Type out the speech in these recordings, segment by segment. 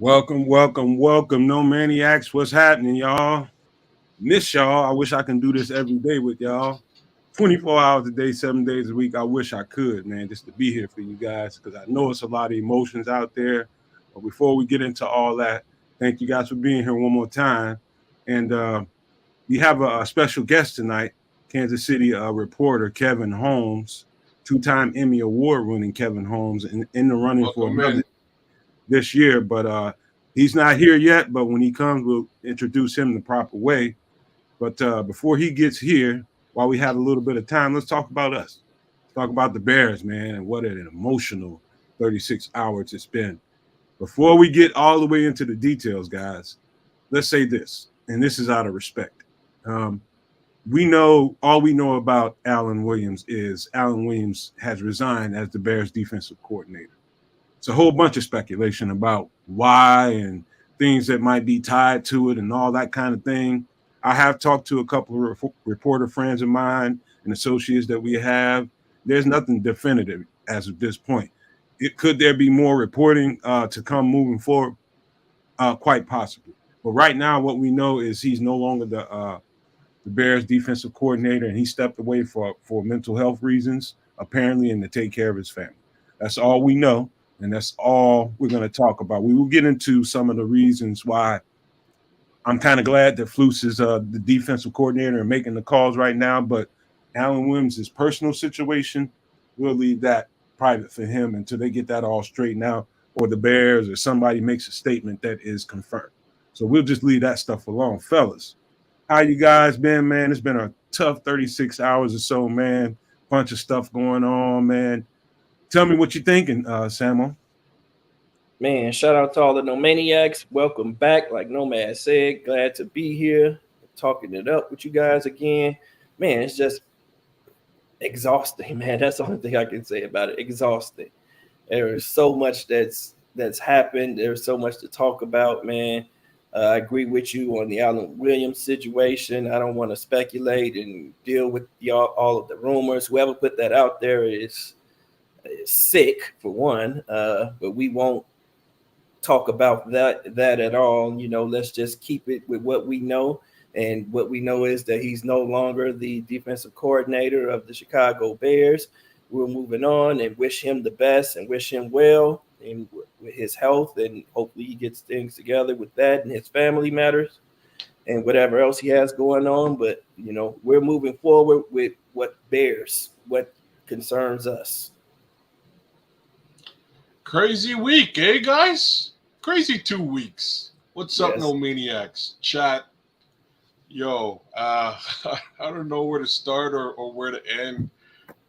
Welcome, welcome, welcome. No maniacs. What's happening, y'all? Miss y'all. I wish I can do this every day with y'all. 24 hours a day, 7 days a week. I wish I could, man, just to be here for you guys because I know it's a lot of emotions out there. But before we get into all that, thank you guys for being here one more time. And we have a special guest tonight, Kansas City reporter Kevin Holmes, two-time Emmy Award-winning Kevin Holmes, in the running for Welcome another in. this year, but he's not here yet. But when he comes, we'll introduce him the proper way. But before he gets here, while we have a little bit of time, let's talk about us. Let's talk about the Bears, man, and what an emotional 36 hours it's been. Before we get all the way into the details, guys, let's say this, and this is out of respect. Um, we know all we know about Alan Williams is Alan Williams has resigned as the Bears defensive coordinator. It's a whole bunch of speculation about why and things that might be tied to it and all that kind of thing. I have talked to a couple of reporter friends of mine and associates that we have. There's nothing definitive as of this point. Could there be more reporting to come moving forward? Quite possibly. But right now, what we know is he's no longer the Bears defensive coordinator, and he stepped away for mental health reasons, apparently, and to take care of his family. That's all we know, and that's all we're going to talk about. We will get into some of the reasons why I'm kind of glad that Flus is the defensive coordinator and making the calls right now, but Alan Williams' personal situation, we'll leave that private for him until they get that all straightened out, or the Bears or somebody makes a statement that is confirmed. So we'll just leave that stuff alone. Fellas, how you guys been, man? It's been a tough 36 hours or so, man. Bunch of stuff going on, man. Tell me what you're thinking, Samo. Man, shout out to all the Nomaniacs. Welcome back. Like Nomad said, glad to be here, talking it up with you guys again. Man, it's just exhausting, man. That's the only thing I can say about it. Exhausting. There is so much that's happened. There's so much to talk about, man. I agree with you on the Alan Williams situation. I don't want to speculate and deal with all of the rumors. Whoever put that out there is sick, for one. But we won't talk about that at all. Let's just keep it with what we know. And what we know is that he's no longer the defensive coordinator of the Chicago Bears. We're moving on and wish him the best and wish him well and with his health, and hopefully he gets things together with that and his family matters and whatever else he has going on. But, we're moving forward with what concerns us. Crazy week, eh, guys? Crazy 2 weeks. What's up, Yes. No Maniacs? Chat. Yo, I don't know where to start or where to end.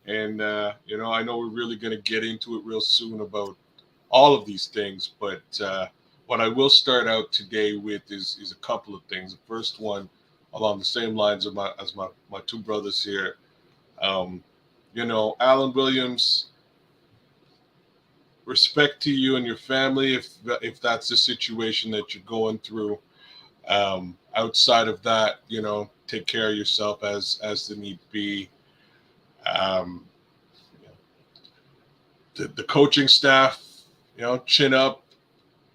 And, I know we're really going to get into it real soon about all of these things. But what I will start out today with is a couple of things. The first one, along the same lines of my two brothers here. Alan Williams, respect to you and your family if that's the situation that you're going through. Outside of that, take care of yourself as the need be. The coaching staff, chin up.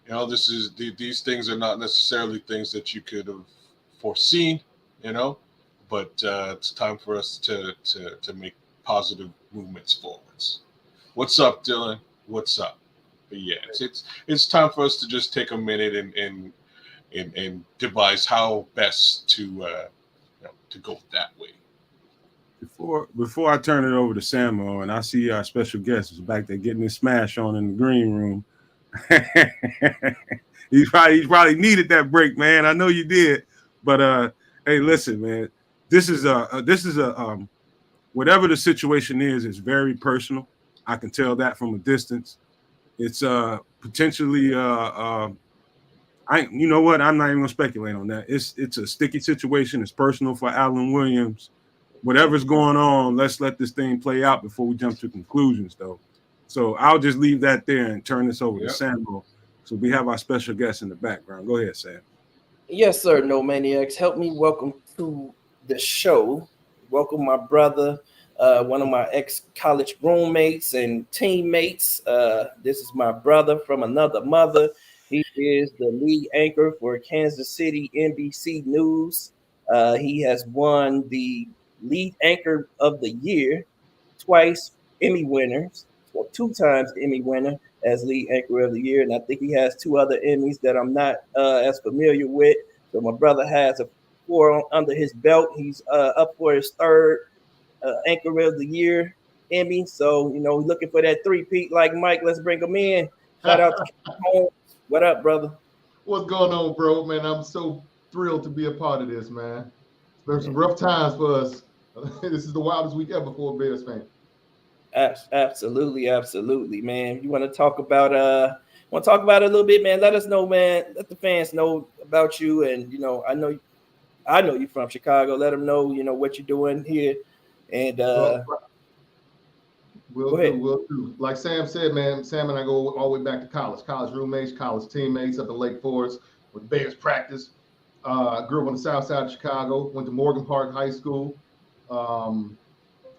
These things are not necessarily things that you could have foreseen, but it's time for us to make positive movements forwards. What's up, Dylan? What's up? But yeah, it's time for us to just take a minute and devise how best to go that way. Before I turn it over to Samo, and I see our special guest is back there getting his smash on in the green room. He's probably needed that break, man. I know you did, but hey, listen, man. This is a whatever the situation is, it's very personal. I can tell that from a distance. It's potentially you know what? I'm not even gonna speculate on that. It's a sticky situation. It's personal for Alan Williams. Whatever's going on, let's let this thing play out before we jump to conclusions, though. So I'll just leave that there and turn this over to Sam. So we have our special guest in the background. Go ahead, Sam. Yes, sir. No Maniacs. Help me welcome to the show. Welcome my brother, one of my ex-college roommates and teammates. This is my brother from another mother. He is the lead anchor for Kansas City NBC News. He has won the lead anchor of the year, twice Emmy winners, well, 2 times Emmy winner as lead anchor of the year. And I think he has 2 other Emmys that I'm not as familiar with. So my brother has a 4 under his belt. He's up for his 3rd anchor of the year Emmy. So, looking for that 3-peat like Mike. Let's bring him in. Shout out to Kevin Holmes. What up, brother? What's going on, bro? Man, I'm so thrilled to be a part of this, man. It's been some rough times for us. This is the wildest week ever for a Bears fan. Absolutely, man. You want to talk about it a little bit, man? Let us know, man. Let the fans know about you. And I know you from Chicago. Let them know, what you're doing here. And We'll do. Like Sam said, man, Sam and I go all the way back to college roommates, college teammates up in Lake Forest with Bears practice. Grew up on the south side of Chicago, went to Morgan Park High School. I'm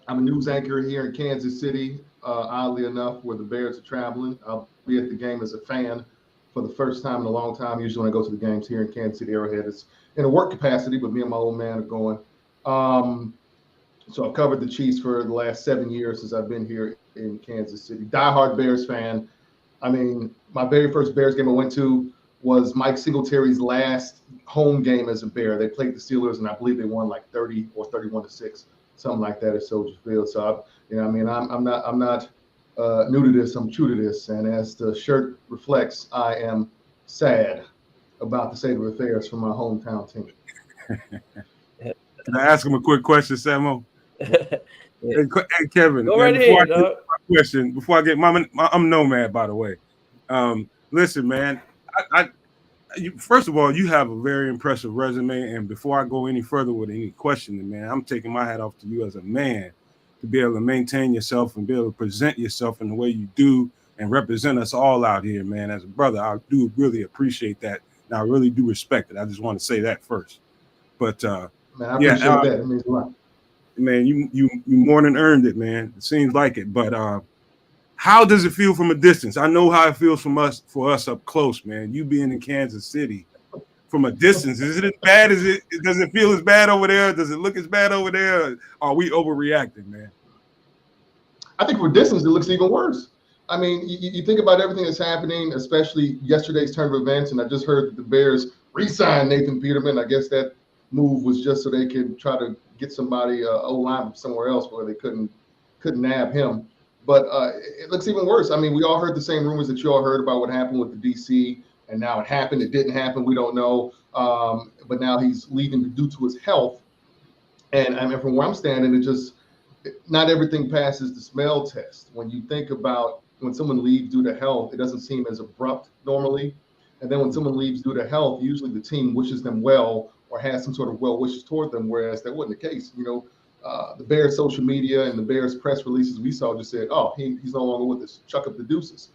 a news anchor here in Kansas City, oddly enough, where the Bears are traveling. I'll be at the game as a fan for the first time in a long time. Usually when I go to the games here in Kansas City Arrowhead, it's in a work capacity, but me and my old man are going. So I've covered the Chiefs for the last 7 years since I've been here in Kansas City. Diehard Bears fan. I mean, my very first Bears game I went to was Mike Singletary's last home game as a Bear. They played the Steelers, and I believe they won like 30 or 31-6, something like that at Soldier Field. So, I'm not new to this. I'm true to this. And as the shirt reflects, I am sad about the state of affairs for my hometown team. Can I ask him a quick question, Samo? Hey, Kevin, go right ahead. Before I get I'm Nomad, by the way. Listen, man, first of all, you have a very impressive resume, and before I go any further with any questioning, man, I'm taking my hat off to you as a man to be able to maintain yourself and be able to present yourself in the way you do and represent us all out here, man. As a brother, I do really appreciate that, and I really do respect it. I just want to say that first. But man, I appreciate that. It means a lot. Man, you more than earned it, man. It seems like it. But how does it feel from a distance? I know how it feels for us up close, man. You being in Kansas City from a distance, is it as bad as it? Does it feel as bad over there? Does it look as bad over there? Are we overreacting, man? I think from a distance, it looks even worse. I mean, you think about everything that's happening, especially yesterday's turn of events, and I just heard that the Bears re-signed Nathan Peterman. I guess that move was just so they could try to get somebody O-line somewhere else where they couldn't nab him. But it looks even worse. I mean, we all heard the same rumors that you all heard about what happened with the DC, and now it happened. It didn't happen. We don't know. But now he's leaving due to his health. And I mean, from where I'm standing, not everything passes the smell test. When you think about when someone leaves due to health, it doesn't seem as abrupt normally. And then when someone leaves due to health, usually the team wishes them well or has some sort of well wishes toward them, whereas that wasn't the case. The Bears social media and the Bears press releases we saw just said, oh, he's no longer with us, chuck up the deuces.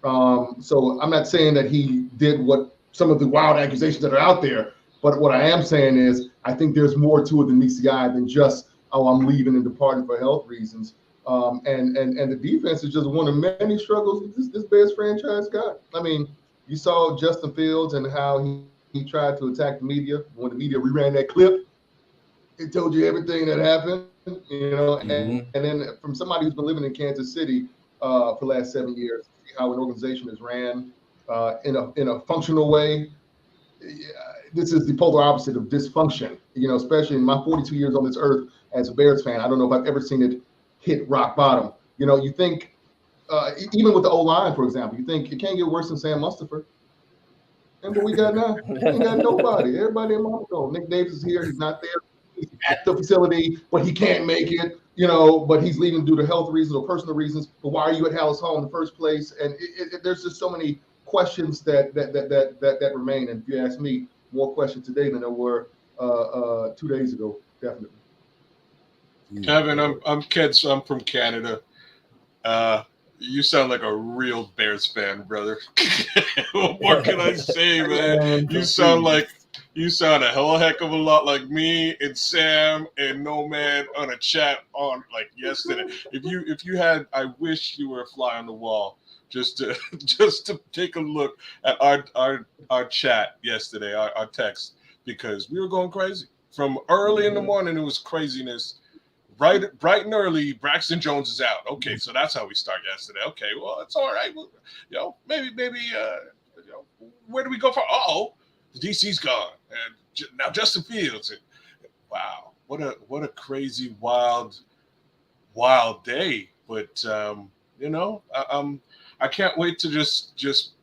So I'm not saying that he did what some of the wild accusations that are out there, but what I am saying is I think there's more to it than meets the eye than just, oh, I'm leaving and departing for health reasons. And the defense is just one of many struggles this Bears franchise got. I mean, you saw Justin Fields and how he tried to attack the media. When the media reran that clip, it told you everything that happened, and then from somebody who's been living in Kansas City for the last 7 years, see how an organization is ran in a functional way. This is the polar opposite of dysfunction, especially in my 42 years on this earth as a Bears fan. I don't know if I've ever seen it hit rock bottom. You think, even with the O-line, for example, you think it can't get worse than Sam Mustipher. And what we got now? We ain't got nobody. Everybody in Monaco. Nick Davis is here. He's not there. He's at the facility, but he can't make it, but he's leaving due to health reasons or personal reasons. But why are you at Hallis Hall in the first place? And there's just so many questions that remain. And if you ask me, more questions today than there were 2 days ago, definitely. Kevin, I'm Ked, so I'm from Canada. You sound like a real Bears fan, brother. What can I say, man? You sound a hell heck of a lot like me and Sam and Nomad on a chat on like yesterday. If you had, I wish you were a fly on the wall just to take a look at our chat yesterday, our text, because we were going crazy from early in the morning. It was craziness. Bright and early, Braxton Jones is out. Okay, so that's how we start yesterday. Okay, well, it's all right. Well, maybe where do we go from? The DC's gone, and now Justin Fields. Wow, what a crazy, wild day. But I can't wait to just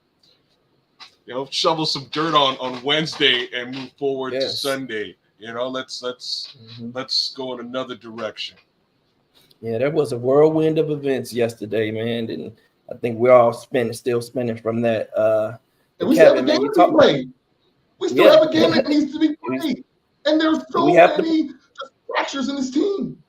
shovel some dirt on Wednesday and move forward to Sunday. Let's go in another direction. Yeah, that was a whirlwind of events yesterday, man, and I think we're all still spinning from that. And we still have a game to be played. We still have a game that needs to be played, and there's so many fractures in this team.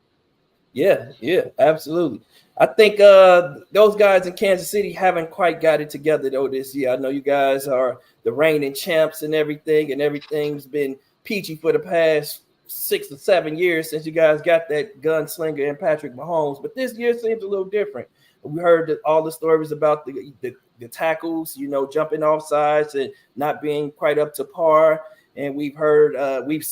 Yeah, absolutely. I think those guys in Kansas City haven't quite got it together though this year. I know you guys are the reigning champs and everything's been peachy for the past 6 or 7 years since you guys got that gunslinger and Patrick Mahomes. But this year seems a little different. We heard all the stories about the tackles, jumping off sides and not being quite up to par. And we've heard, we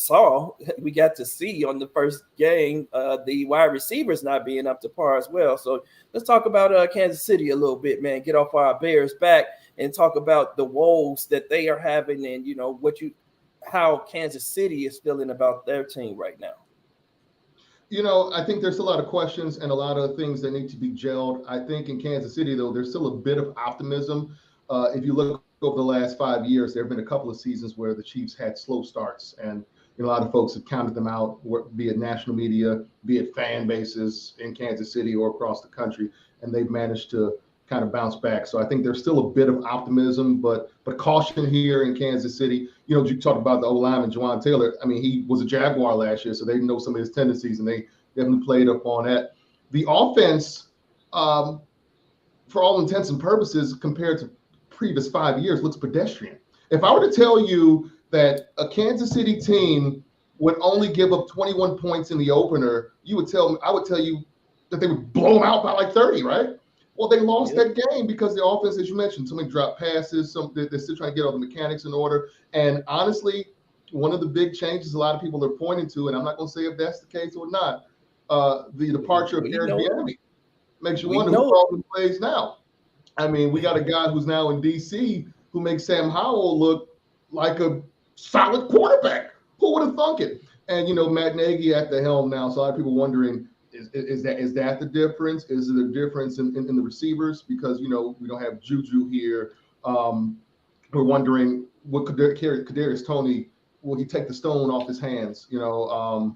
got to see on the first game, the wide receivers not being up to par as well. So let's talk about Kansas City a little bit, man. Get off our Bears back and talk about the woes that they are having and, how Kansas City is feeling about their team right now. I think there's a lot of questions and a lot of things that need to be gelled. I think in Kansas City, though, there's still a bit of optimism. If you look over the last 5 years, there have been a couple of seasons where the Chiefs had slow starts, and a lot of folks have counted them out, be it national media, be it fan bases in Kansas City or across the country, and they've managed to kind of bounce back. So I think there's still a bit of optimism, but caution here in Kansas City. You talked about the O-lineman, Juwan Taylor. I mean, he was a Jaguar last year, so they know some of his tendencies, and they definitely played up on that. The offense, for all intents and purposes, compared to previous 5 years, looks pedestrian. If I were to tell you that a Kansas City team would only give up 21 points in the opener, I would tell you that they would blow them out by like 30, right? Well, they lost that game because the offense, as you mentioned, somebody dropped passes. They're still trying to get all the mechanics in order. And honestly, one of the big changes a lot of people are pointing to, and I'm not going to say if that's the case or not, the departure of Eric Bieniemy makes you wonder who calls the plays now. I mean, we got a guy who's now in D.C. who makes Sam Howell look like a solid quarterback. Who would have thunk it? And, Matt Nagy at the helm now, so a lot of people wondering, is that the difference? Is it a difference in the receivers? Because, we don't have Juju here. We're wondering, what Kadarius Toney, will he take the stone off his hands? Travis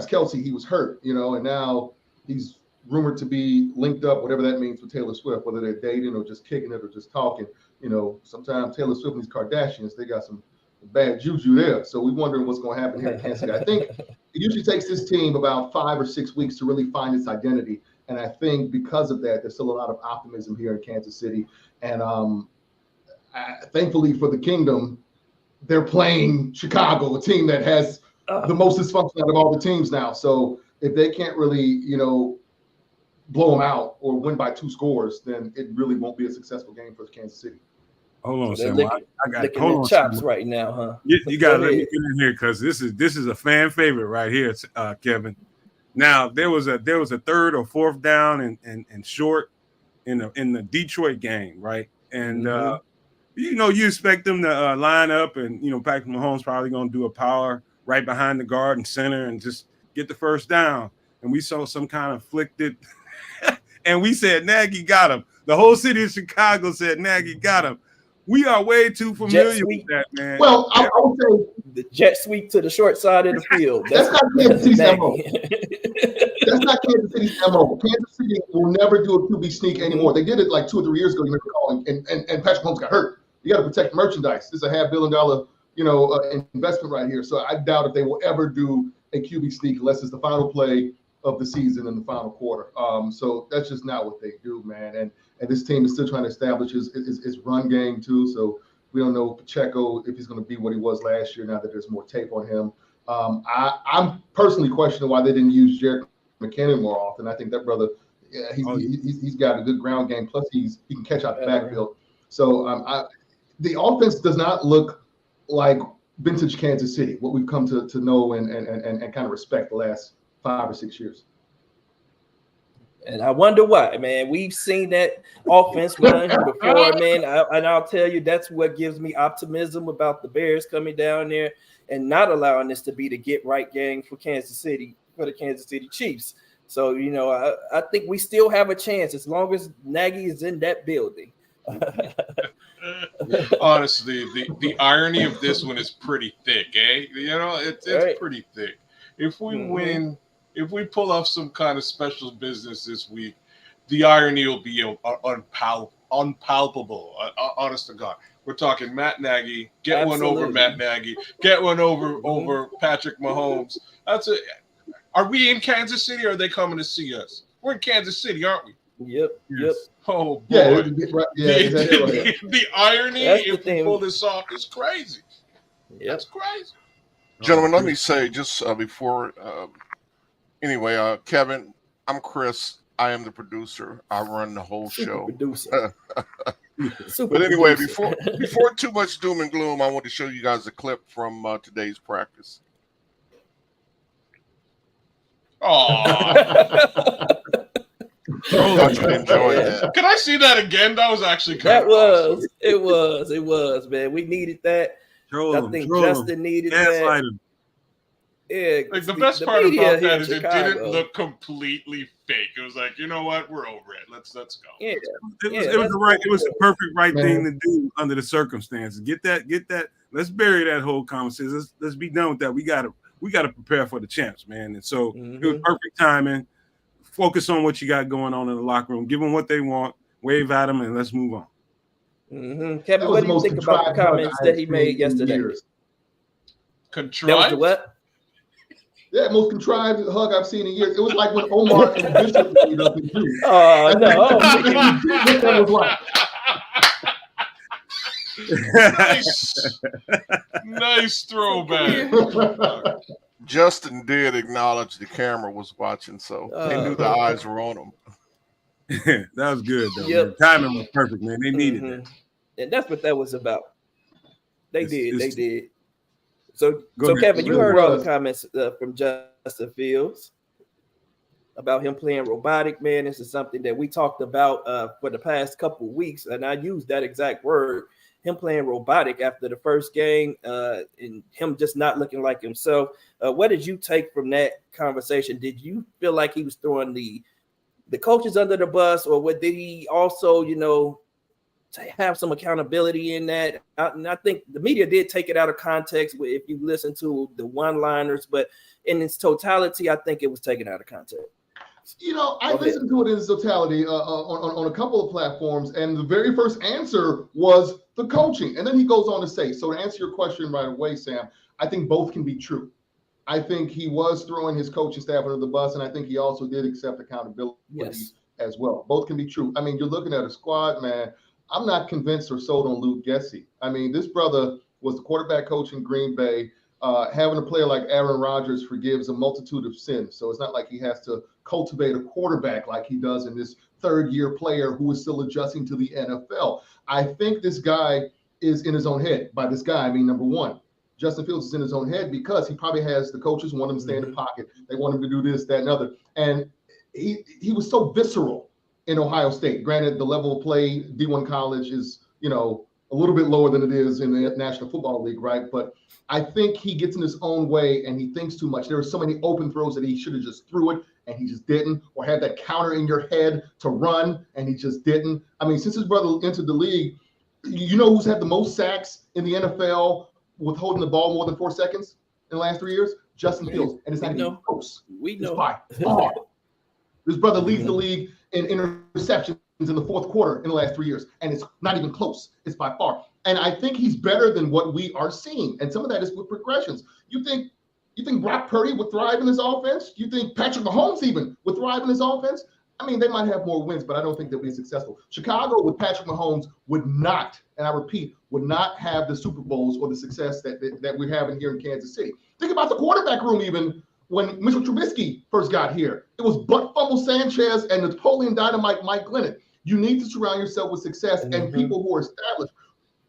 Kelce, he was hurt, and now he's rumored to be linked up, whatever that means, with Taylor Swift, whether they're dating or just kicking it or just talking. Sometimes Taylor Swift and these Kardashians, they got some bad juju there. So we're wondering what's going to happen here in Kansas City. I think it usually takes this team about 5 or 6 weeks to really find its identity. And I think because of that, there's still a lot of optimism here in Kansas City. And thankfully for the Kingdom, they're playing Chicago, a team that has the most dysfunction out of all the teams now. So if they can't really, blow them out or win by 2 scores, then it really won't be a successful game for Kansas City. Hold on, so Sam. I got hold on, chops Sam. Right now, huh? You got to let me get in here because this is a fan favorite right here, Kevin. Now there was a 3rd or 4th down and short in the Detroit game, right? And you expect them to line up, and Patrick Mahomes probably going to do a power right behind the guard and center and just get the first down. And we saw some kind of afflicted, and we said Nagy got him. The whole city of Chicago said Nagy got him. We are way too familiar with that, man. Well, I would say the jet sweep to the short side of the field. That's not Kansas City's MO. That's not Kansas City's MO. Kansas City will never do a QB sneak anymore. They did it like 2 or 3 years ago, you recall, and Patrick Mahomes got hurt. You got to protect merchandise. This is a $500 million, investment right here. So I doubt if they will ever do a QB sneak unless it's the final play of the season in the final quarter. So that's just not what they do, man. And this team is still trying to establish his run game too. So we don't know Pacheco if he's going to be what he was last year now that there's more tape on him. I'm personally questioning why they didn't use Jerick McKinnon more often. I think that brother, Yeah, he's got a good ground game. Plus, he can catch out the backfield. So the offense does not look like vintage Kansas City, what we've come to know and kind of respect the last 5 or 6 years. And I wonder why, man. We've seen that offense run before, man. And I'll tell you, that's what gives me optimism about the Bears coming down there and not allowing this to be the get-right game for Kansas City, for the Kansas City Chiefs. So, you know, I think we still have a chance as long as Nagy is in that building. Honestly, the irony of this one is pretty thick, eh? You know, it's right. Pretty thick. If we win, if we pull off some kind of special business this week, the irony will be unpalpable. Honest to God, we're talking Matt Nagy. Get one over Matt Nagy. Get one over Patrick Mahomes. That's it. Are we in Kansas City? Or are they coming to see us? We're in Kansas City, aren't we? Yep. Oh boy. Yeah, the irony if we pull this off is crazy. Yep. That's crazy. Gentlemen, let me say just before. Anyway, Kevin, I'm Chris. I am the producer. I run the whole show. But anyway, before too much doom and gloom, I want to show you guys a clip from today's practice. Oh. Thought you'd enjoy that. Can I see that again? That was actually awesome. It was, man. We needed that. I think Justin needed that. Yeah, like the best part about that is it didn't look completely fake. It was like, you know what, we're over it. Let's go. Yeah, it was the perfect thing to do under the circumstances. Get that. Let's bury that whole conversation. Let's be done with that. We gotta prepare for the champs, man. And so it was perfect timing. Focus on what you got going on in the locker room. Give them what they want. Wave at them, and let's move on. Kevin, what do you think about the comments that he made yesterday? Contrived? That was the what? Yeah, most contrived hug I've seen in years. It was like when Omar and Bishop made up in June. Oh, no. That was like. Nice throwback. Justin did acknowledge the camera was watching, so they knew the eyes were on him. That was good, though. Yep. The timing was perfect, man. They needed that. And that's what that was about. They did. So ahead. Kevin, you heard all the comments from Justin Fields about him playing robotic, man. This is something that we talked about for the past couple of weeks, and I used that exact word, him playing robotic after the first game and him just not looking like himself. What did you take from that conversation? Did you feel like he was throwing the coaches under the bus, or did he also, to have some accountability in that? And I think the media did take it out of context if you listen to the one-liners, but in its totality, I think it was taken out of context. I listened to it in its totality on a couple of platforms, and the very first answer was the coaching. And then he goes on to say, so to answer your question right away, Sam, I think both can be true. I think he was throwing his coaching staff under the bus, and I think he also did accept accountability as well. Both can be true. I mean, you're looking at a squad, man. I'm not convinced or sold on Luke Gessie. I mean, this brother was the quarterback coach in Green Bay. Having a player like Aaron Rodgers forgives a multitude of sins. So it's not like he has to cultivate a quarterback like he does in this third-year player who is still adjusting to the NFL. I think this guy is in his own head. By this guy, I mean, number one, Justin Fields is in his own head because he probably has the coaches want him to stay in the pocket. They want him to do this, that, and other. And he was so visceral in Ohio State. Granted, the level of play, D1 college is, a little bit lower than it is in the National Football League, right? But I think he gets in his own way and he thinks too much. There are so many open throws that he should have just threw it and he just didn't, or had that counter in your head to run and he just didn't. I mean, since his brother entered the league, you know who's had the most sacks in the NFL with holding the ball more than 4 seconds in the last 3 years? Justin Fields. And it's not even close. We know. It's by far. His brother leads the league in interceptions in the fourth quarter in the last 3 years, and it's not even close. It's by far. And I think he's better than what we are seeing. And some of that is with progressions. You think Brock Purdy would thrive in this offense? You think Patrick Mahomes even would thrive in this offense? I mean, they might have more wins, but I don't think they'll be successful. Chicago with Patrick Mahomes would not, and I repeat, would not have the Super Bowls or the success that we're having here in Kansas City. Think about the quarterback room even when Mitchell Trubisky first got here. It was Butt Fumble Sanchez and Napoleon Dynamite Mike Glennon. You need to surround yourself with success and people who are established.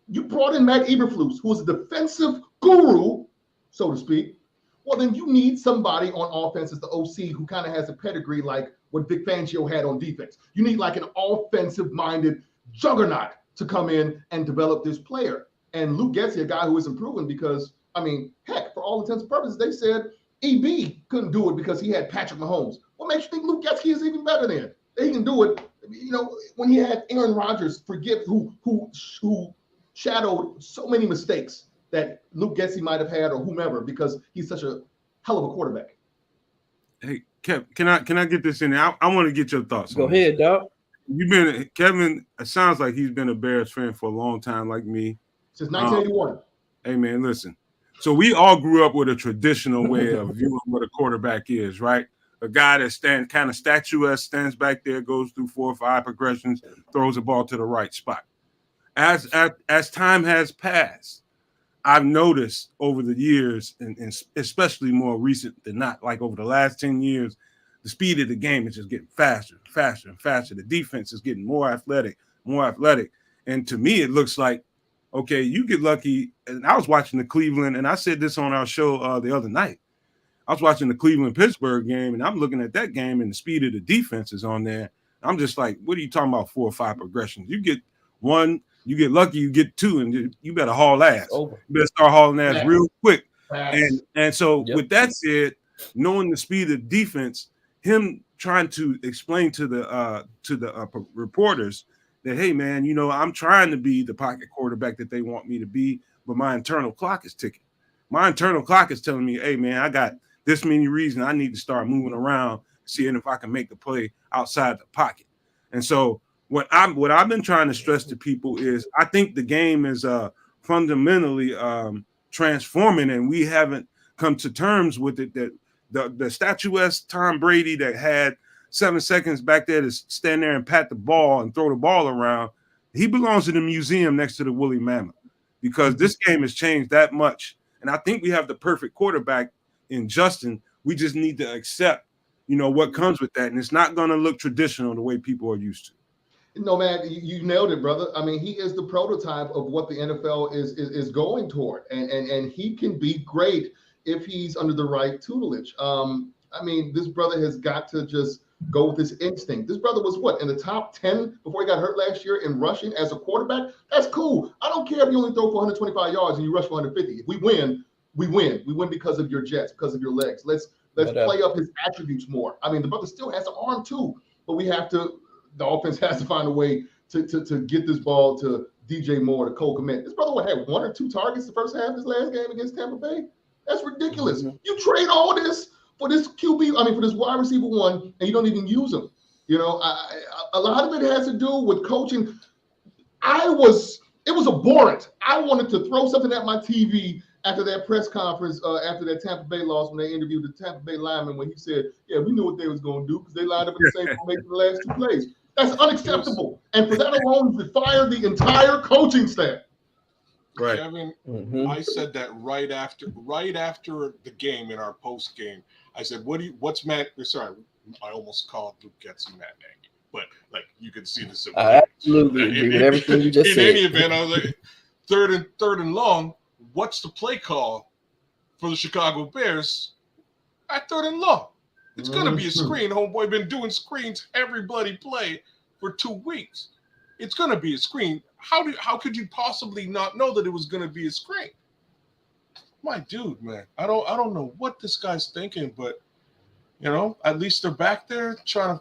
You brought in Matt Eberflus, who is a defensive guru, so to speak. Well, then you need somebody on offense as the OC who kind of has a pedigree like what Vic Fangio had on defense. You need like an offensive-minded juggernaut to come in and develop this player. And Luke Getsy, a guy who isn't proven because, I mean, heck, for all intents and purposes, they said EB couldn't do it because he had Patrick Mahomes. What makes you think Luke Getsy is even better than? He can do it, you know, when he had Aaron Rodgers, who shadowed so many mistakes that Luke Getsy might have had or whomever because he's such a hell of a quarterback. Hey, Kev, can I get this in there? I want to get your thoughts. Go ahead, dog. Kevin, it sounds like he's been a Bears fan for a long time like me. Since 1981. Hey, man, listen. So we all grew up with a traditional way of viewing what a quarterback is, right? A guy that stands kind of statuesque, stands back there, goes through 4 or 5 progressions, throws the ball to the right spot. As time has passed, I've noticed over the years, and especially more recent than not, like over the last 10 years, the speed of the game is just getting faster, faster, and faster. The defense is getting more athletic. And to me, it looks like, okay, you get lucky. And I was watching the Cleveland, and I said this on our show the other night. I was watching the Cleveland-Pittsburgh game, and I'm looking at that game, and the speed of the defense is on there. I'm just like, what are you talking about 4 or 5 progressions? You get 1, you get lucky, you get 2, and you better haul ass. You better start hauling ass real quick. And so with that said, knowing the speed of defense, him trying to explain to the reporters that, hey, man, you know, I'm trying to be the pocket quarterback that they want me to be, but my internal clock is ticking. My internal clock is telling me, hey, man, I got this many reasons I need to start moving around, seeing if I can make the play outside the pocket. And so what I've been trying to stress to people is I think the game is fundamentally transforming, and we haven't come to terms with it. That the statuesque Tom Brady that had 7 seconds back there to stand there and pat the ball and throw the ball around, he belongs in the museum next to the woolly mammoth, because this game has changed that much. And I think we have the perfect quarterback in Justin. We just need to accept, you know, what comes with that, and it's not going to look traditional the way people are used to. No, man, you nailed it, brother. I mean, he is the prototype of what the NFL is going toward, and he can be great if he's under the right tutelage. I mean, this brother has got to just go with his instinct. This brother was what, in the top 10 before he got hurt last year in rushing as a quarterback? That's cool. I don't care if you only throw for 125 yards and you rush for 150. If we win, we win. We win because of your jets, because of your legs. Let's play up his attributes more. I mean, the brother still has an arm too, but the offense has to find a way to get this ball to DJ Moore, to Cole Kmet. This brother had 1 or 2 targets the first half of his last game against Tampa Bay. That's ridiculous. You trade all this for this for this wide receiver 1, and you don't even use him. You know, a lot of it has to do with coaching. It was abhorrent. I wanted to throw something at my TV after that press conference, after that Tampa Bay loss, when they interviewed the Tampa Bay lineman, when he said, yeah, we knew what they was going to do because they lined up in the same formation the last 2 plays. That's unacceptable. And for that alone, you fire the entire coaching staff. Right. Kevin, I said that right after the game, in our post game. I said, what's Matt? Sorry, I almost called Luke Getsy Matt Nagy, but like you can see the similarities. Absolutely agree with everything you just said. In any event, I was like, third and long. What's the play call for the Chicago Bears at 3rd and long? It's going to be a screen. Homeboy been doing screens every bloody play for 2 weeks. It's going to be a screen. How could you possibly not know that it was going to be a screen? My dude, man, I don't know what this guy's thinking, but you know, at least they're back there trying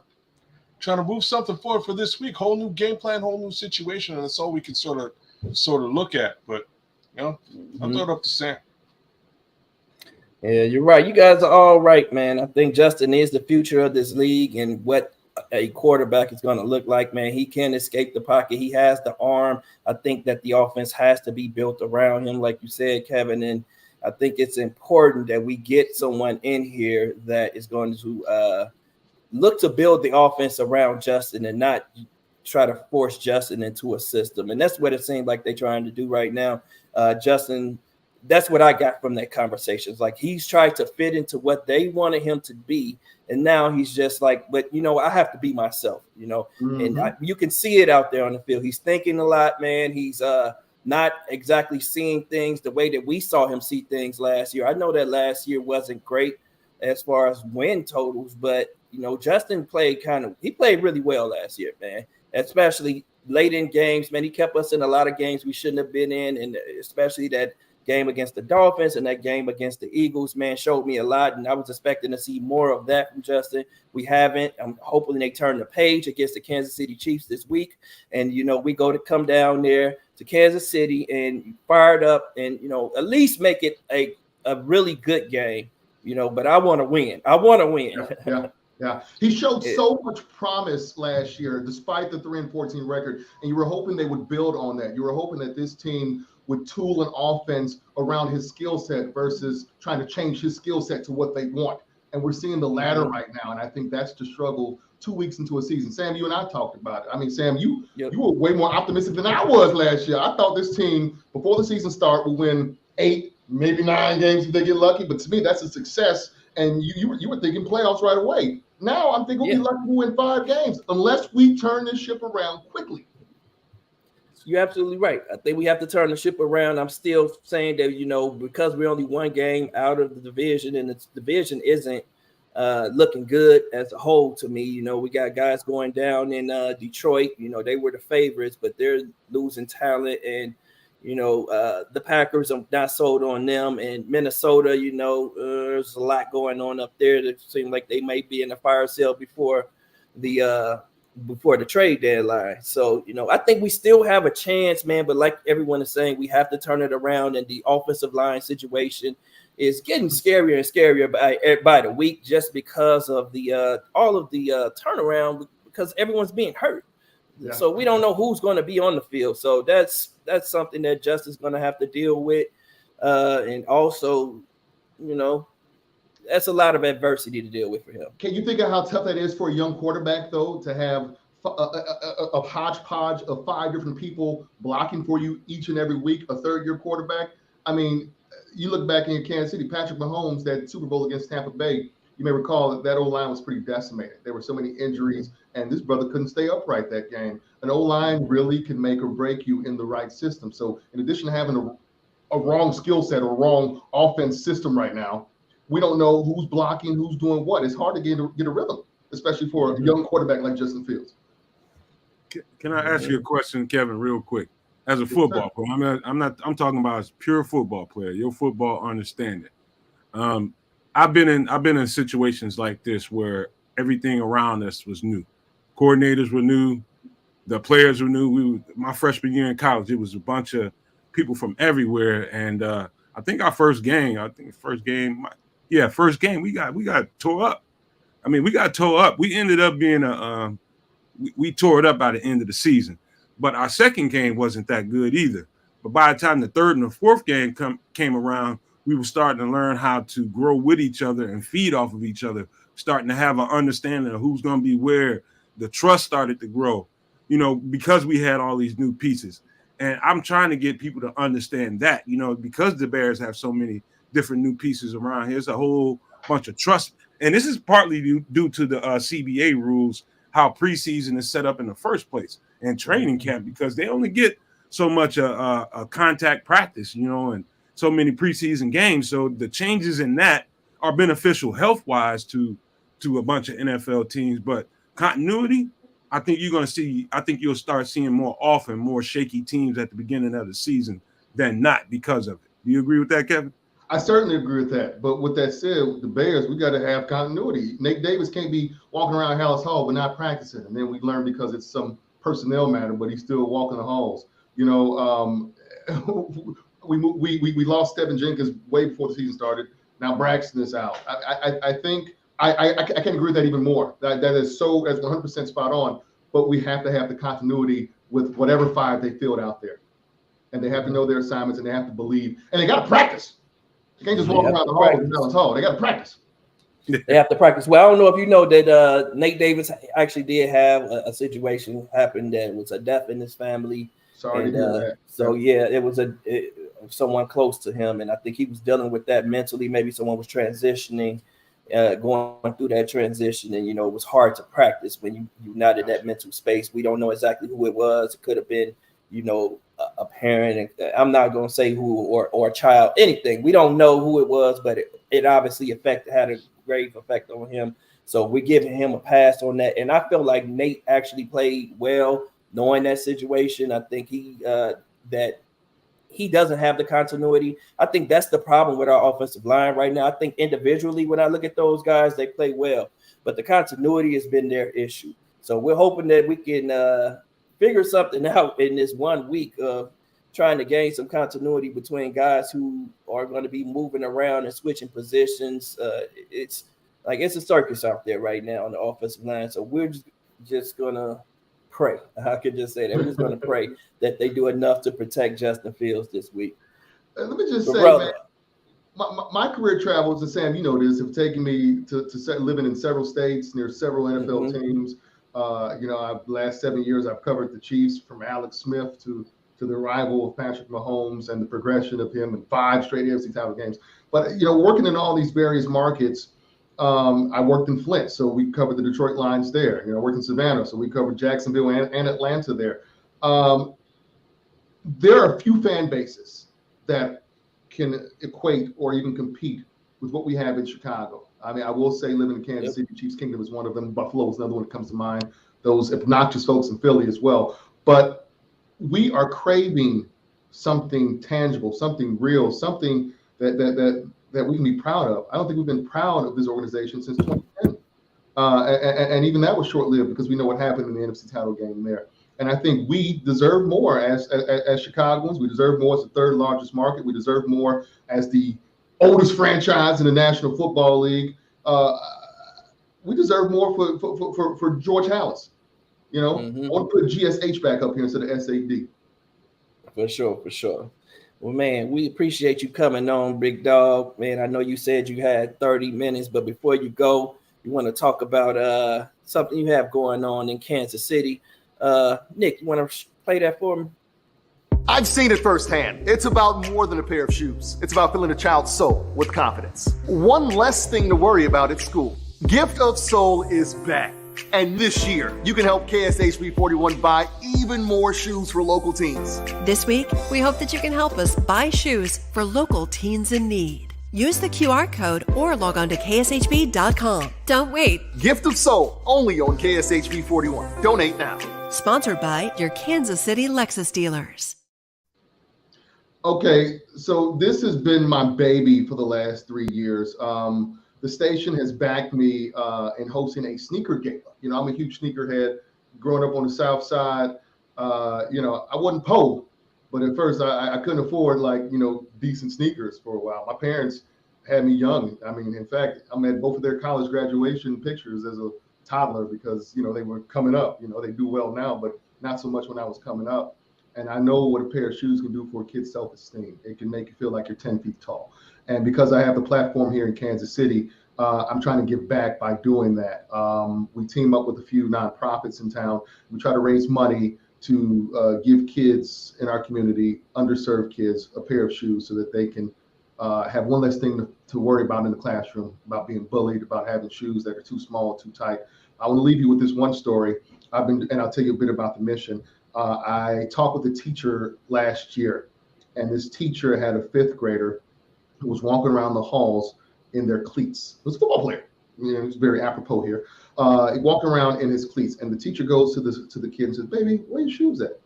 to move something forward for this week. Whole new game plan, whole new situation, and that's all we can sort of look at. But you know, I'll throw it up to Sam. Yeah, you're right. You guys are all right, man. I think Justin is the future of this league and what a quarterback is going to look like, man. He can escape the pocket. He has the arm. I think that the offense has to be built around him, like you said, Kevin. And I think it's important that we get someone in here that is going to look to build the offense around Justin and not try to force Justin into a system. And that's what it seems like they're trying to do right now. Justin that's what I got from that conversation. It's like he's tried to fit into what they wanted him to be, and now he's just like, but I have to be myself, and you can see it out there on the field. He's thinking a lot, man. He's not exactly seeing things the way that we saw him see things last year. I know that last year wasn't great as far as win totals, but Justin played really well last year, man, especially late in games, man. He kept us in a lot of games we shouldn't have been in, and especially that game against the Dolphins and that game against the Eagles, man, showed me a lot, and I was expecting to see more of that from Justin. We haven't. I'm hoping they turn the page against the Kansas City Chiefs this week, and we go to come down there to Kansas City and fired up, and at least make it a really good game, but I want to win. Yeah. He showed so much promise last year, despite the 3-14 record, and you were hoping they would build on that. You were hoping that this team would tool an offense around his skill set versus trying to change his skill set to what they want. And we're seeing the latter right now, and I think that's the struggle 2 weeks into a season. Sam, you and I talked about it. I mean, Sam, you were way more optimistic than I was last year. I thought this team, before the season started, would win 8, maybe 9 games if they get lucky. But to me, that's a success. And you were thinking playoffs right away. Now I'm thinking we'll be lucky to win 5 games unless we turn this ship around quickly. You're absolutely right. I think we have to turn the ship around. I'm still saying that, because we're only 1 game out of the division, and the division isn't looking good as a whole to me. We got guys going down in Detroit. They were the favorites, but they're losing talent, and the Packers are not sold on them. And Minnesota, there's a lot going on up there that seem like they may be in a fire sale before the trade deadline. So, I think we still have a chance, man. But like everyone is saying, we have to turn it around, and the offensive line situation is getting scarier and scarier by the week, just because of the all of the turnaround, because everyone's being hurt. Yeah. So we don't know who's going to be on the field. So that's something that Justin's going to have to deal with. And also, that's a lot of adversity to deal with for him. Can you think of how tough that is for a young quarterback, though, to have a hodgepodge of 5 different people blocking for you each and every week, a third-year quarterback? I mean, you look back in Kansas City, Patrick Mahomes, that Super Bowl against Tampa Bay, you may recall that O-line was pretty decimated. There were so many injuries, and this brother couldn't stay upright that game. An O-line really can make or break you in the right system. So in addition to having a wrong skill set or wrong offense system right now, we don't know who's blocking, who's doing what. It's hard to get a rhythm, especially for a young quarterback like Justin Fields. Can I ask you a question, Kevin, real quick? As a football player, I'm talking about as pure football player, your football understanding. I've been in situations like this where everything around us was new. Coordinators were new, the players were new. My freshman year in college, it was a bunch of people from everywhere, and I think first game, we got tore up. I mean, we got tore up. We ended up being we tore it up by the end of the season. But our second game wasn't that good either. But by the time the third and the fourth game came around, we were starting to learn how to grow with each other and feed off of each other, starting to have an understanding of who's going to be where. The trust started to grow, because we had all these new pieces. And I'm trying to get people to understand that, because the Bears have so many different new pieces around here, it's a whole bunch of trust. And this is partly due to the CBA rules, how preseason is set up in the first place, and training camp, because they only get so much a contact practice, and so many preseason games. So the changes in that are beneficial health-wise to a bunch of NFL teams. But continuity, I think you'll start seeing more shaky teams at the beginning of the season than not because of it. Do you agree with that, Kevin? I certainly agree with that. But with that said, with the Bears, we got to have continuity. Nate Davis can't be walking around Hallis Hall but not practicing. And then we learn because it's some personnel matter, but he's still walking the halls. We lost Stephen Jenkins way before the season started. Now Braxton is out. I think I can agree with that even more. That's 100% spot on. But we have to have the continuity with whatever 5 they filled out there. And they have to know their assignments, and they have to believe. And they got to practice. They can't just walk around the hall with Hallis Hall. They got to practice. They have to practice. Well, I don't know if you know that Nate Davis actually did have a situation happen that was a death in his family. Sorry to hear that. So yeah, it was someone close to him, and I think he was dealing with that mentally. Maybe someone was transitioning, going through that transition, and it was hard to practice when you're not in that mental space. We don't know exactly who it was. It could have been, a parent. And I'm not going to say who or a child, anything. We don't know who it was, but it obviously had a grave effect on him. So we're giving him a pass on that. And I feel like Nate actually played well knowing that situation. I think that he doesn't have the continuity. I think that's the problem with our offensive line right now. I think individually, when I look at those guys, they play well, but the continuity has been their issue. So we're hoping that we can figure something out in this 1 week of trying to gain some continuity between guys who are going to be moving around and switching positions. It's a circus out there right now on the offensive line. So we're just going to pray. I could just say that. We're just going to pray that they do enough to protect Justin Fields this week. Let me just say, man, my career travels, and Sam, you know this, have taken me to living in several states near several NFL teams. Last 7 years, I've covered the Chiefs from Alex Smith to the arrival of Patrick Mahomes and the progression of him in 5 straight AFC title games. But, working in all these various markets, I worked in Flint, so we covered the Detroit Lions there. I worked in Savannah, so we covered Jacksonville and Atlanta there. There are a few fan bases that can equate or even compete with what we have in Chicago. I mean, I will say living in Kansas City, Chiefs Kingdom is one of them. Buffalo is another one that comes to mind. Those obnoxious folks in Philly as well. But we are craving something tangible, something real, something that we can be proud of. I don't think we've been proud of this organization since 2010. And even that was short-lived because we know what happened in the NFC title game there. And I think we deserve more as Chicagoans. We deserve more as the 3rd largest market. We deserve more as the oldest franchise in the National Football League. We deserve more for George Halas. I want to put GSH back up here instead of SAD. For sure. Well, man, we appreciate you coming on, big dog. Man, I know you said you had 30 minutes, but before you go, you want to talk about something you have going on in Kansas City. Nick, you want to play that for me? I've seen it firsthand. It's about more than a pair of shoes. It's about filling a child's soul with confidence. One less thing to worry about at school. Gift of Soul is back. And this year, you can help KSHB 41 buy even more shoes for local teens. This week, we hope that you can help us buy shoes for local teens in need. Use the QR code or log on to kshb.com. Don't wait. Gift of Soul, only on KSHB 41. Donate now. Sponsored by your Kansas City Lexus dealers. Okay, so this has been my baby for the last 3 years. The station has backed me in hosting a sneaker gala. I'm a huge sneakerhead. Growing up on the South Side, I wasn't poor, but at first I couldn't afford decent sneakers for a while. My parents had me young. I mean, in fact, I'm at both of their college graduation pictures as a toddler because they were coming up. They do well now, but not so much when I was coming up. And I know what a pair of shoes can do for a kid's self-esteem. It can make you feel like you're 10 feet tall. And because I have the platform here in Kansas City, I'm trying to give back by doing that. We team up with a few nonprofits in town. We try to raise money to give kids in our community, underserved kids, a pair of shoes so that they can have one less thing to worry about in the classroom, about being bullied, about having shoes that are too small, too tight. I want to leave you with this one story. And I'll tell you a bit about the mission. I talked with a teacher last year, and this teacher had a 5th grader who was walking around the halls in their cleats. He was a football player. It's very apropos here. He walked around in his cleats, and the teacher goes to the kid and says, "Baby, where are your shoes at?"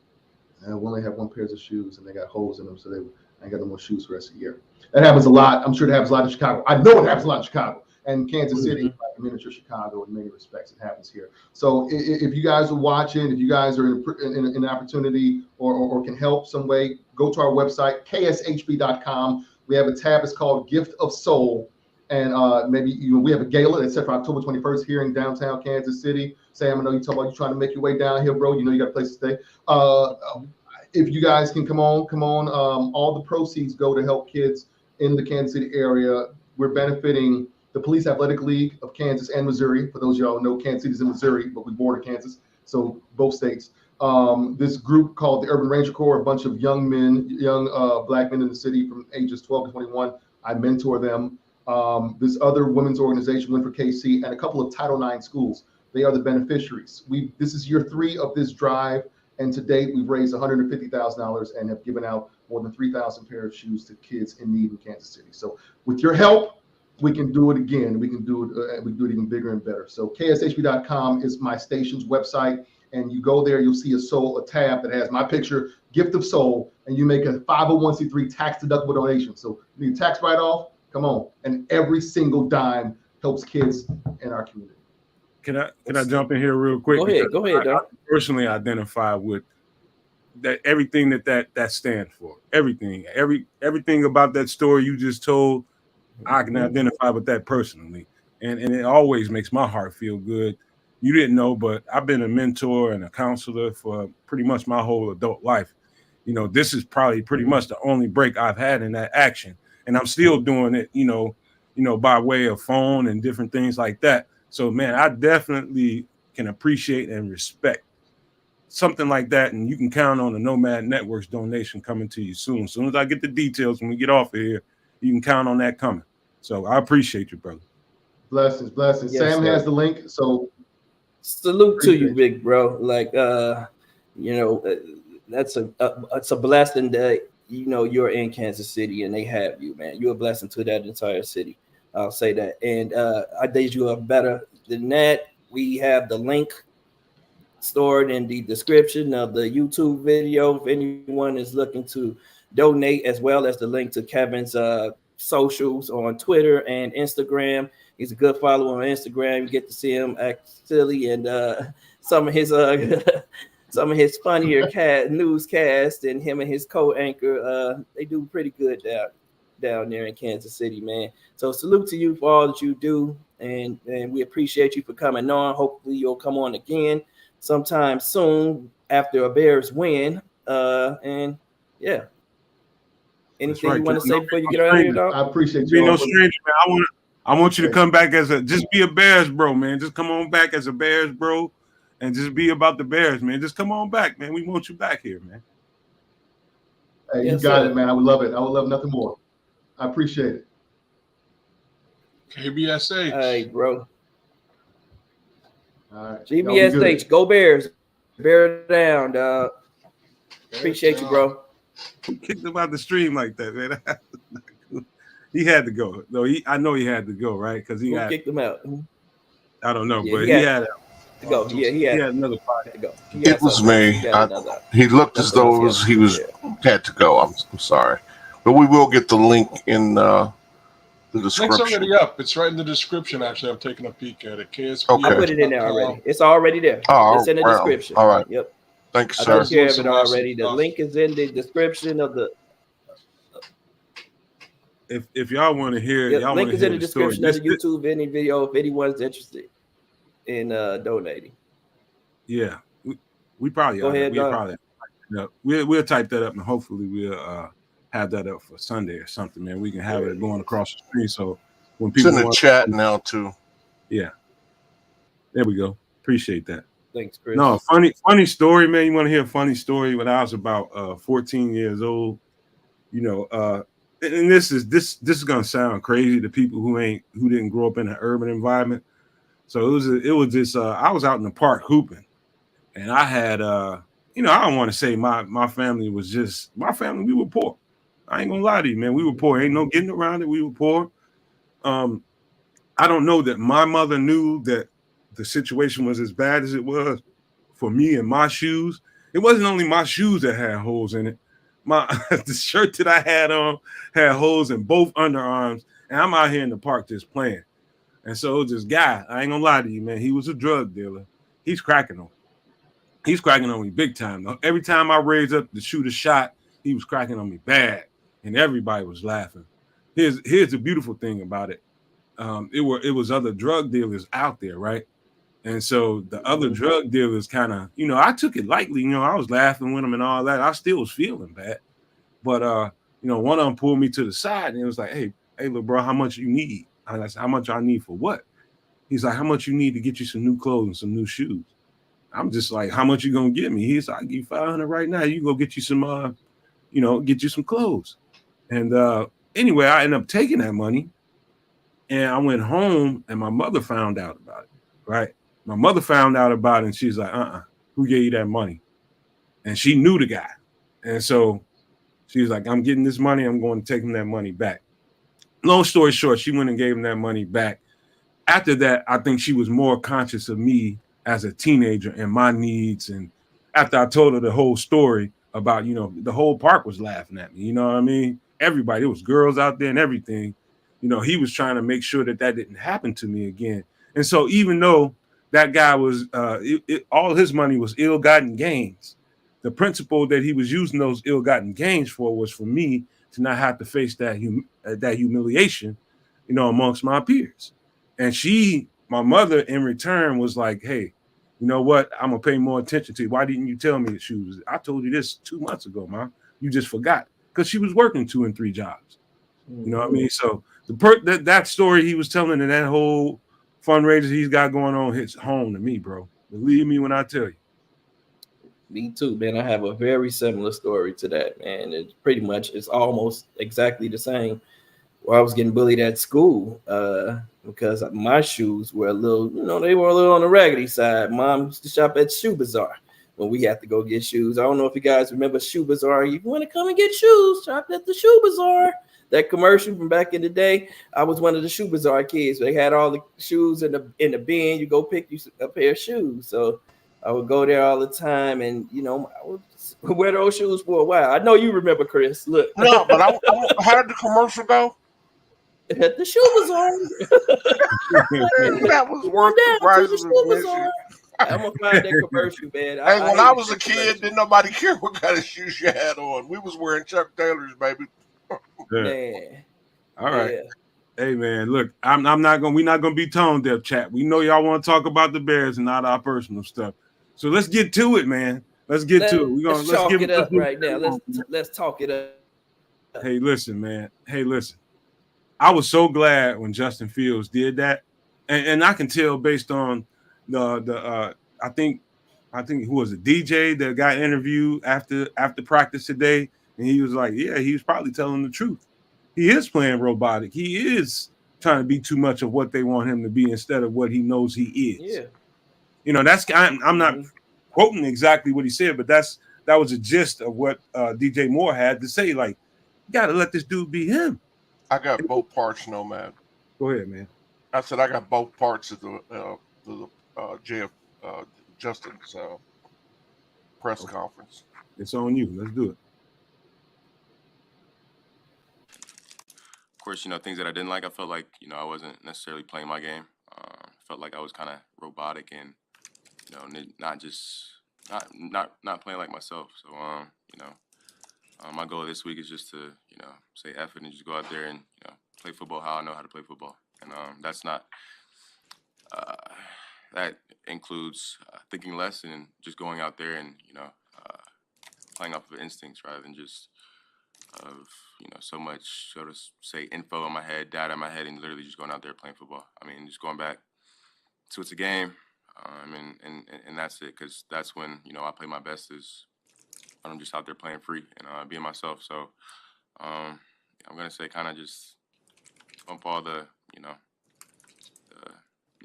And we only have 1 pair of shoes, and they got holes in them, so I ain't got no more shoes for the rest of the year. That happens a lot. I'm sure it happens a lot in Chicago. I know it happens a lot in Chicago. And Kansas City, like miniature Chicago in many respects, it happens here. So if you guys are watching, if you guys are in an opportunity or can help some way, go to our website, kshb.com. We have a tab. It's called Gift of Soul. And maybe we have a gala that's set for October 21st here in downtown Kansas City. Sam, I know you talk about you trying to make your way down here, bro. You got a place to stay. If you guys can come on. All the proceeds go to help kids in the Kansas City area. We're benefiting the Police Athletic League of Kansas and Missouri. For those of y'all who know, Kansas City's in Missouri, but we border Kansas, so both states. This group called the Urban Ranger Corps, a bunch of young men, black men in the city from ages 12 to 21. I mentor them. This other women's organization, Win for KC, and a couple of Title IX schools. They are the beneficiaries. This is year 3 of this drive, and to date, we've raised $150,000 and have given out more than 3,000 pairs of shoes to kids in need in Kansas City. So with your help, we can do it again. We can do it even bigger and better. So kshb.com is my station's website, and you go there, you'll see a tab that has my picture, Gift of Soul, and you make a 501c3 tax-deductible donation. So you need a tax write-off, come on. And every single dime helps kids in our community. Can I jump in here real quick? Go ahead, Doc. I personally identify with that everything that stands for. Everything about that story you just told, I can identify with that personally. And it always makes my heart feel good. You didn't know, but I've been a mentor and a counselor for pretty much my whole adult life. You know, this is probably pretty much the only break I've had in that action. And I'm still doing it, you know, by way of phone and different things like that. So, man, I definitely can appreciate and respect something like that. And you can count on the Nomad Network's donation coming to you soon. As soon as I get the details when we get off of here, you can count on that coming. So I appreciate you, brother. Blessings. Yes, Sam has the link. So salute to you, big bro. Like, it's a blessing that, you know, you're in Kansas City and they have you, man. You're a blessing to that entire city. I'll say that. And I did you a better than that. We have the link stored in the description of the YouTube video if anyone is looking to donate, as well as the link to Kevin's socials on Twitter and Instagram. He's a good follower on Instagram. You get to see him act silly and some of his funnier newscasts, and him and his co-anchor, they do pretty good down there in Kansas City, man. So salute to you for all that you do, and we appreciate you for coming on. Hopefully you'll come on again sometime soon after a Bears win. And yeah. Anything you want to say before you get out of here, dog? I appreciate Be you. no stranger, man. I want you to come back just be a Bears bro, man. Just come on back as a Bears bro and just be about the Bears, man. Just come on back, man. We want you back here, man. Hey, you got it, man. I would love it. I would love nothing more. I appreciate it. KBSH. Hey, bro. All right. GBSH, go Bears. Bear down, dog. Appreciate you, bro. Who kicked him out the stream like that, man? He had to go. No, I know he had to go, right? Because he kicked him out. I don't know, Yeah, but he had to go. Yeah, he had another fight to go. It was me. He looked as though he had to go. I'm sorry, but we will get the link in the description. Link's already up. It's right in the description. Actually, I'm taking a peek at it. KSP. Okay. I put it in there already. It's already there. Oh, it's in the description. All right. Yep. Thanks, I sir. took care of it already. The link is in the description of the. If y'all want to hear, y'all link is in the story. description of the YouTube any video if anyone's interested in donating. Yeah, we probably go ahead. We'll type that up and hopefully we'll have that up for Sunday or something, man. We can have it going across the screen so when people it's in the chat now too. Yeah, there we go. Appreciate that. Thanks, Chris. No, funny story, man. You want to hear a funny story? When I was about 14 years old, you know, and this is gonna sound crazy to people who didn't grow up in an urban environment. So it was this. I was out in the park hooping, and I had you know, I don't want to say my family was just my family. We were poor. I ain't gonna lie to you, man. We were poor. Ain't no getting around it. We were poor. I don't know that my mother knew that the situation was as bad as it was for me and my shoes. It wasn't only my shoes that had holes in it. The shirt that I had on had holes in both underarms, and I'm out here in the park just playing. And so this guy, I ain't gonna lie to you, man, he was a drug dealer. He's cracking on me. He's cracking on me big time. Though. Every time I raised up to shoot a shot, he was cracking on me bad, and everybody was laughing. Here's the beautiful thing about it. It was other drug dealers out there, right? And so the other drug dealers kind of, you know, I took it lightly. You know, I was laughing with them and all that. I still was feeling bad. But, you know, one of them pulled me to the side and it was like, hey, little bro, how much you need? I said, how much I need for what? He's like, how much you need to get you some new clothes and some new shoes? I'm just like, how much you gonna give me? He's like, I give you 500 right now. You go get you some, get you some clothes. And anyway, I ended up taking that money, and I went home, and my mother found out about it. Right, my mother found out about it, and she's like, who gave you that money? And she knew the guy, and so she was like, I'm getting this money. I'm going to take him that money back. Long story short, she went and gave him that money back. After that, I think she was more conscious of me as a teenager and my needs. And after I told her the whole story about, the whole park was laughing at me. You know what I mean? Everybody, it was girls out there and everything. He was trying to make sure that didn't happen to me again. And so even though that guy was, all his money was ill-gotten gains, the principle that he was using those ill-gotten gains for was for me to not have to face that humiliation, amongst my peers. And my mother in return was like, hey, you know what? I'm going to pay more attention to you. Why didn't you tell me that she was? I told you this 2 months ago, Mom. You just forgot, because she was working 2 and 3 jobs. You know what I mean? So that story he was telling and that whole fundraiser he's got going on hits home to me, bro. Believe me when I tell you. Me too, man. I have a very similar story to that, man. It's almost exactly the same. Well, I was getting bullied at school because my shoes were a little, they were a little on the raggedy side. Mom used to shop at Shoe Bazaar when we had to go get shoes. I don't know if you guys remember Shoe Bazaar. You want to come and get shoes, shop at the Shoe Bazaar. That commercial from back in the day, I was one of the Shoe Bazaar kids. They had all the shoes in the bin. You go pick you a pair of shoes. So I would go there all the time, and I would wear those shoes for a while. I know you remember, Chris. Look, no, but how did the commercial go? At the Shoe Bazaar. That was worth the price of admission. I'm gonna find that commercial, man. Hey, when I was a kid, didn't nobody care what kind of shoes you had on. We was wearing Chuck Taylors, baby. Man. All right. Yeah. Hey man, look, we're not gonna be tone deaf, chat. We know y'all want to talk about the Bears and not our personal stuff. So let's get to it, man. Let's to it. Let's talk it up right now. Let's talk it up. Hey, listen, man. I was so glad when Justin Fields did that, and I can tell based on the I think who was it, DJ that got interviewed after practice today, and he was like, yeah, he was probably telling the truth. He is playing robotic. He is trying to be too much of what they want him to be instead of what he knows he is. Yeah. I'm not quoting exactly what he said, but that was a gist of what DJ Moore had to say. Like, you got to let this dude be him. I got both parts, Nomad. Go ahead, man. I said I got both parts of the Justin's press conference. It's on you. Let's do it. Of course, things that I didn't like. I felt like, I wasn't necessarily playing my game. Felt like I was kind of robotic and, not playing like myself. So, my goal this week is just to, say F it and just go out there and, play football how I know how to play football. And that includes thinking less and just going out there and, playing off of instincts rather than just so much, so to say, info in my head, data in my head, and literally just going out there playing football. I mean, just going back to it's a game, and that's it, because that's when, I play my best is when I'm just out there playing free and being myself. So I'm going to say kind of just bump all the,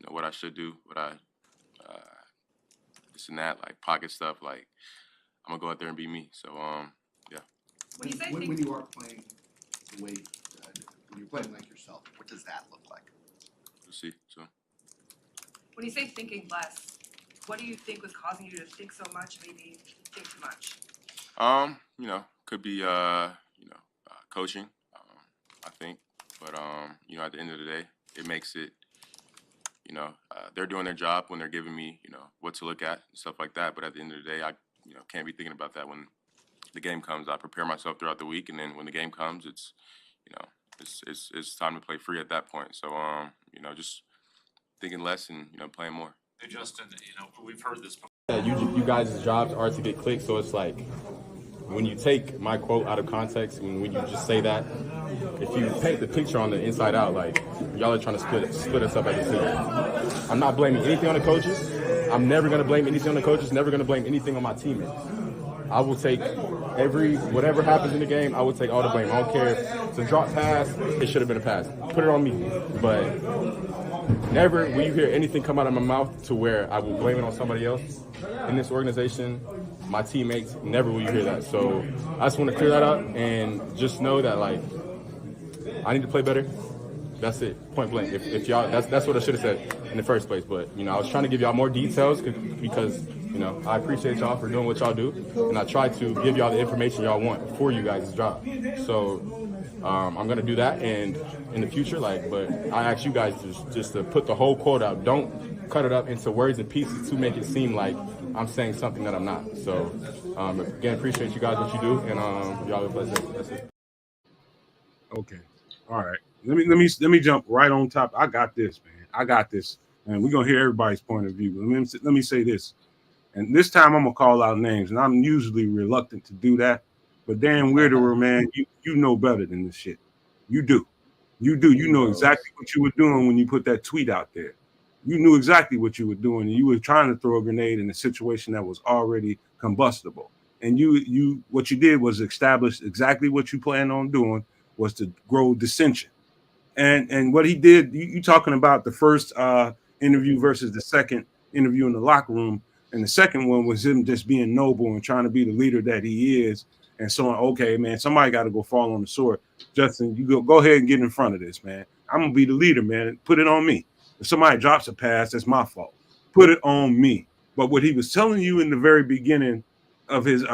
what I should do, what I, this and that, like pocket stuff, like I'm going to go out there and be me. So, yeah. When you are playing the way, when you're playing like yourself, what does that look like? We'll see. So, when you say thinking less, what do you think was causing you to think so much, maybe think too much? Could be coaching, I think. But at the end of the day, it makes it, they're doing their job when they're giving me, what to look at and stuff like that. But at the end of the day, I can't be thinking about that when the game comes. I prepare myself throughout the week, and then when the game comes, it's it's time to play free at that point. So just thinking less and playing more. Hey Justin, we've heard this before. You guys' jobs are to get clicks, so it's like when you take my quote out of context, when you just say that, if you paint the picture on the inside out, like y'all are trying to split us up as a team. I'm not blaming anything on the coaches. I'm never going to blame anything on the coaches, never going to blame anything on my teammates. I will take whatever happens in the game, I will take all the blame. I don't care if it's a drop pass, it should have been a pass. Put it on me. But never will you hear anything come out of my mouth to where I will blame it on somebody else. In this organization, my teammates, never will you hear that. So I just want to clear that up and just know that, like, I need to play better. That's it, point blank. If y'all, that's what I should have said in the first place. But, I was trying to give y'all more details because, I appreciate y'all for doing what y'all do. And I try to give y'all the information y'all want for you guys' job. So I'm going to do that and in the future, but I ask you guys just to put the whole quote out. Don't cut it up into words and pieces to make it seem like I'm saying something that I'm not. So again, appreciate you guys, what you do, and y'all have a blessed day. That's it. Okay. All right. Let me jump right on top. I got this, man. I got this. And we're gonna hear everybody's point of view. But let me say this. And this time I'm gonna call out names, and I'm usually reluctant to do that. But Dan Wiederer, man, you know better than this shit. You do. You know exactly what you were doing when you put that tweet out there. You knew exactly what you were doing, and you were trying to throw a grenade in a situation that was already combustible. And what you did was establish exactly what you planned on doing, was to grow dissension. And what he did, you talking about the first interview versus the second interview in the locker room, and the second one was him just being noble and trying to be the leader that he is, and so on. Okay, man, somebody got to go fall on the sword. Justin, you go ahead and get in front of this, man. I'm gonna be the leader, man. Put it on me. If somebody drops a pass, that's my fault. Put it on me. But what he was telling you in the very beginning of his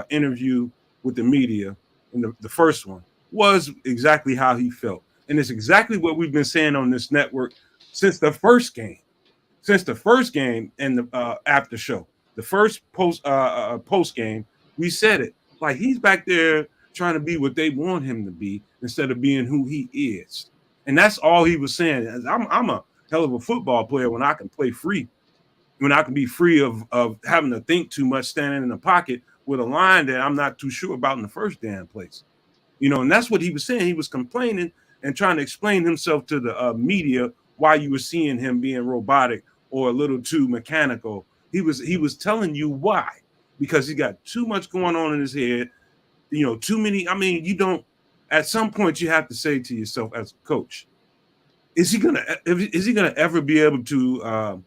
interview with the media, in the first one, was exactly how he felt. And it's exactly what we've been saying on this network since the first game. Since the first game and the after show. The first post game, we said it. Like, he's back there trying to be what they want him to be instead of being who he is. And that's all he was saying. I'm a hell of a football player when I can play free, when I can be free of having to think too much, standing in the pocket with a line that I'm not too sure about in the first damn place. And that's what he was saying. He was complaining and trying to explain himself to the media why you were seeing him being robotic or a little too mechanical. He was telling you why, because he got too much going on in his head, too many. I mean, at some point you have to say to yourself as a coach, is he gonna ever be able to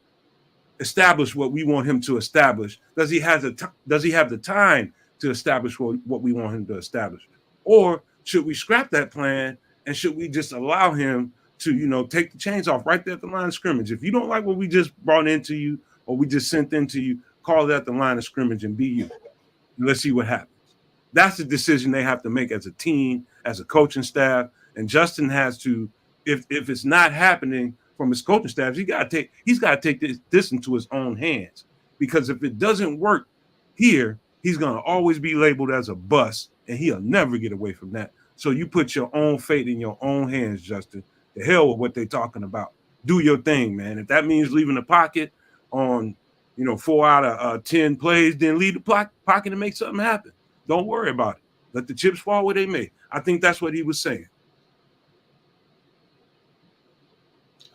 establish what we want him to establish? Does he have the time to establish what we want him to establish? Or should we scrap that plan and should we just allow him to, take the chains off right there at the line of scrimmage? If you don't like what we just brought into you or we just sent into you, call it at the line of scrimmage and be you. And let's see what happens. That's the decision they have to make as a team, as a coaching staff. And Justin has to, if it's not happening from his coaching staff, he's got to take this into his own hands. Because if it doesn't work here, he's going to always be labeled as a bust, and he'll never get away from that. So you put your own fate in your own hands, Justin. The hell with what they're talking about. Do your thing, man. If that means leaving the pocket on, 4 out of 10 plays, then leave the pocket and make something happen. Don't worry about it. Let the chips fall where they may. I think that's what he was saying.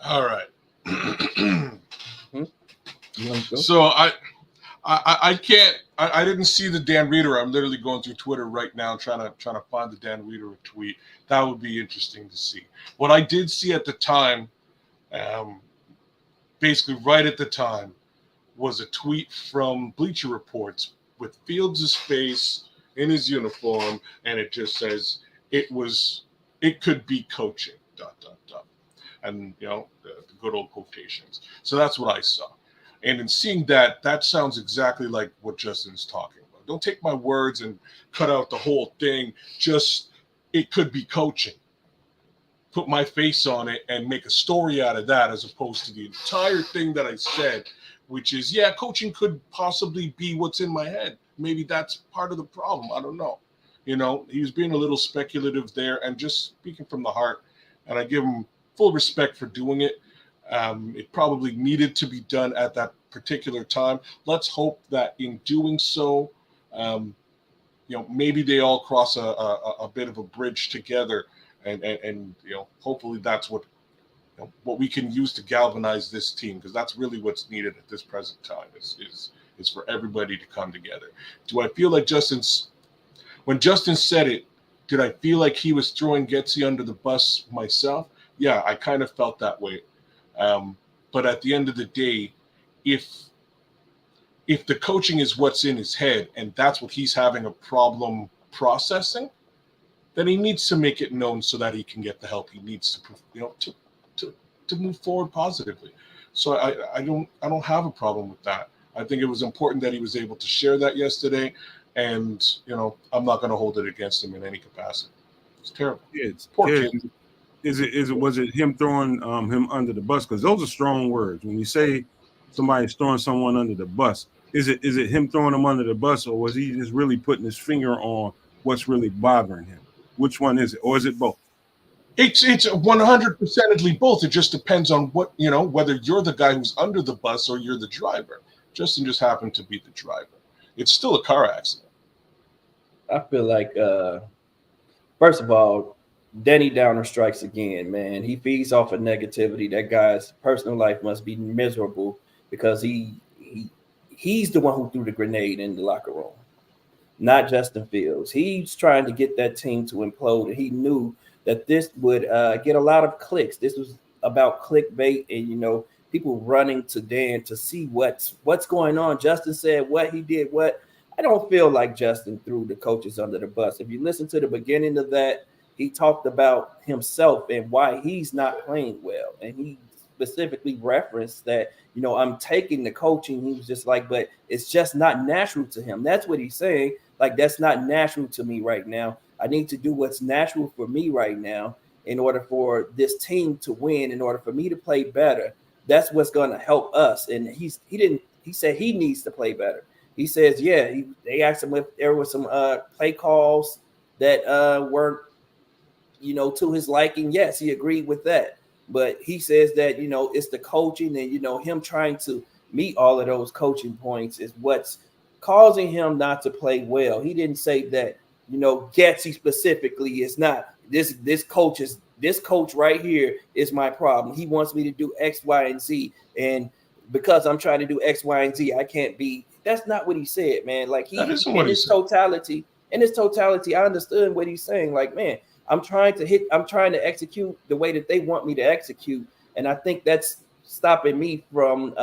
All right. So I can't. I didn't see the Dan Reader. I'm literally going through Twitter right now, trying to find the Dan Reader tweet. That would be interesting to see. What I did see at the time, basically right at the time, was a tweet from Bleacher Reports with Fields' face in his uniform, and it just says it could be coaching. ... And the good old quotations. So that's what I saw. And in seeing that sounds exactly like what Justin's talking about. Don't take my words and cut out the whole thing. Just, it could be coaching. Put my face on it and make a story out of that, as opposed to the entire thing that I said, which is, yeah, coaching could possibly be what's in my head. Maybe that's part of the problem. I don't know. He was being a little speculative there and just speaking from the heart. And I give him full respect for doing it. It probably needed to be done at that particular time. Let's hope that in doing so, maybe they all cross a bit of a bridge together, and hopefully that's what what we can use to galvanize this team, because that's really what's needed at this present time is for everybody to come together. Do I feel like when Justin said it, did I feel like he was throwing Getsy under the bus myself? Yeah, I kind of felt that way. But at the end of the day, if the coaching is what's in his head and that's what he's having a problem processing, then he needs to make it known so that he can get the help he needs to move forward positively. So I don't have a problem with that. I think it was important that he was able to share that yesterday, and I'm not going to hold it against him in any capacity. It's terrible. Poor kid. Was it him throwing him under the bus? Because those are strong words. When you say somebody's throwing someone under the bus, is it him throwing them under the bus, or was he just really putting his finger on what's really bothering him? Which one is it, or is it both? It's 100%ly both. It just depends on what, whether you're the guy who's under the bus or you're the driver. Justin just happened to be the driver. It's still a car accident. I feel like, first of all, Denny Downer strikes again, man. He feeds off of negativity. That guy's personal life must be miserable because he's the one who threw the grenade in the locker room, not Justin Fields. He's trying to get that team to implode, and he knew that this would get a lot of clicks. This was about clickbait and, people running to Dan to see what's going on. Justin said what he did, what. I don't feel like Justin threw the coaches under the bus. If you listen to the beginning of that, he talked about himself and why he's not playing well. And he specifically referenced that, I'm taking the coaching. He was just like, but it's just not natural to him. That's what he's saying. Like, that's not natural to me right now. I need to do what's natural for me right now in order for this team to win, in order for me to play better. That's what's going to help us. And he said he needs to play better. He says, they asked him if there were some play calls that weren't, to his liking. Yes, he agreed with that. But he says that, it's the coaching and, him trying to meet all of those coaching points is what's causing him not to play well. He didn't say that, Getsy specifically is not. This coach right here is my problem. He wants me to do X, Y, and Z. And because I'm trying to do X, Y, and Z, I can't be. That's not what he said, man. Like in his totality, I understood what he's saying. Like, man, I'm trying to execute the way that they want me to execute. And I think that's stopping me from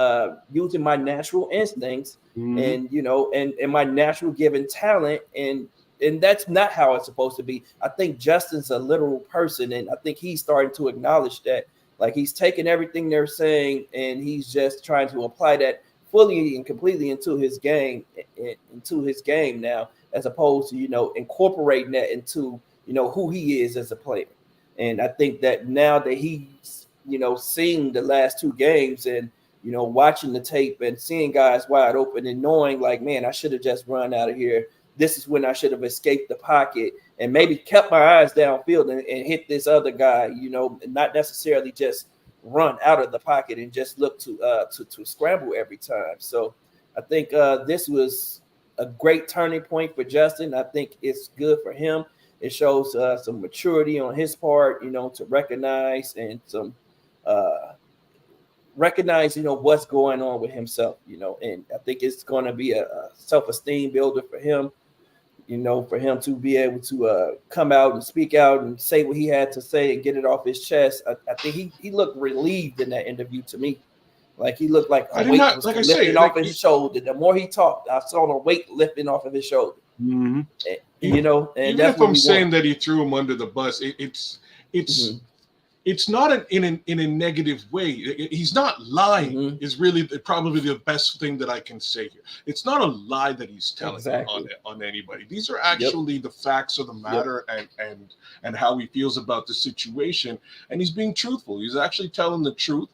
using my natural instincts and, and my natural given talent. And that's not how it's supposed to be. I think Justin's a literal person. And I think he's starting to acknowledge that. Like, he's taking everything they're saying and he's just trying to apply that fully and completely into his game now, as opposed to, incorporating that into, who he is as a player. And I think that now that he's, seeing the last two games and, watching the tape and seeing guys wide open and knowing like, man, I should have just run out of here. This is when I should have escaped the pocket and maybe kept my eyes downfield and hit this other guy, not necessarily just run out of the pocket and just look to scramble every time. So I think this was a great turning point for Justin. I think it's good for him. It shows some maturity on his part, to recognize and recognize, what's going on with himself, and I think it's going to be a self-esteem builder for him, for him to be able to come out and speak out and say what he had to say and get it off his chest. I think he looked relieved in that interview to me. Like, he looked like a weight was lifting off his shoulder. The more he talked, I saw the weight lifting off of his shoulder. Mm-hmm. And, even if I'm saying that he threw him under the bus, it's not in a negative way. He's not lying. Is really probably the best thing that I can say here. It's not a lie that he's telling on anybody. These are actually the facts of the matter and how he feels about the situation. And he's being truthful. He's actually telling the truth.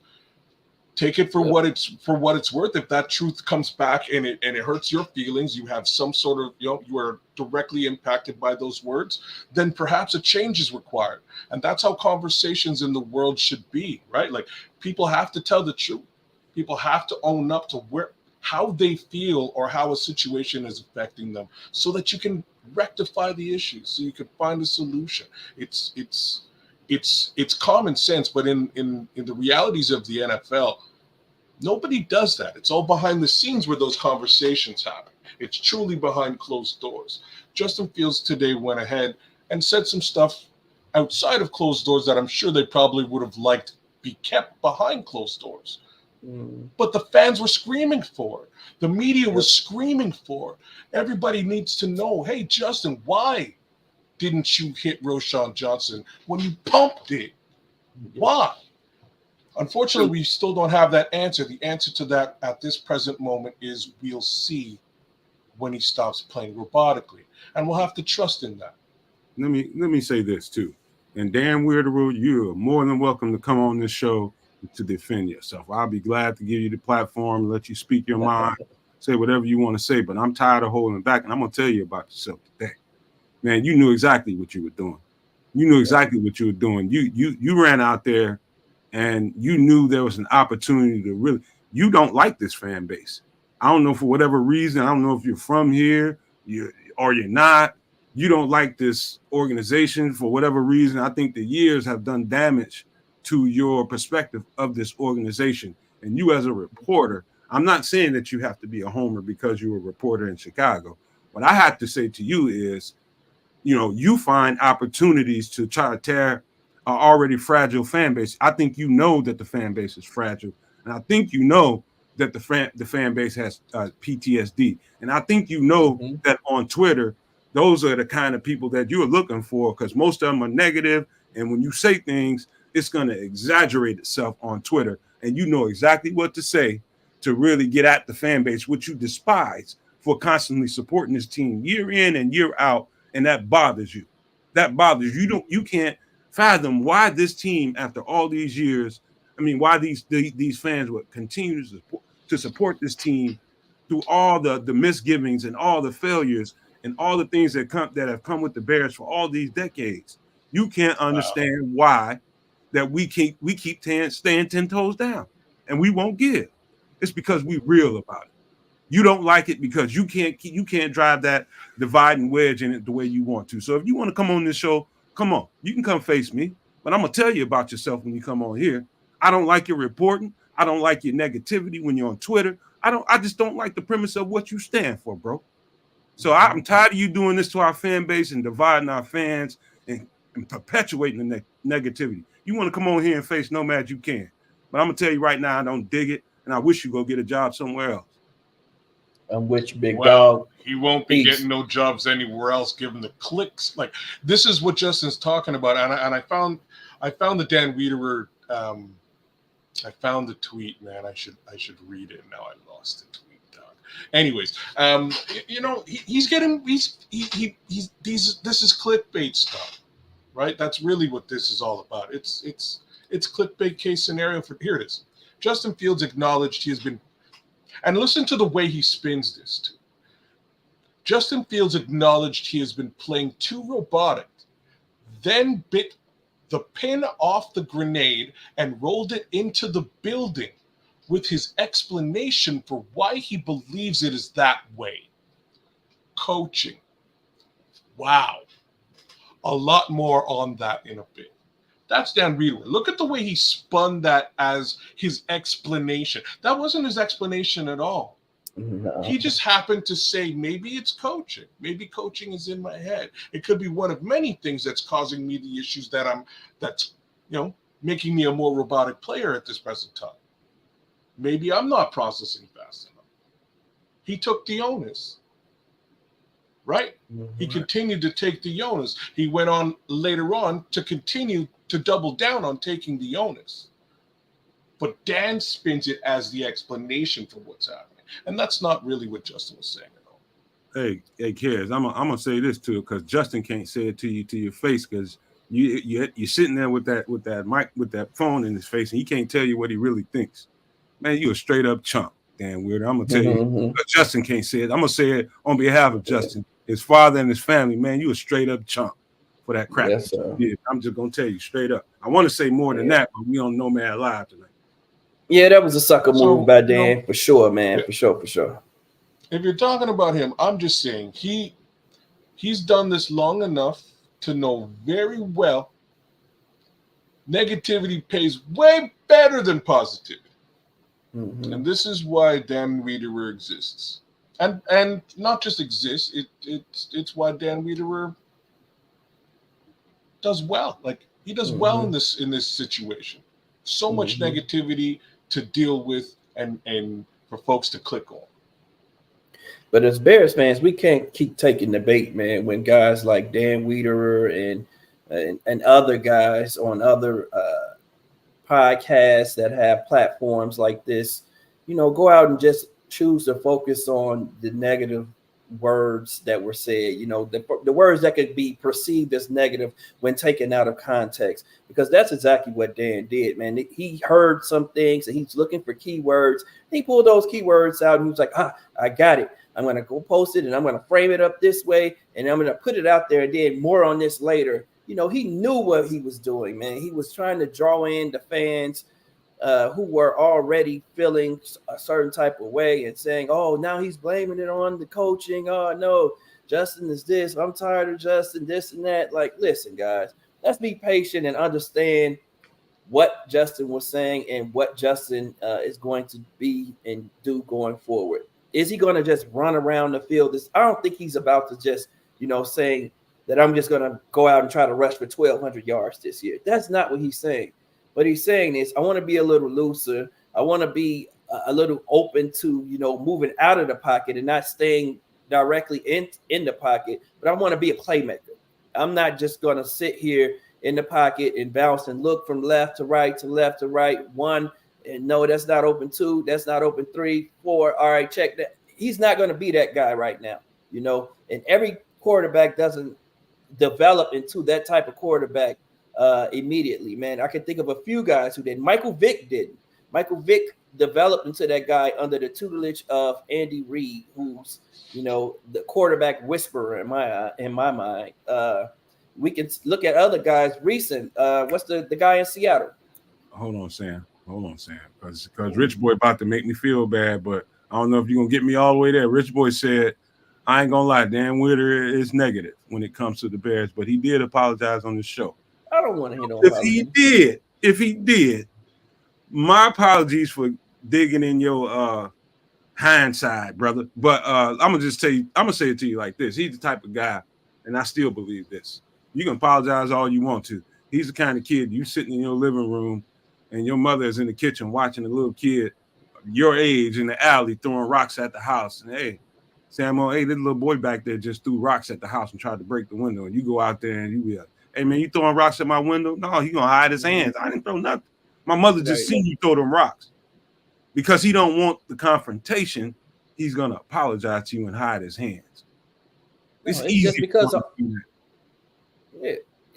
Take it for what it's worth. If that truth comes back and it hurts your feelings, you have some sort of, you are directly impacted by those words, then perhaps a change is required. And that's how conversations in the world should be, right? Like, people have to tell the truth. People have to own up to how they feel or how a situation is affecting them, so that you can rectify the issue, so you can find a solution. It's it's common sense, but in the realities of the NFL, nobody does that. It's all behind the scenes where those conversations happen. It's truly behind closed doors. Justin Fields today went ahead and said some stuff outside of closed doors that I'm sure they probably would have liked be kept behind closed doors. But the fans were screaming for it. The media was screaming for it. Everybody needs to know, hey, Justin, why didn't you hit Roschon Johnson when you pumped it? Why? Unfortunately, we still don't have that answer. The answer to that at this present moment is we'll see when he stops playing robotically. And we'll have to trust in that. Let me say this too. And Dan Weirderoo, you're more than welcome to come on this show to defend yourself. I'll be glad to give you the platform, let you speak your mind, say whatever you want to say, but I'm tired of holding back, and I'm going to tell you about yourself today. Man, you knew exactly what you were doing. You knew exactly what you were doing. You ran out there, and you knew there was an opportunity to really – you don't like this fan base. I don't know, for whatever reason. I don't know if you're from here or you're not. You don't like this organization for whatever reason. I think the years have done damage to your perspective of this organization. And you as a reporter, I'm not saying that you have to be a homer because you're a reporter in Chicago. What I have to say to you is, you find opportunities to try to tear an already fragile fan base. I think you know that the fan base is fragile. And I think you know that the fan base has PTSD. And I think you know that on Twitter, those are the kind of people that you're looking for, because most of them are negative. And when you say things, it's going to exaggerate itself on Twitter. And you know exactly what to say to really get at the fan base, which you despise for constantly supporting this team year in and year out. And that bothers you. That bothers you. You can't fathom why this team, after all these years, why these fans would continue to support this team through all the misgivings and all the failures and all the things that have come with the Bears for all these decades. You can't understand why that we keep staying 10 toes down, and we won't give. It's because we're real about it. You don't like it because you can't drive that divide and wedge in it the way you want to. So if you want to come on this show, come on. You can come face me, but I'm gonna tell you about yourself when you come on here. I don't like your reporting. I don't like your negativity when you're on Twitter. I just don't like the premise of what you stand for, bro. So I'm tired of you doing this to our fan base and dividing our fans and perpetuating the negativity. You want to come on here and face Nomad, you can. But I'm going to tell you right now, I don't dig it, and I wish you go get a job somewhere else. I'm with you, big dog. He won't be getting no jobs anywhere else, given the clicks. Like, this is what Justin's talking about. And I found the Dan Wiederer. I found the tweet, man. I should read it. Now I lost the tweet. Anyways, this is clickbait stuff, right? That's really what this is all about. It's clickbait case scenario for, here it is. Justin Fields acknowledged he has been, and listen to the way he spins this too. Justin Fields acknowledged he has been playing too robotic, then bit the pin off the grenade and rolled it into the building, with his explanation for why he believes it is that way. Coaching. Wow. A lot more on that in a bit. That's Dan Wiederer. Look at the way he spun that as his explanation. That wasn't his explanation at all. No. He just happened to say, maybe it's coaching. Maybe coaching is in my head. It could be one of many things that's causing me the issues that's making me a more robotic player at this present time. Maybe I'm not processing fast enough. He took the onus, right? Mm-hmm. He continued to take the onus. He went on later on to continue to double down on taking the onus. But Dan spins it as the explanation for what's happening. And that's not really what Justin was saying at all. Hey, Kez, I'm gonna say this too, because Justin can't say it to you to your face, because you're sitting there with that mic, with that phone in his face, and he can't tell you what he really thinks. Man, you a straight up chump, Dan Weirder. I'm gonna tell you, but Justin can't say it. I'm gonna say it on behalf of Justin, his father and his family. Man, you a straight up chump for that crap. Yes, sir. I'm just gonna tell you straight up. I want to say more than that, but we on Nomad Live tonight. Yeah, that was a sucker move by Dan, for sure, man. For sure. If you're talking about him, I'm just saying he's done this long enough to know very well negativity pays way better than positivity. Mhm. And this is why Dan Wiederer exists. And not just exists, it's why Dan Wiederer does well. Like he does well in this situation. So much negativity to deal with and for folks to click on. But as Bears fans, we can't keep taking the bait, man, when guys like Dan Wiederer and other guys on other podcasts that have platforms like this, go out and just choose to focus on the negative words that were said, the words that could be perceived as negative when taken out of context, because that's exactly what Dan did, man. He heard some things and he's looking for keywords. He pulled those keywords out and he was like, I got it. I'm going to go post it and I'm going to frame it up this way and I'm going to put it out there and then more on this later. He knew what he was doing, man. He was trying to draw in the fans who were already feeling a certain type of way and saying, oh, now he's blaming it on the coaching. Oh, no, Justin is this. I'm tired of Justin, this and that. Like, listen, guys, let's be patient and understand what Justin was saying and what Justin is going to be and do going forward. Is he going to just run around the field? I don't think he's about to just, saying that I'm just going to go out and try to rush for 1,200 yards this year. That's not what he's saying. What he's saying is, I want to be a little looser. I want to be a little open to, moving out of the pocket and not staying directly in the pocket, but I want to be a playmaker. I'm not just going to sit here in the pocket and bounce and look from left to right to left to right. One, and no, that's not open. Two, that's not open. Three, four. All right, check that. He's not going to be that guy right now, and every quarterback doesn't develop into that type of quarterback immediately, man. I can think of a few guys who did. Michael Vick didn't. Michael Vick developed into that guy under the tutelage of Andy Reid, who's the quarterback whisperer in my mind. We can look at other guys recent. What's the guy in Seattle? Hold on, Sam, because Rich Boy about to make me feel bad, but I don't know if you're gonna get me all the way there. Rich Boy said, I ain't gonna lie, Dan Wiederer is negative when it comes to the Bears, but he did apologize on the show. I don't want to hit on if he did, my apologies for digging in your hindsight, brother. But I'm gonna say it to you like this. He's the type of guy, and I still believe this. You can apologize all you want to. He's the kind of kid you sitting in your living room and your mother is in the kitchen watching a little kid your age in the alley throwing rocks at the house. And hey, Samuel, hey, this little boy back there just threw rocks at the house and tried to break the window. And you go out there and you be like, hey, man, you throwing rocks at my window? No, he going to hide his hands. I didn't throw nothing. My mother just seen you throw them rocks. Because he don't want the confrontation, he's going to apologize to you and hide his hands. It's easy. Just because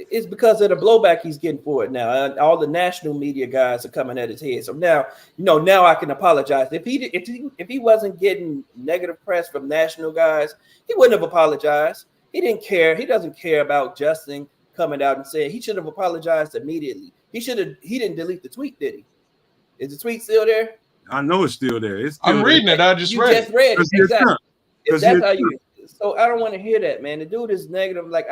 it's because of the blowback he's getting for it now. All the national media guys are coming at his head. So now, now I can apologize. If he wasn't getting negative press from national guys, he wouldn't have apologized. He didn't care. He doesn't care about Justin coming out and saying he should have apologized immediately. He didn't delete the tweet, did he? Is the tweet still there? I know it's still there. I'm reading it. I just read it. Exactly. If that's how you. So I don't want to hear that, man. The dude is negative. Like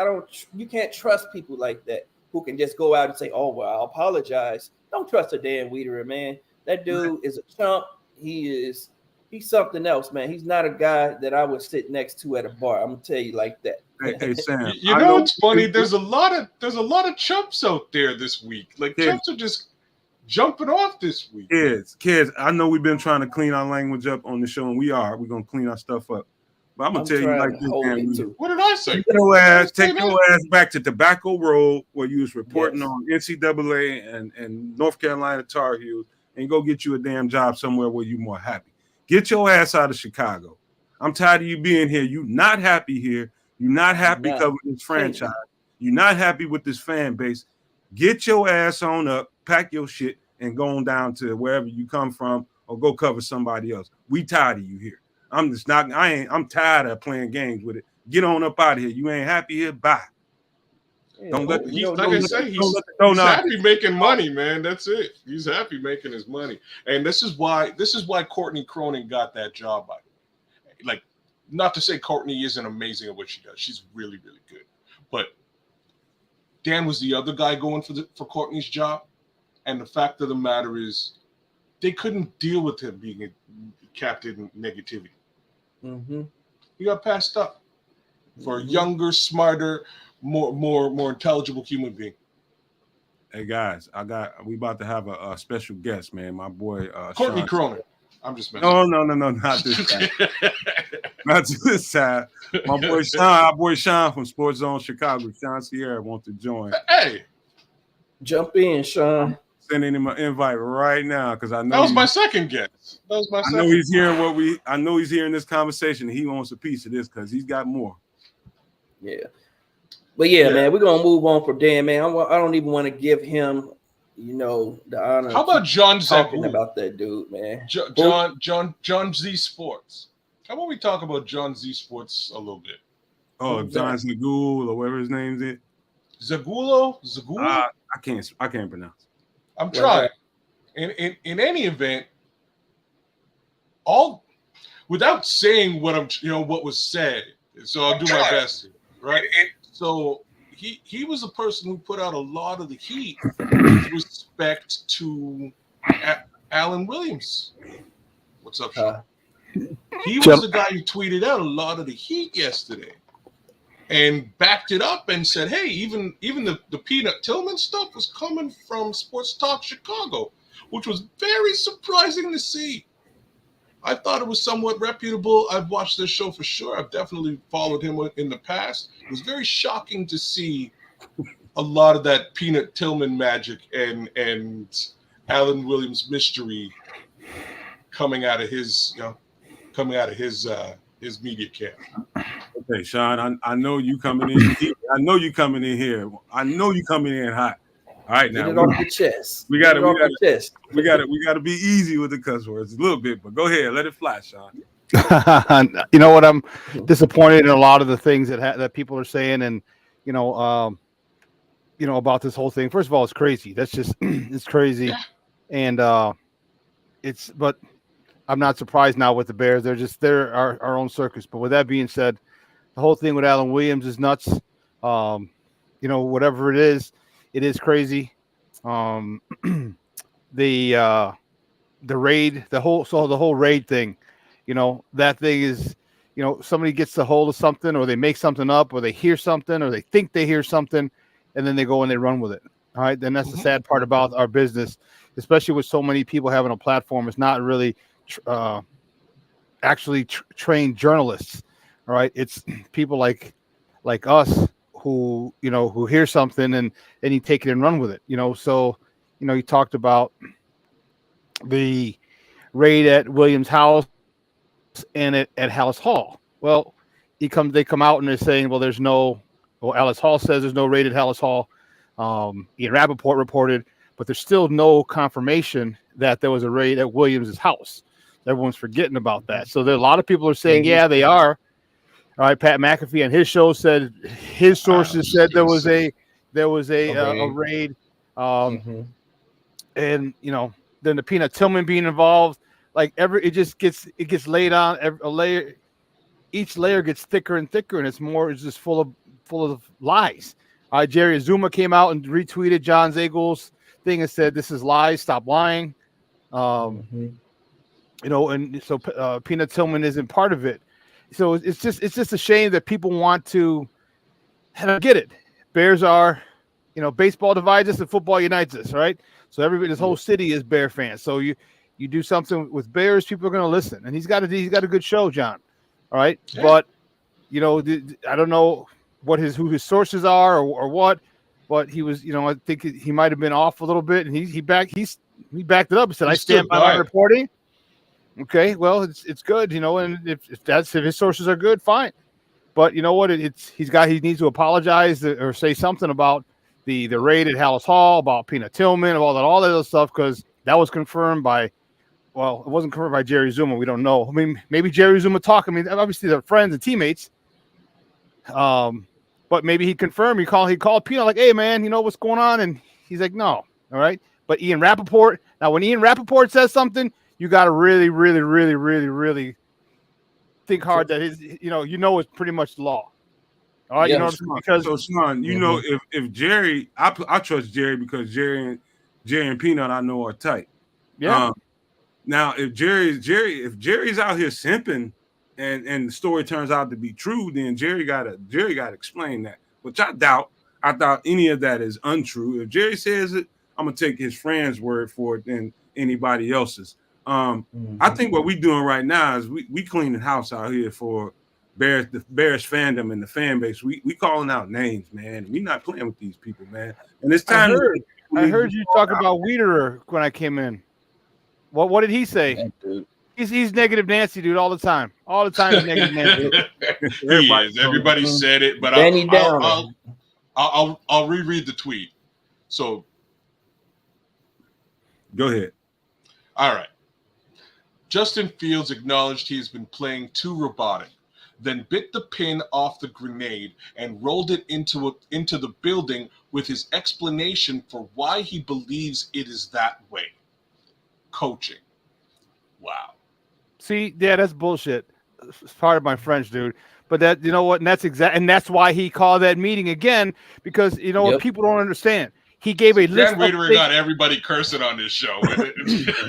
you can't trust people like that who can just go out and say, "Oh well, I'll apologize." Don't trust a Dan Wiederer, man. That dude is a chump. He's something else, man. He's not a guy that I would sit next to at a bar. I'm gonna tell you like that. Hey Sam, you know what's funny? There's a lot of chumps out there this week. Like chumps are just jumping off this week. Kids. I know we've been trying to clean our language up on the show, and we're gonna clean our stuff up. But I'm gonna tell you like this, man. What did I say? Take your ass back to Tobacco Road where you was reporting on NCAA and North Carolina Tar Heels, and go get you a damn job somewhere where you're more happy. Get your ass out of Chicago. I'm tired of you being here. You're not happy here. You're not happy covering this franchise. You're not happy with this fan base. Get your ass on up, pack your shit, and go on down to wherever you come from, or go cover somebody else. We tired of you here. I'm tired of playing games with it. Get on up out of here. You ain't happy here? Bye. Don't let he's happy making money, man. That's it. He's happy making his money. And this is why Courtney Cronin got that job. Like, not to say Courtney isn't amazing at what she does. She's really, really good. But Dan was the other guy going for Courtney's job. And the fact of the matter is, they couldn't deal with him being a captain negativity. Mm-hmm. He got passed up for a younger, smarter, more intelligible human being. Hey guys, we about to have a special guest, man. My boy Courtney Sean. Cronin. I'm just messing. No, not this time. Not this time. Our boy Sean from Sports Zone Chicago. Sean Sierra wants to join. Hey, jump in, Sean. Sending him an invite right now because I know that was my second guess. I know he's hearing I know he's hearing this conversation. And he wants a piece of this because he's got more. Yeah. But yeah, man, we're gonna move on from Dan, man. I don't even want to give him, the honor. How about John talking Zagul? About that dude, man? John Z Sports. How about we talk about John Z Sports a little bit? Oh, John Zagul or whatever his name is. Zagul? I can't pronounce. I'm trying. In any event, without saying what was said, so I'll do my best here, right? So he was a person who put out a lot of the heat with respect to Alan Williams. What's up, Sean? He was the guy who tweeted out a lot of the heat yesterday and backed it up and said, hey, even the Peanut Tillman stuff was coming from Sports Talk Chicago, which was very surprising to see. I thought it was somewhat reputable. I've watched this show for sure. I've definitely followed him in the past. It was very shocking to see a lot of that Peanut Tillman magic and Alan Williams mystery coming out of his media camp. Okay, Sean, I know you coming in. I know you coming in here. I know you coming in hot. All right, now get it off your chest. We got to be easy with the cuss words a little bit, but go ahead, let it fly, Sean. You know what? I'm disappointed in a lot of the things that people are saying, and about this whole thing. First of all, it's crazy. That's just it's crazy, and but I'm not surprised now with the Bears. They're our own circus. But with that being said, the whole thing with Alan Williams is nuts. Whatever it is crazy. The raid, the whole raid thing, that thing is, somebody gets a hold of something, or they make something up, or they hear something, or they think they hear something, and then they go and they run with it. All right. Then that's the sad part about our business, especially with so many people having a platform. It's not really trained journalists. All right. It's people like us who hear something and you take it and run with it. So, you talked about the raid at Williams' house and at Hallis Hall. Well, they come out and they're saying, Hallis Hall says there's no raid at Hallis Hall. Ian Rappaport reported, but there's still no confirmation that there was a raid at Williams' house. Everyone's forgetting about that. So there are a lot of people are saying, yeah, they are. All right, Pat McAfee on his show said his sources said there was a raid. And then the Peanut Tillman being involved, it gets laid on a layer. Each layer gets thicker and thicker, and it's just full of lies. Jerry Azuma came out and retweeted John Zagel's thing and said, "This is lies. Stop lying." And so Peanut Tillman isn't part of it. So it's just a shame that people want to. I don't get it. Bears are, baseball divides us and football unites us, right? So this whole city is Bear fans. So you do something with Bears, people are going to listen. And he's got a good show, John. All right, yeah. But I don't know who his sources are or what, but he was, I think he might have been off a little bit, and he backed it up and said, "I stand by my reporting." Okay, well, it's good, and if his sources are good, fine. But you know what? He needs to apologize or say something about the raid at Hallis Hall, about Peanut Tillman, all that other stuff, because that was confirmed by. Well, it wasn't confirmed by Jerry Zuma. We don't know. I mean, maybe Jerry Zuma talked. I mean, obviously they're friends and teammates. But maybe he confirmed. He called Peanut like, "Hey, man, what's going on?" And he's like, "No." All right. But Ian Rappaport. Now, when Ian Rappaport says something, you got to really, really, really, really, really think hard that it's pretty much the law. All right. Yeah, Sean, if Jerry, I trust Jerry because Jerry Jerry and Peanut I know are tight. Yeah. Now, if Jerry's out here simping, and the story turns out to be true, then Jerry gotta explain that, which I doubt. I doubt any of that is untrue. If Jerry says it, I'm gonna take his friend's word for it than anybody else's. I think what we're doing right now is we cleaning house out here for the Bears fandom and the fan base. We calling out names, man. We not playing with these people, man. And it's time. I heard you talk about Wiederer when I came in. What did he say? He's negative Nancy, dude, all the time. All the time he's negative Nancy. Everybody said it, but I'll reread the tweet. So go ahead. All right. Justin Fields acknowledged he has been playing too robotic, then bit the pin off the grenade and rolled it into the building with his explanation for why he believes it is that way. Coaching. Wow. See, yeah, that's bullshit. It's part of my French, dude. But that, you know what, and that's why he called that meeting again, because you know what people don't understand. He gave a list. Waiterer got everybody cursing on this show.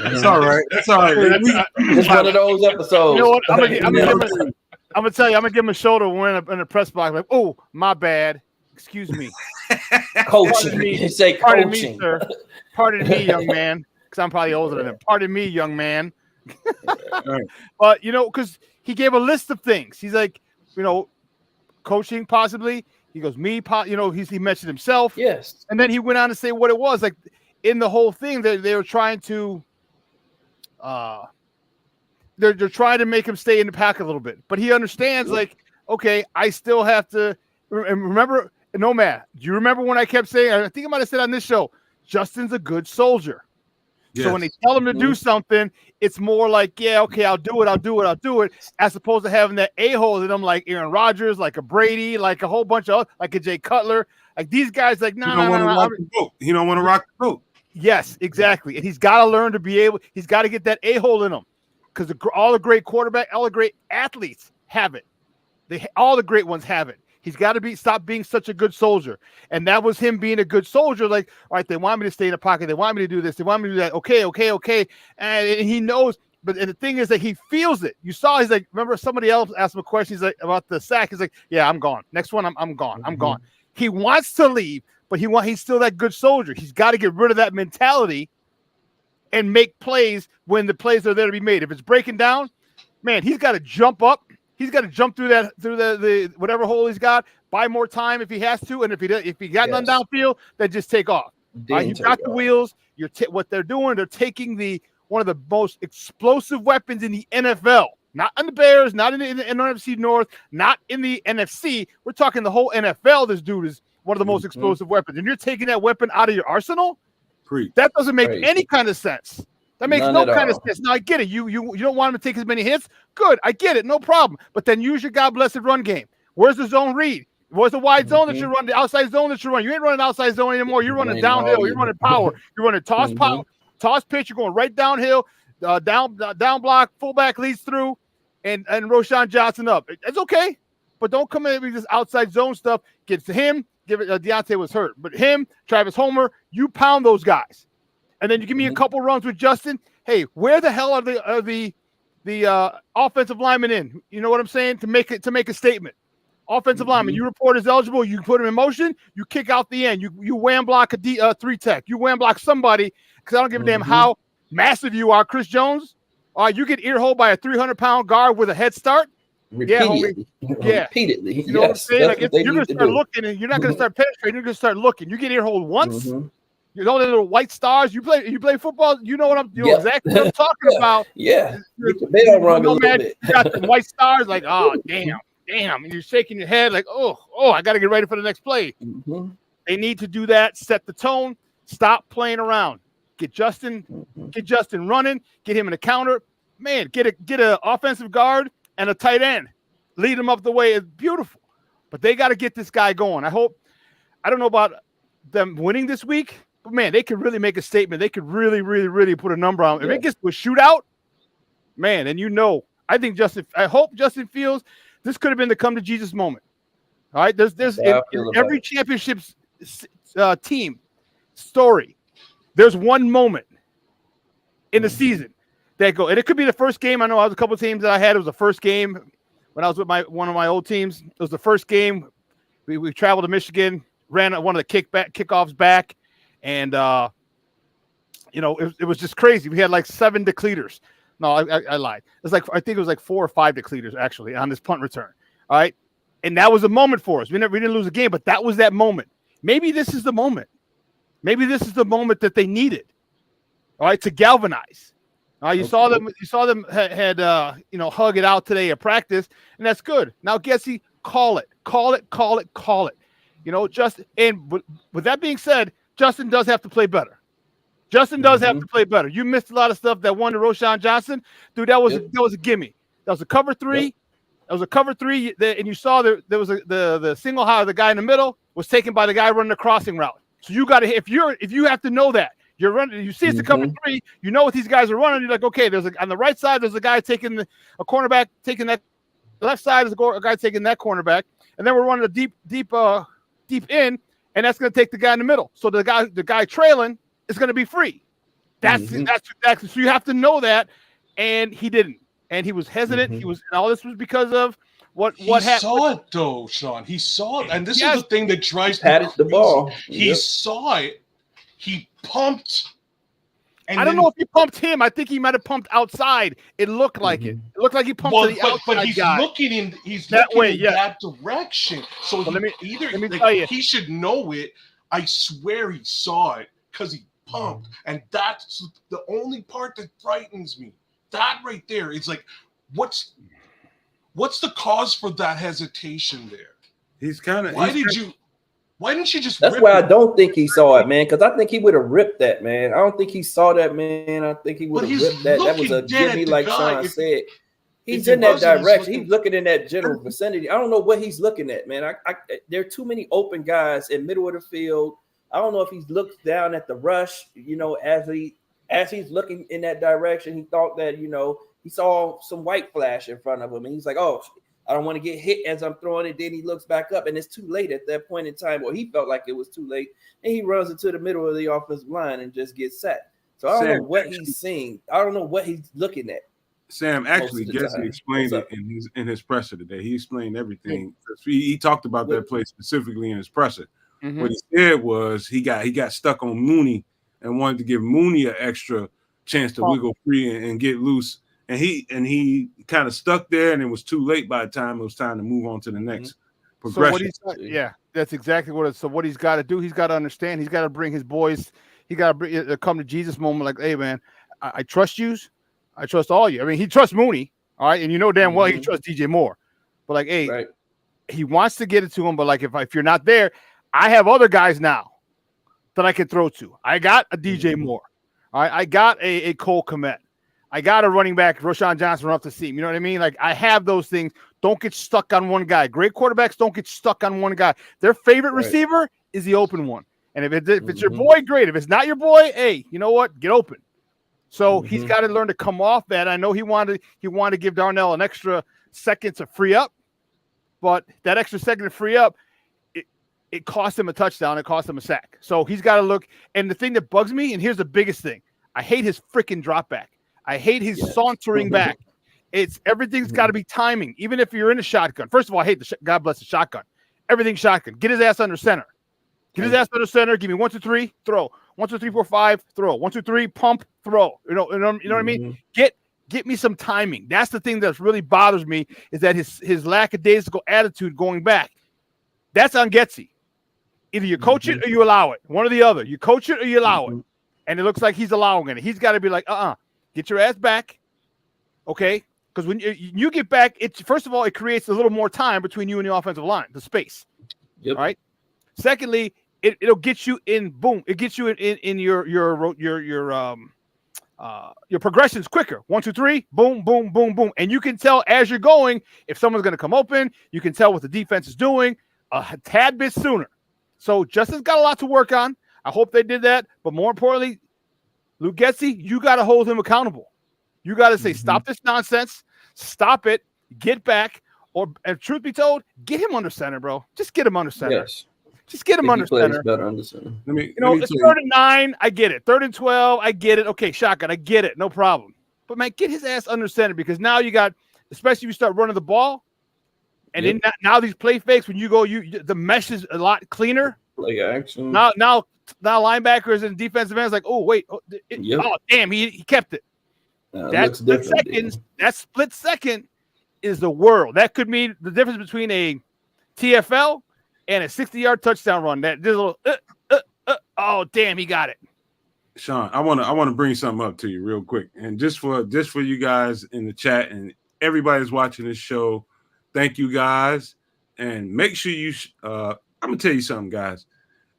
That's all right. That's all right. It's one of those episodes. You know what? I'm gonna tell you. I'm gonna give him a shoulder when in a press box. Like, oh, my bad. Excuse me. Coaching. Me. Say pardon coaching. Me, sir. Pardon me, young man. Because I'm probably older than him. Pardon me, young man. Right. But you know, because he gave a list of things. He's like, you know, coaching possibly. He goes, he mentioned himself. Yes. And then he went on to say what it was. Like in the whole thing that they were trying to they're trying to make him stay in the pack a little bit. But he understands, like, okay, I still have to remember, Nomad, do you remember when I kept saying, I think I might have said on this show, Justin's a good soldier. Yes. So when they tell him to do something, it's more like, yeah, okay, I'll do it, as opposed to having that a-hole in them like Aaron Rodgers, like a Brady, like a whole bunch of, like a Jay Cutler. Like these guys, like, no. He don't want to rock the boat. Yes, exactly. And he's got to learn to be able, he's got to get that a-hole in him, because all the great quarterback, all the great athletes have it. All the great ones have it. He's got to stop being such a good soldier. And that was him being a good soldier. Like, all right, they want me to stay in the pocket. They want me to do this. They want me to do that. Okay. And he knows. But the thing is that he feels it. You saw, he's like, remember somebody else asked him a question. He's like, about the sack. He's like, yeah, I'm gone. Next one, I'm gone. I'm gone. He wants to leave, but he's still that good soldier. He's got to get rid of that mentality and make plays when the plays are there to be made. If it's breaking down, man, he's got to jump up. He's got to jump through the whatever hole he's got, buy more time if he has to, and if he got none downfield, then just take off. You got the wheels. What they're doing, they're taking one of the most explosive weapons in the NFL, not in the Bears, not in the NFC North, not in the NFC. We're talking the whole NFL. This dude is one of the most explosive weapons, and you're taking that weapon out of your arsenal. That doesn't make any kind of sense. That makes no kind of sense. Now I get it. You don't want him to take as many hits. Good, I get it, no problem. But then use your God blessed run game. Where's the zone read? Where's the wide zone that you run? The outside zone that you run. You ain't running outside zone anymore. You're running downhill. You're running power. You're running power, toss pitch. You're going right downhill, down block. Fullback leads through, and Roshan Johnson up. It's okay, but don't come in with this outside zone stuff. Get to him. Give it. Deontay was hurt, but him, Travis Homer, you pound those guys. And then you give me a couple runs with Justin. Hey, where the hell are the offensive linemen in? You know what I'm saying? To make a statement. Offensive lineman, you report as eligible. You put him in motion. You kick out the end. You wham block a 3-tech. You wham block somebody, because I don't give a damn how massive you are, Chris Jones. You get ear-holed by a 300-pound guard with a head start. Repeatedly. Repeatedly. You know what I'm saying? Like, you're going to start looking, and you're not going to start penetrating. You're going to start looking. You get ear-holed once. You know the little white stars. You play football. You know exactly what I'm talking about. Yeah, they don't run a little bit. You got the white stars. Like, oh damn. And you're shaking your head like, oh, I got to get ready for the next play. They need to do that. Set the tone. Stop playing around. Get Justin running. Get him in a counter. Man, get a offensive guard and a tight end. Lead him up the way. It's beautiful. But they got to get this guy going. I don't know about them winning this week. But, man, they could really make a statement. They could really, really, really put a number on it. If it gets to a shootout, man, and I hope Justin Fields, this could have been the come to Jesus moment. All right? There's in every championship team story, There's one moment in the season that go, and it could be the first game. I know I was a couple of teams that I had. It was the first game when I was with one of my old teams. It was the first game. We traveled to Michigan, ran one of the kickoffs back, and it was just crazy. We had like 7 decleters. No, I lied. It's like I think it was like 4 or 5 decleters actually on this punt return. All right, and that was a moment for us. We didn't lose a game, but that was that moment. Maybe this is the moment. Maybe this is the moment that they needed. All right, to galvanize. You saw them. You saw them had hug it out today at practice, and that's good. Now, Getsy, call it. Justin. And with that being said, Justin does have to play better. Justin does have to play better. You missed a lot of stuff that won to Roshan Johnson, dude. That was a gimme. That was a cover 3. Yep. That was a cover 3, and you saw there was the single high. The guy in the middle was taken by the guy running the crossing route. So you got to if you have to know that. You're running. You see it's a cover 3. You know what these guys are running. You're like, okay. On the right side, there's a guy taking a cornerback taking that. The left side is a guy taking that cornerback, and then we're running a deep in, and that's going to take the guy in the middle. So the guy trailing is going to be free. That's exactly. So you have to know that, and he didn't, and he was hesitant. He was, and all this was because of what happened. He saw it though, Sean. He saw it, and this is the thing that drives me crazy. The ball. He saw it. He pumped. And I don't know if he pumped him. I think he might have pumped outside. It looked like it. It looked like he pumped to the outside but he's guy. looking in that direction. So let me tell you, he should know it. I swear he saw it because he pumped, and that's the only part that frightens me. That right there is like, what's the cause for that hesitation there? He's kind of. Why didn't you just? That's why I don't think he saw it, man. Because I think he would have ripped that, man. I don't think he saw that, man. I think he would have ripped that. That was a gimme, like Sean said. He's in that direction. He's looking in that general vicinity. I don't know what he's looking at, man. There are too many open guys in middle of the field. I don't know if he's looked down at the rush. As he's looking in that direction, he thought that he saw some white flash in front of him, and he's like, "Oh, I don't want to get hit as I'm throwing it." Then he looks back up, and it's too late at that point in time. Well, he felt like it was too late, and he runs into the middle of the offensive line and just gets sacked. So I don't know what he's seeing. I don't know what he's looking at. Sam actually explained it in his presser today. He explained everything. He talked about that play specifically in his presser. What he said was he got stuck on Mooney and wanted to give Mooney an extra chance to wiggle free and get loose. And he kind of stuck there, and it was too late by the time it was time to move on to the next progression. So that's exactly what. So what he's got to do, he's got to understand. He's got to bring his boys. He got to bring a come to Jesus moment. Like, hey man, I trust you. I trust all you. I mean, he trusts Mooney, all right, and you know damn well he trusts DJ Moore. But like, hey, he wants to get it to him. But like, if you're not there, I have other guys now that I can throw to. I got a DJ Moore. All right, I got a Cole Kmet. I got a running back, Roshan Johnson, off the seam. You know what I mean? Like, I have those things. Don't get stuck on one guy. Great quarterbacks don't get stuck on one guy. Their favorite receiver is the open one. And if it's your boy, great. If it's not your boy, hey, you know what? Get open. So he's got to learn to come off that. I know he wanted to give Darnell an extra second to free up, but that extra second to free up, it cost him a touchdown. It cost him a sack. So he's got to look. And the thing that bugs me, and here's the biggest thing, I hate his freaking drop back. I hate his sauntering back. Everything's got to be timing. Even if you're in a shotgun. First of all, I hate God bless the shotgun. Everything's shotgun. Get his ass under center. Get his ass under center. Give me 1, 2, 3, throw. 1, 2, 3, 4, 5, throw. 1, 2, 3, pump, throw. You know what I mean? Get me some timing. That's the thing that really bothers me, is that his lackadaisical attitude going back. That's on Getsy. Either you coach it or you allow it. One or the other. You coach it or you allow it. And it looks like he's allowing it. He's got to be like, get your ass back. Okay? Because when you get back, first of all, it creates a little more time between you and the offensive line, the space. Yep. All right? Secondly, it'll get you in. Boom! It gets you in your progressions quicker. 1, 2, 3. Boom! Boom! Boom! Boom! And you can tell as you're going if someone's going to come open. You can tell what the defense is doing a tad bit sooner. So Justin's got a lot to work on. I hope they did that. But more importantly, Luke Getsy, you got to hold him accountable. You got to say, stop this nonsense. Stop it. Get back. And truth be told, get him under center, bro. Just get him under center. Yes. Just get him under center. Better under center. It's 3rd and 9. I get it. 3rd and 12. I get it. Okay, shotgun. I get it. No problem. But man, get his ass under center because now you got, especially if you start running the ball, and then now these play fakes when you go, the mesh is a lot cleaner. Play action. Now linebackers and defensive ends like, oh wait, oh damn, he kept it. That split second is the world. That could mean the difference between a TFL and a 60-yard touchdown run. That this little oh damn, he got it. Sean, I want to bring something up to you real quick, and just for you guys in the chat and everybody that's watching this show, thank you guys, and make sure you. I'm gonna tell you something, guys.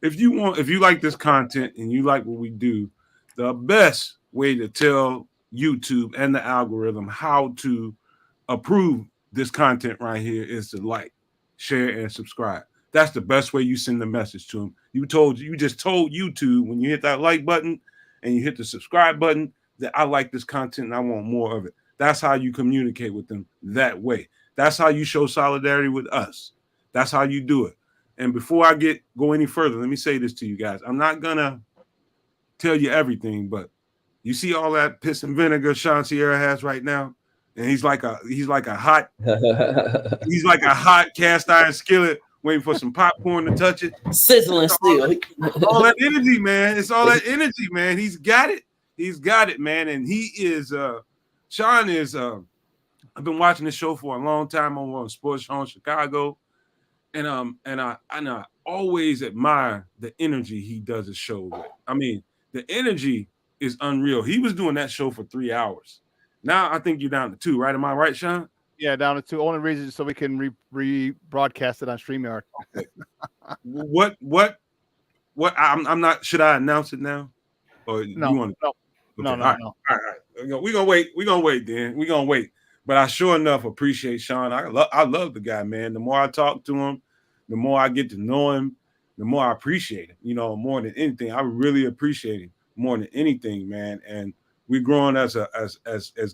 If you like this content and you like what we do, the best way to tell YouTube and the algorithm how to approve this content right here is to like, share, and subscribe. That's the best way you send the message to them. You just told YouTube when you hit that like button and you hit the subscribe button that I like this content and I want more of it. That's how you communicate with them that way. That's how you show solidarity with us. That's how you do it. And before I go any further, let me say this to you guys. I'm not gonna tell you everything, but you see all that piss and vinegar Sean Sierra has right now, and he's like a hot cast iron skillet waiting for some popcorn to touch it. Sizzling still. All that energy, man. It's all that energy, man. He's got it. He's got it, man. And he is Sean is I've been watching this show for a long time on Sports Show in Chicago. And I always admire the energy he does his show with. I mean, the energy is unreal. He was doing that show for 3 hours. Now I think you're down to 2, right? Am I right, Sean? Yeah, down to 2. Only reason is so we can rebroadcast it on StreamYard. What? I'm not. Should I announce it now? Or no, you want to? No. All right. We're gonna wait. We're gonna wait, then. We're gonna wait. But I sure enough appreciate Sean. I love the guy, man. The more I talk to him, the more I get to know him, the more I appreciate him. More than anything, I really appreciate him more than anything, man. And we're growing as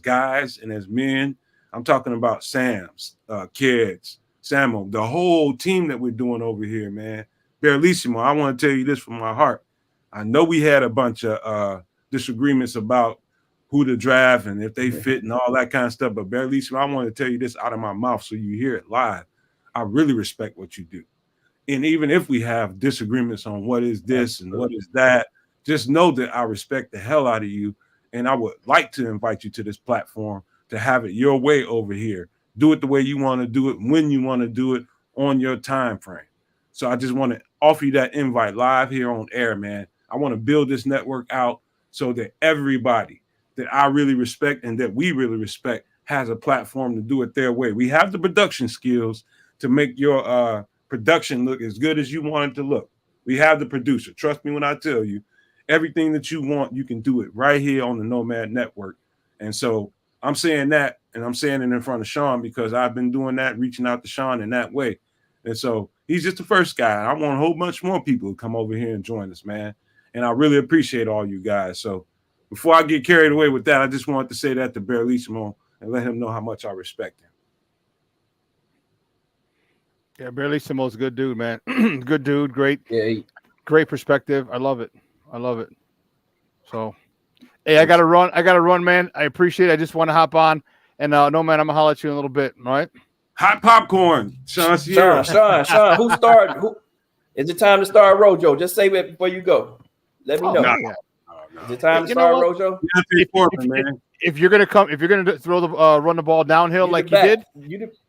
guys and as men. I'm talking about Sam's, kids, Samuel, the whole team that we're doing over here, man. Bearlissimo, I want to tell you this from my heart. I know we had a bunch of disagreements about who to draft and if they fit and all that kind of stuff. But Bearlissimo, I want to tell you this out of my mouth so you hear it live. I really respect what you do. And even if we have disagreements on what is this and what is that, just know that I respect the hell out of you. And I would like to invite you to this platform to have it your way over here. Do it the way you want to do it, when you want to do it, on your time frame. So I just want to offer you that invite live here on air, man. I want to build this network out so that everybody that I really respect and that we really respect has a platform to do it their way. We have the production skills to make your production look as good as you want it to look. We have the producer. Trust me when I tell you, everything that you want, you can do it right here on the Nomad Network. And so I'm saying that, and I'm saying it in front of Sean because I've been doing that, reaching out to Sean in that way. And so he's just the first guy. I want a whole bunch more people to come over here and join us, man. And I really appreciate all you guys. So before I get carried away with that, I just wanted to say that to Bearlissimo and let him know how much I respect him. Yeah, Bearlissimo's a good dude, man. Good dude, great perspective. I love it. So, hey, I gotta run, man. I appreciate it. I just want to hop on, and no, man, I'm gonna holler at you in a little bit. All right. Hot popcorn, Sean. Sean. Who started? Is it time to start Rojo? Just say it before you go. Let me know. No. Is it time to start Rojo? If you're gonna throw the run the ball downhill like you did,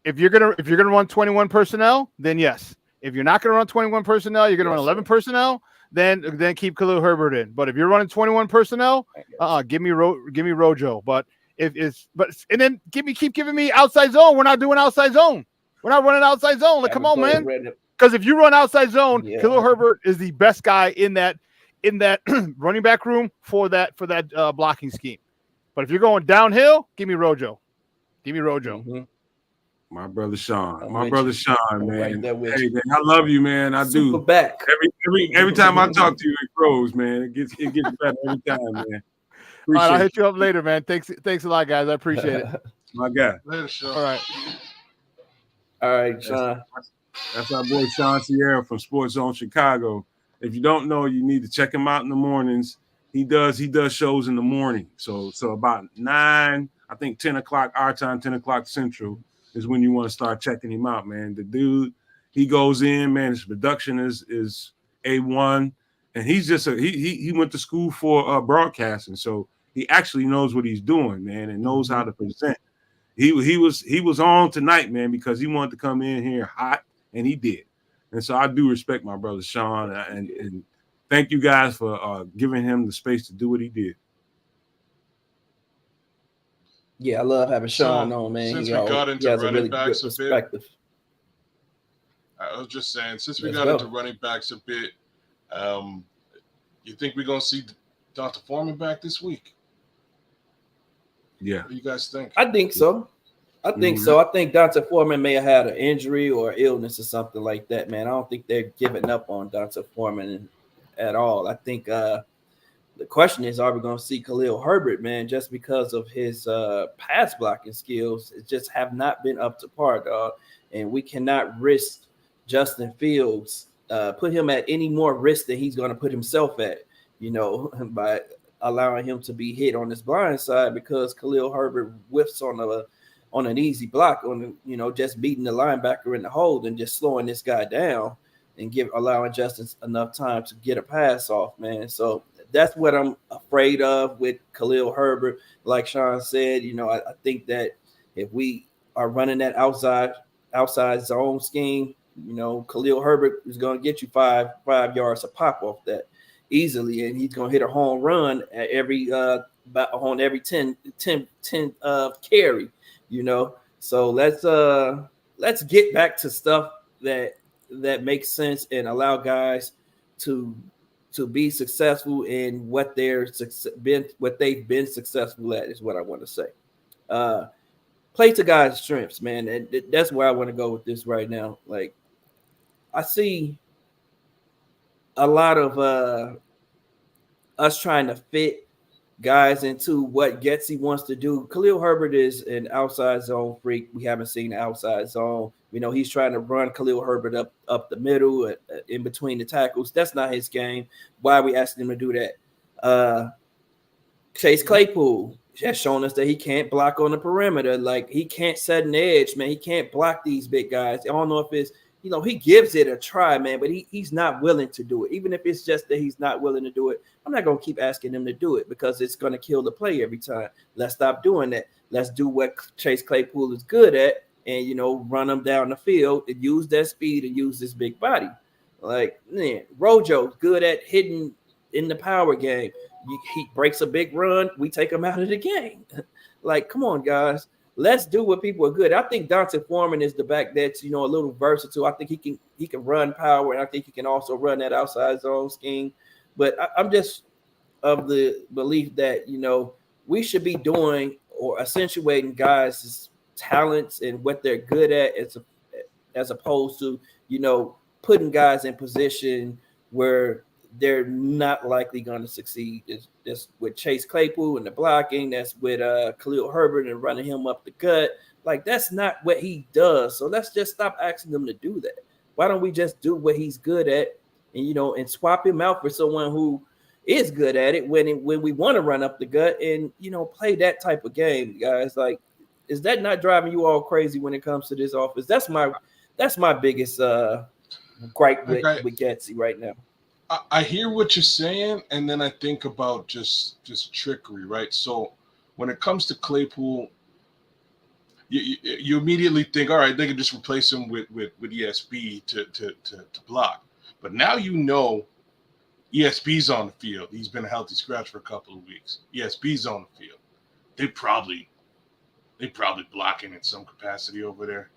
if you're gonna run 21 personnel, then yes. If you're not gonna run 21 personnel, you're gonna run 11 personnel. Then keep Khalil Herbert in. But if you're running 21 personnel, give me Rojo. But and then keep giving me outside zone. We're not doing outside zone. We're not running outside zone. Like, come on, man. Because if you run outside zone, Khalil Herbert is the best guy in that running back room for that blocking scheme. But if you're going downhill, give me Rojo. Mm-hmm. My brother Sean, man. Hey, man, I love you, man. I do. Back. Every time I talk to you, it grows, man. It gets better every time, man. All right, I'll hit you up later, man. Thanks a lot, guys. I appreciate it. My guy. Later, Sean. All right. All right, Sean. That's our boy Sean Sierra from Sports Zone Chicago. If you don't know, you need to check him out in the mornings. He does shows in the morning. So about 9, I think 10 o'clock our time, 10 o'clock Central is when you want to start checking him out, man. The dude, he goes in, man. His production is A1, and he's just he went to school for broadcasting, so he actually knows what he's doing, man, and knows how to present. He was on tonight, man, because he wanted to come in here hot, and he did. And so I do respect my brother Sean, and thank you guys for giving him the space to do what he did. Yeah, I love having Sean on, man. Since we got into has a running really backs good a bit, perspective. I was just saying, since we Let's got go. into running backs a bit, you think we're gonna see Dr. Foreman back this week? Yeah. What do you guys think? I think so. I think so. I think Dante Foreman may have had an injury or illness or something like that, man. I don't think they're giving up on Dante Foreman at all. I think the question is, are we going to see Khalil Herbert, man, just because of his pass blocking skills? It just have not been up to par, dog. And we cannot risk Justin Fields, put him at any more risk than he's going to put himself at, by allowing him to be hit on his blind side, because Khalil Herbert whiffs on an easy block, just beating the linebacker in the hole and just slowing this guy down and allowing Justin enough time to get a pass off, man. So that's what I'm afraid of with Khalil Herbert. Like Sean said, I think that if we are running that outside zone scheme, Khalil Herbert is going to get you five yards a pop off that easily, and he's going to hit a home run at on every 10 carry. So let's get back to stuff that makes sense and allow guys to be successful in what they've been successful at, is what I want to say. Play to guys' strengths, man, and that's where I want to go with this right now. Like, I see a lot of us trying to fit guys into what Getsy wants to do. Khalil Herbert is an outside zone freak. We haven't seen the outside zone. He's trying to run Khalil Herbert up the middle, in between the tackles. That's not his game. Why are we asking him to do that? Chase Claypool has shown us that he can't block on the perimeter. Like, he can't set an edge, man. He can't block these big guys. I don't know if it's, he gives it a try, man, but he's not willing to do it. Even if it's just that he's not willing to do it, I'm not going to keep asking him to do it, because it's going to kill the play every time. Let's stop doing that. Let's do what Chase Claypool is good at and, run him down the field and use that speed and use this big body. Like, man, Rojo's good at hitting in the power game. He breaks a big run, we take him out of the game. Like, come on, guys. Let's do what people are good. I think Dante Foreman is the back that's, a little versatile. I think he can run power, and I think he can also run that outside zone scheme. But I'm just of the belief that, we should be doing or accentuating guys' talents and what they're good at as opposed to, putting guys in position where they're not likely going to succeed. That's with Chase Claypool and the blocking. That's with Khalil Herbert and running him up the gut. Like, that's not what he does. So let's just stop asking him to do that. Why don't we just do what he's good at and, and swap him out for someone who is good at it when we want to run up the gut and, play that type of game, guys. Like, is that not driving you all crazy when it comes to this offense? That's my biggest gripe with Getsy right now. I hear what you're saying, and then I think about just trickery, right? So when it comes to Claypool, you immediately think, all right, they can just replace him with ESB to block. But now ESB's on the field. He's been a healthy scratch for a couple of weeks. ESB's on the field. They probably blocking in some capacity over there.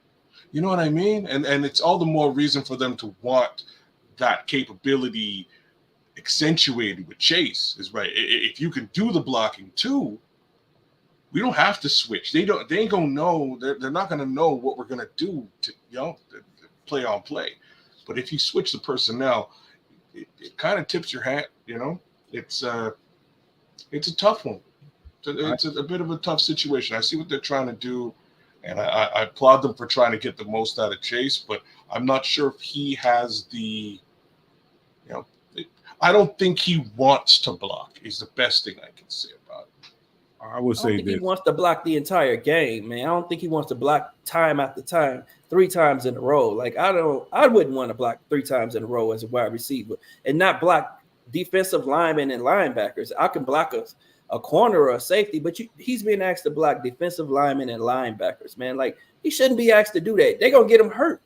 You know what I mean? And it's all the more reason for them to want that capability accentuated with Chase, is right. If you can do the blocking too, we don't have to switch. They ain't gonna know. They're not gonna know what we're gonna do to play on play. But if you switch the personnel, it kind of tips your hat. It's a tough one. It's a bit of a tough situation. I see what they're trying to do. And I applaud them for trying to get the most out of Chase, but I'm not sure if he has the, I don't think he wants to block is the best thing I can say about it. I would say he wants to block the entire game, man. I don't think he wants to block time after time, 3 times in a row. Like I wouldn't want to block 3 times in a row as a wide receiver and not block defensive linemen and linebackers. I can block a corner or a safety, but he's being asked to block defensive linemen and linebackers, man. Like he shouldn't be asked to do that. They're gonna get him hurt.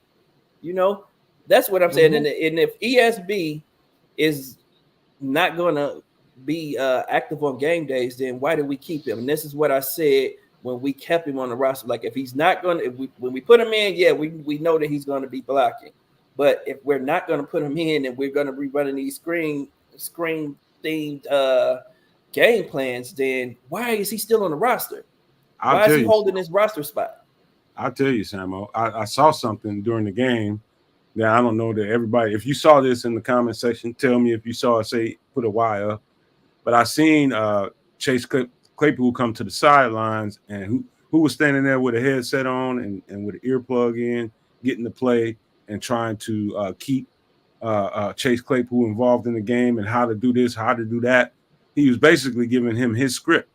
That's what I'm saying. And if ESB is not gonna be active on game days, then why did we keep him? And this is what I said when we kept him on the roster. Like if he's not gonna, when we put him in, yeah, we know that he's gonna be blocking. But if we're not gonna put him in and we're gonna be running these screen themed game plans, then why is he still on the roster? Why is he holding his roster spot? I'll tell you, Samo, I saw something during the game that I don't know that everybody, if you saw this in the comment section, tell me if you saw it, say, put a Y up. But I seen Chase Claypool come to the sidelines, and who was standing there with a headset on and with an earplug in, getting the play and trying to keep Chase Claypool involved in the game and how to do this, how to do that. He was basically giving him his script.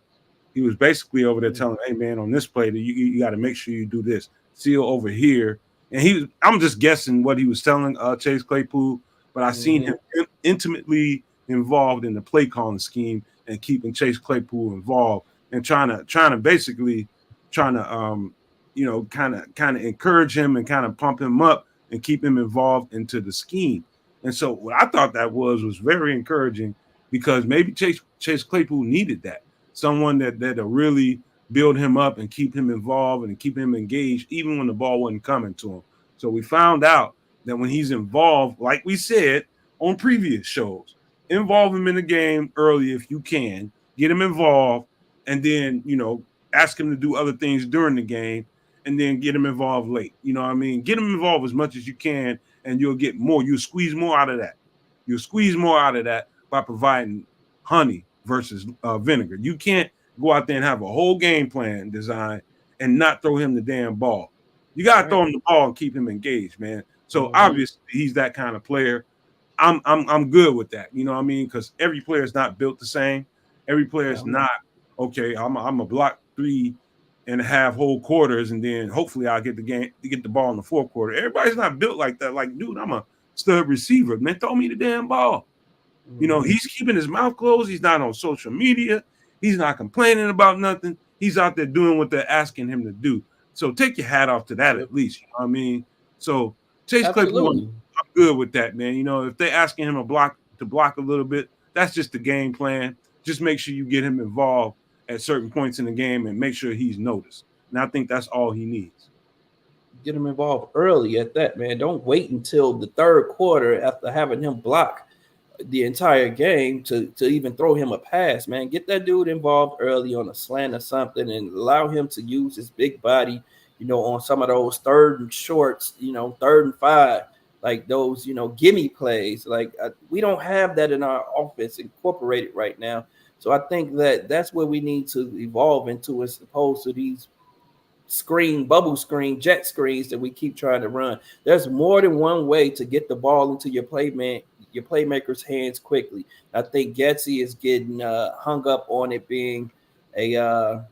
He was basically over there telling, hey, man, on this play, you got to make sure you do this. Seal over here. And I'm just guessing what he was telling Chase Claypool, but I seen him intimately involved in the play calling scheme and keeping Chase Claypool involved and trying to basically kind of encourage him and kind of pump him up and keep him involved into the scheme. And so what I thought that was very encouraging, because maybe Chase Claypool needed that. Someone that'll really build him up and keep him involved and keep him engaged, even when the ball wasn't coming to him. So we found out that when he's involved, like we said on previous shows, involve him in the game early if you can, get him involved, and then, ask him to do other things during the game, and then get him involved late. You know what I mean? Get him involved as much as you can, and you'll get more. You'll squeeze more out of that. You'll squeeze more out of that by providing honey versus vinegar. You can't go out there and have a whole game plan design and not throw him the damn ball. You got to throw him the ball and keep him engaged, man. So obviously he's that kind of player. I'm good with that. You know what I mean? Because every player is not built the same. Every player is not, okay, I'm a block 3.5 whole quarters, and then hopefully I'll get the ball in the fourth quarter. Everybody's not built like that. Like, dude, I'm a stud receiver. Man, throw me the damn ball. He's keeping his mouth closed. He's not on social media. He's not complaining about nothing. He's out there doing what they're asking him to do. So take your hat off to that at least. You know what I mean? So Chase Claypool, I'm good with that, man. If they're asking him to block a little bit, that's just the game plan. Just make sure you get him involved at certain points in the game and make sure he's noticed. And I think that's all he needs. Get him involved early at that, man. Don't wait until the third quarter after having him block the entire game to even throw him a pass, man. Get that dude involved early on a slant or something and allow him to use his big body, on some of those third and shorts, 3rd and 5, like those, gimme plays. Like we don't have that in our offense incorporated right now. So I think that's where we need to evolve into, as opposed to these bubble screen, jet screens that we keep trying to run. There's more than one way to get the ball into your playmaker's hands quickly. I think Getsy is getting hung up on it being a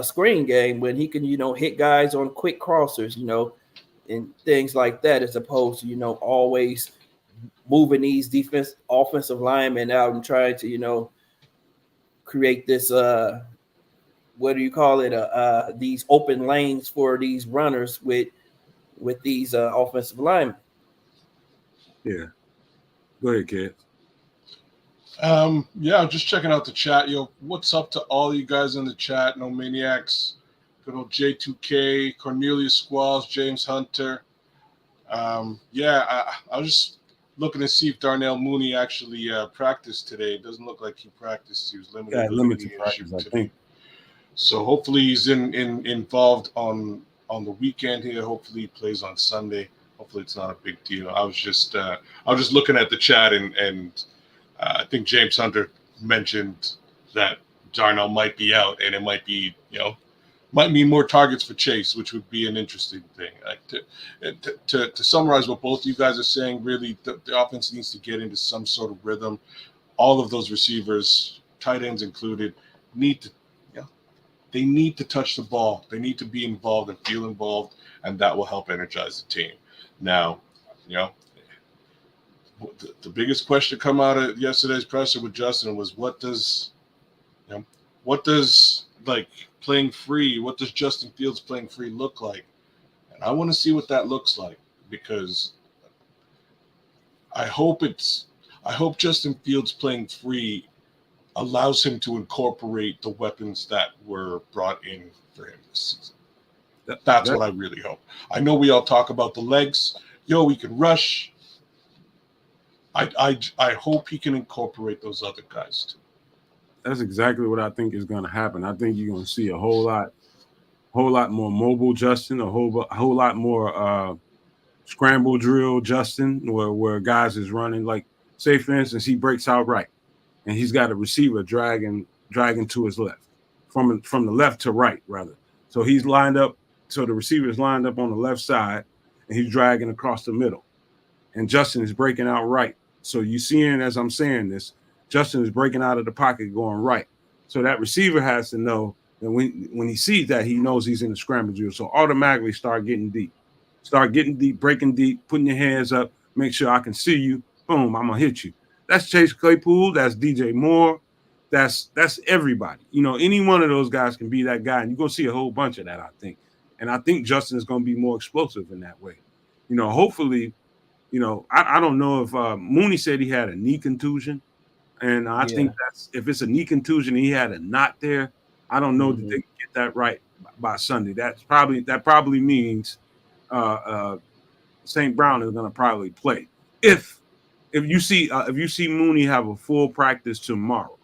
screen game when he can, hit guys on quick crossers, and things like that, as opposed to, always moving these offensive linemen out and trying to, create this what do you call it? These open lanes for these runners with these offensive linemen. Yeah. Go ahead, Kev. Yeah, just checking out the chat. What's up to all you guys in the chat? No Maniacs, good old J2K, Cornelius Squalls, James Hunter. I was just looking to see if Darnell Mooney actually practiced today. It doesn't look like he practiced. He was limited practice, I think. So hopefully he's involved on the weekend here. Hopefully he plays on Sunday. Hopefully it's not a big deal. I was just looking at the chat and I think James Hunter mentioned that Darnell might be out, and it might be Might mean more targets for Chase, which would be an interesting thing. To summarize what both you guys are saying, really, the offense needs to get into some sort of rhythm. All of those receivers, tight ends included, need to they need to touch the ball. They need to be involved and feel involved, and that will help energize the team. Now, the biggest question come out of yesterday's presser with Justin was what does like playing free, what does Justin Fields playing free look like? And I want to see what that looks like, because I hope Justin Fields playing free allows him to incorporate the weapons that were brought in for him this season. That's what I really hope. I know we all talk about the legs. We can rush. I hope he can incorporate those other guys too. That's exactly what I think is going to happen. I think you're going to see a whole lot more mobile Justin, a whole lot more scramble drill Justin, where guys is running. Like, say for instance, he breaks out right, and he's got a receiver dragging to his left, from the left to right rather. So he's lined up. So the receiver is lined up on the left side, and he's dragging across the middle, and Justin is breaking out right. So you seeing as I'm saying this, Justin is breaking out of the pocket going right. So that receiver has to know that when he sees that, he knows he's in the scramble drill. So automatically start getting deep, breaking deep, putting your hands up, make sure I can see you. Boom, I'm gonna hit you. That's Chase Claypool. That's DJ Moore. That's everybody. Any one of those guys can be that guy, and you're gonna see a whole bunch of that, I think. And I think Justin is gonna be more explosive in that way. Hopefully, I don't know if Mooney said he had a knee contusion. And I think if it's a knee contusion, he had a knot there. I don't know that they can get that right by Sunday. That probably means St. Brown is going to probably play. If you see Mooney have a full practice tomorrow,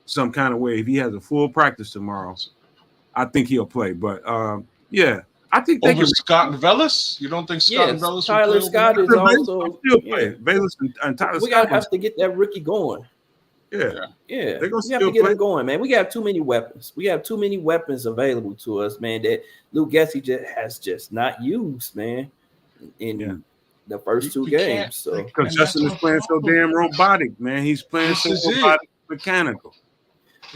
some kind of way, if he has a full practice tomorrow, I think he'll play. But I think they over Scott and Velas. You don't think Scott and Velas? Tyler Scott is also still playing. Velas and Tyler. We gotta have to get that rookie going. Yeah. We have to get him going, man. We got too many weapons. We have too many weapons available to us, man, that Luke Getsy has not used, man, in the first two games. So because Justin is playing so damn robotic, man. He's playing so robotic, mechanical.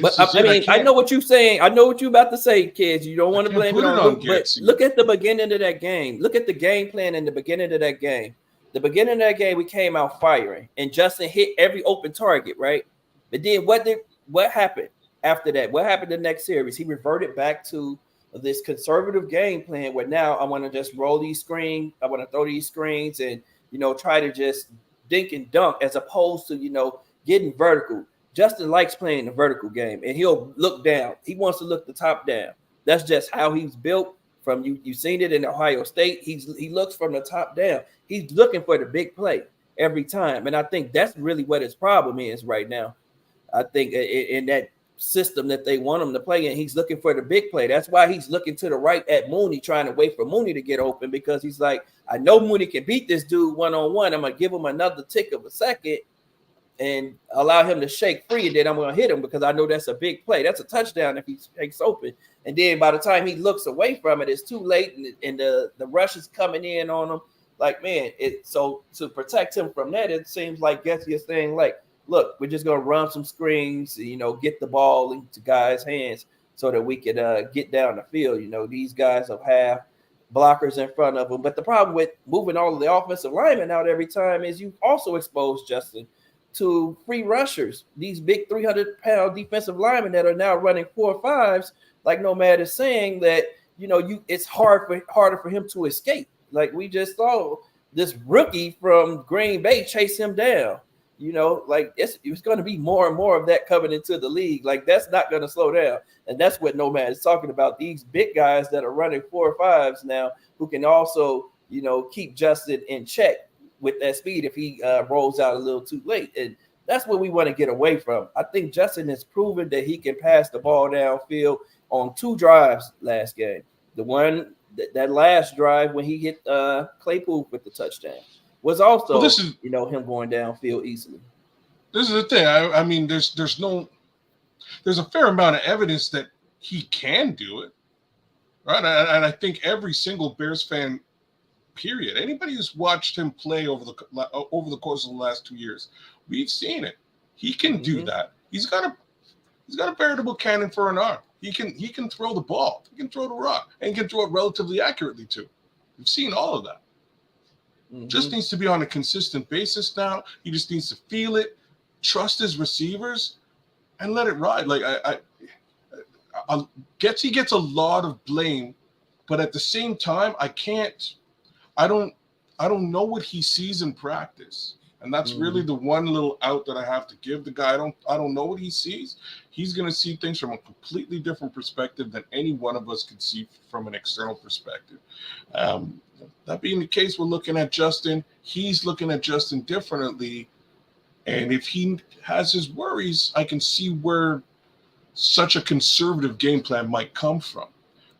But I know what you're saying. I know what you're about to say, kids. You don't want to blame it on Luke, but look at the beginning of that game. Look at the game plan in the beginning of that game. The beginning of that game, we came out firing, and Justin hit every open target, right? But then what happened after that? What happened the next series? He reverted back to this conservative game plan where now I want to just roll these screens. I want to throw these screens and, try to just dink and dunk as opposed to, getting vertical. Justin likes playing the vertical game, and he'll look down. He wants to look the top down. That's just how he's built. From you've seen it in Ohio State. He looks from the top down. He's looking for the big play every time. And I think that's really what his problem is right now. I think in that system that they want him to play in, he's looking for the big play. That's why he's looking to the right at Mooney, trying to wait for Mooney to get open, because he's like, I know Mooney can beat this dude one-on-one. I'm going to give him another tick of a second and allow him to shake free, and then I'm going to hit him because I know that's a big play. That's a touchdown if he shakes open. And then by the time he looks away from it, it's too late, and the rush is coming in on him. Like, man, so to protect him from that, it seems like Getsy is saying, like, look, we're just going to run some screens, get the ball into guys' hands so that we could get down the field. These guys have blockers in front of them. But the problem with moving all of the offensive linemen out every time is you also expose Justin to free rushers, these big 300-pound defensive linemen that are now running 4.5s, like Nomad is saying, that, it's harder for him to escape. Like we just saw this rookie from Green Bay chase him down. Like it's going to be more and more of that coming into the league. Like that's not going to slow down. And that's what Nomad is talking about. These big guys that are running 4.5s now who can also, keep Justin in check with that speed if he rolls out a little too late. And that's what we want to get away from. I think Justin has proven that he can pass the ball downfield on 2 drives last game. The one, that last drive when he hit Claypool with the touchdown, was also, him going downfield easily. This is the thing. I mean, there's a fair amount of evidence that he can do it. right? And I think every single Bears fan, period, anybody who's watched him play over the course of the last 2 years, we've seen it. He can do that. He's got a veritable cannon for an arm. He can throw the ball. He can throw the rock, and he can throw it relatively accurately too. We've seen all of that. Just needs to be on a consistent basis now. He just needs to feel it, trust his receivers, and let it ride. Like he gets a lot of blame, but at the same time, I don't know what he sees in practice. And that's really the one little out that I have to give the guy. I don't know what he sees. He's going to see things from a completely different perspective than any one of us could see from an external perspective. That being the case, we're looking at Justin. He's looking at Justin differently. And if he has his worries, I can see where such a conservative game plan might come from.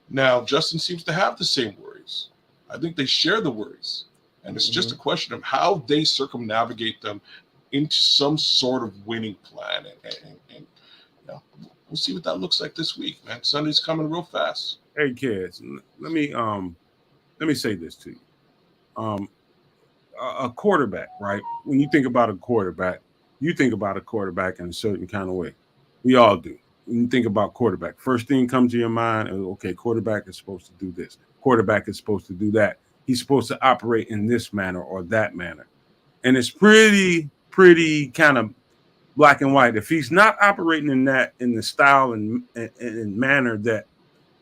Now, Justin seems to have the same worries. I think they share the worries. And it's just a question of how they circumnavigate them into some sort of winning plan. And we'll see what that looks like this week, man. Sunday's coming real fast. Hey, kids, let me say this to you. A quarterback, right? When you think about a quarterback, you think about a quarterback in a certain kind of way. We all do. When you think about quarterback, first thing comes to your mind is, okay, quarterback is supposed to do this. Quarterback is supposed to do that. He's supposed to operate in this manner or that manner. And it's pretty kind of black and white. If he's not operating in the style and manner that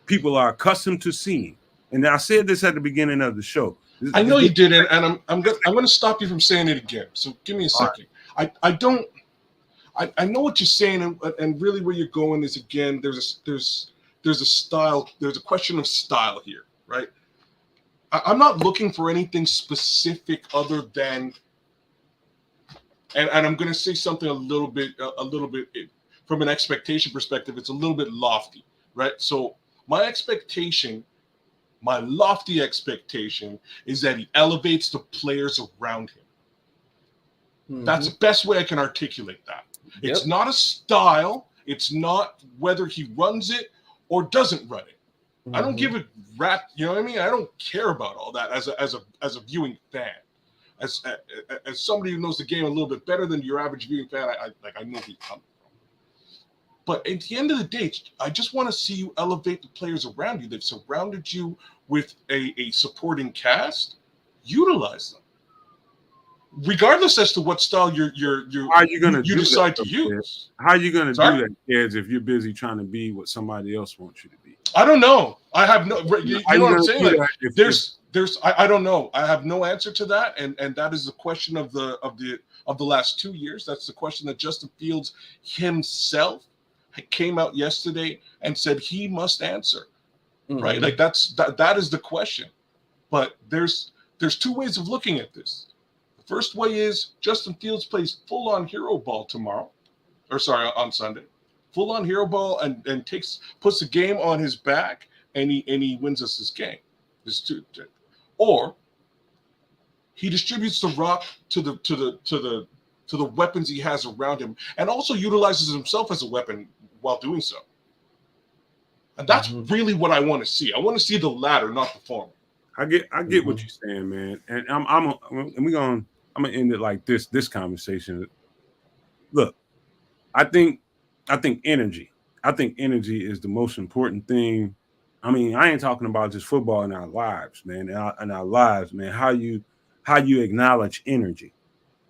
people are accustomed to seeing. And I said this at the beginning of the show. I know you didn't, and I'm going to stop you from saying it again. So give me a second. Right. I know what you're saying, and really where you're going is, again, there's a style, there's a question of style here, right? I'm not looking for anything specific other than, and I'm going to say something a little bit from an expectation perspective. It's a little bit lofty, right? So my lofty expectation is that he elevates the players around him. That's the best way I can articulate that. It's not a style. It's not whether he runs it or doesn't run it. I don't give a rat. You know what I mean? I don't care about all that as a viewing fan. As somebody who knows the game a little bit better than your average viewing fan, I know where you're coming from. But at the end of the day, I just want to see you elevate the players around you. They've surrounded you with a supporting cast. Utilize them, regardless as to what style you decide to use. How are you going to do that, kids, if you're busy trying to be what somebody else wants you to be? I don't know. I have no. You know what I'm saying? Like, I don't know. I have no answer to that, and that is the question of the last 2 years. That's the question that Justin Fields himself came out yesterday and said he must answer. Right? Like that is the question. But there's two ways of looking at this. The first way is Justin Fields plays full-on hero ball on Sunday. Full-on hero ball and puts the game on his back and he wins us this game. Or he distributes the rock to the weapons he has around him and also utilizes himself as a weapon while doing so. And that's really what I want to see. I want to see the latter, not the former. I get what you're saying, man. And I'm gonna end it like this conversation. Look, I think energy. I think energy is the most important thing. I mean, I ain't talking about just football in our lives, man. In our lives, man. How you acknowledge energy.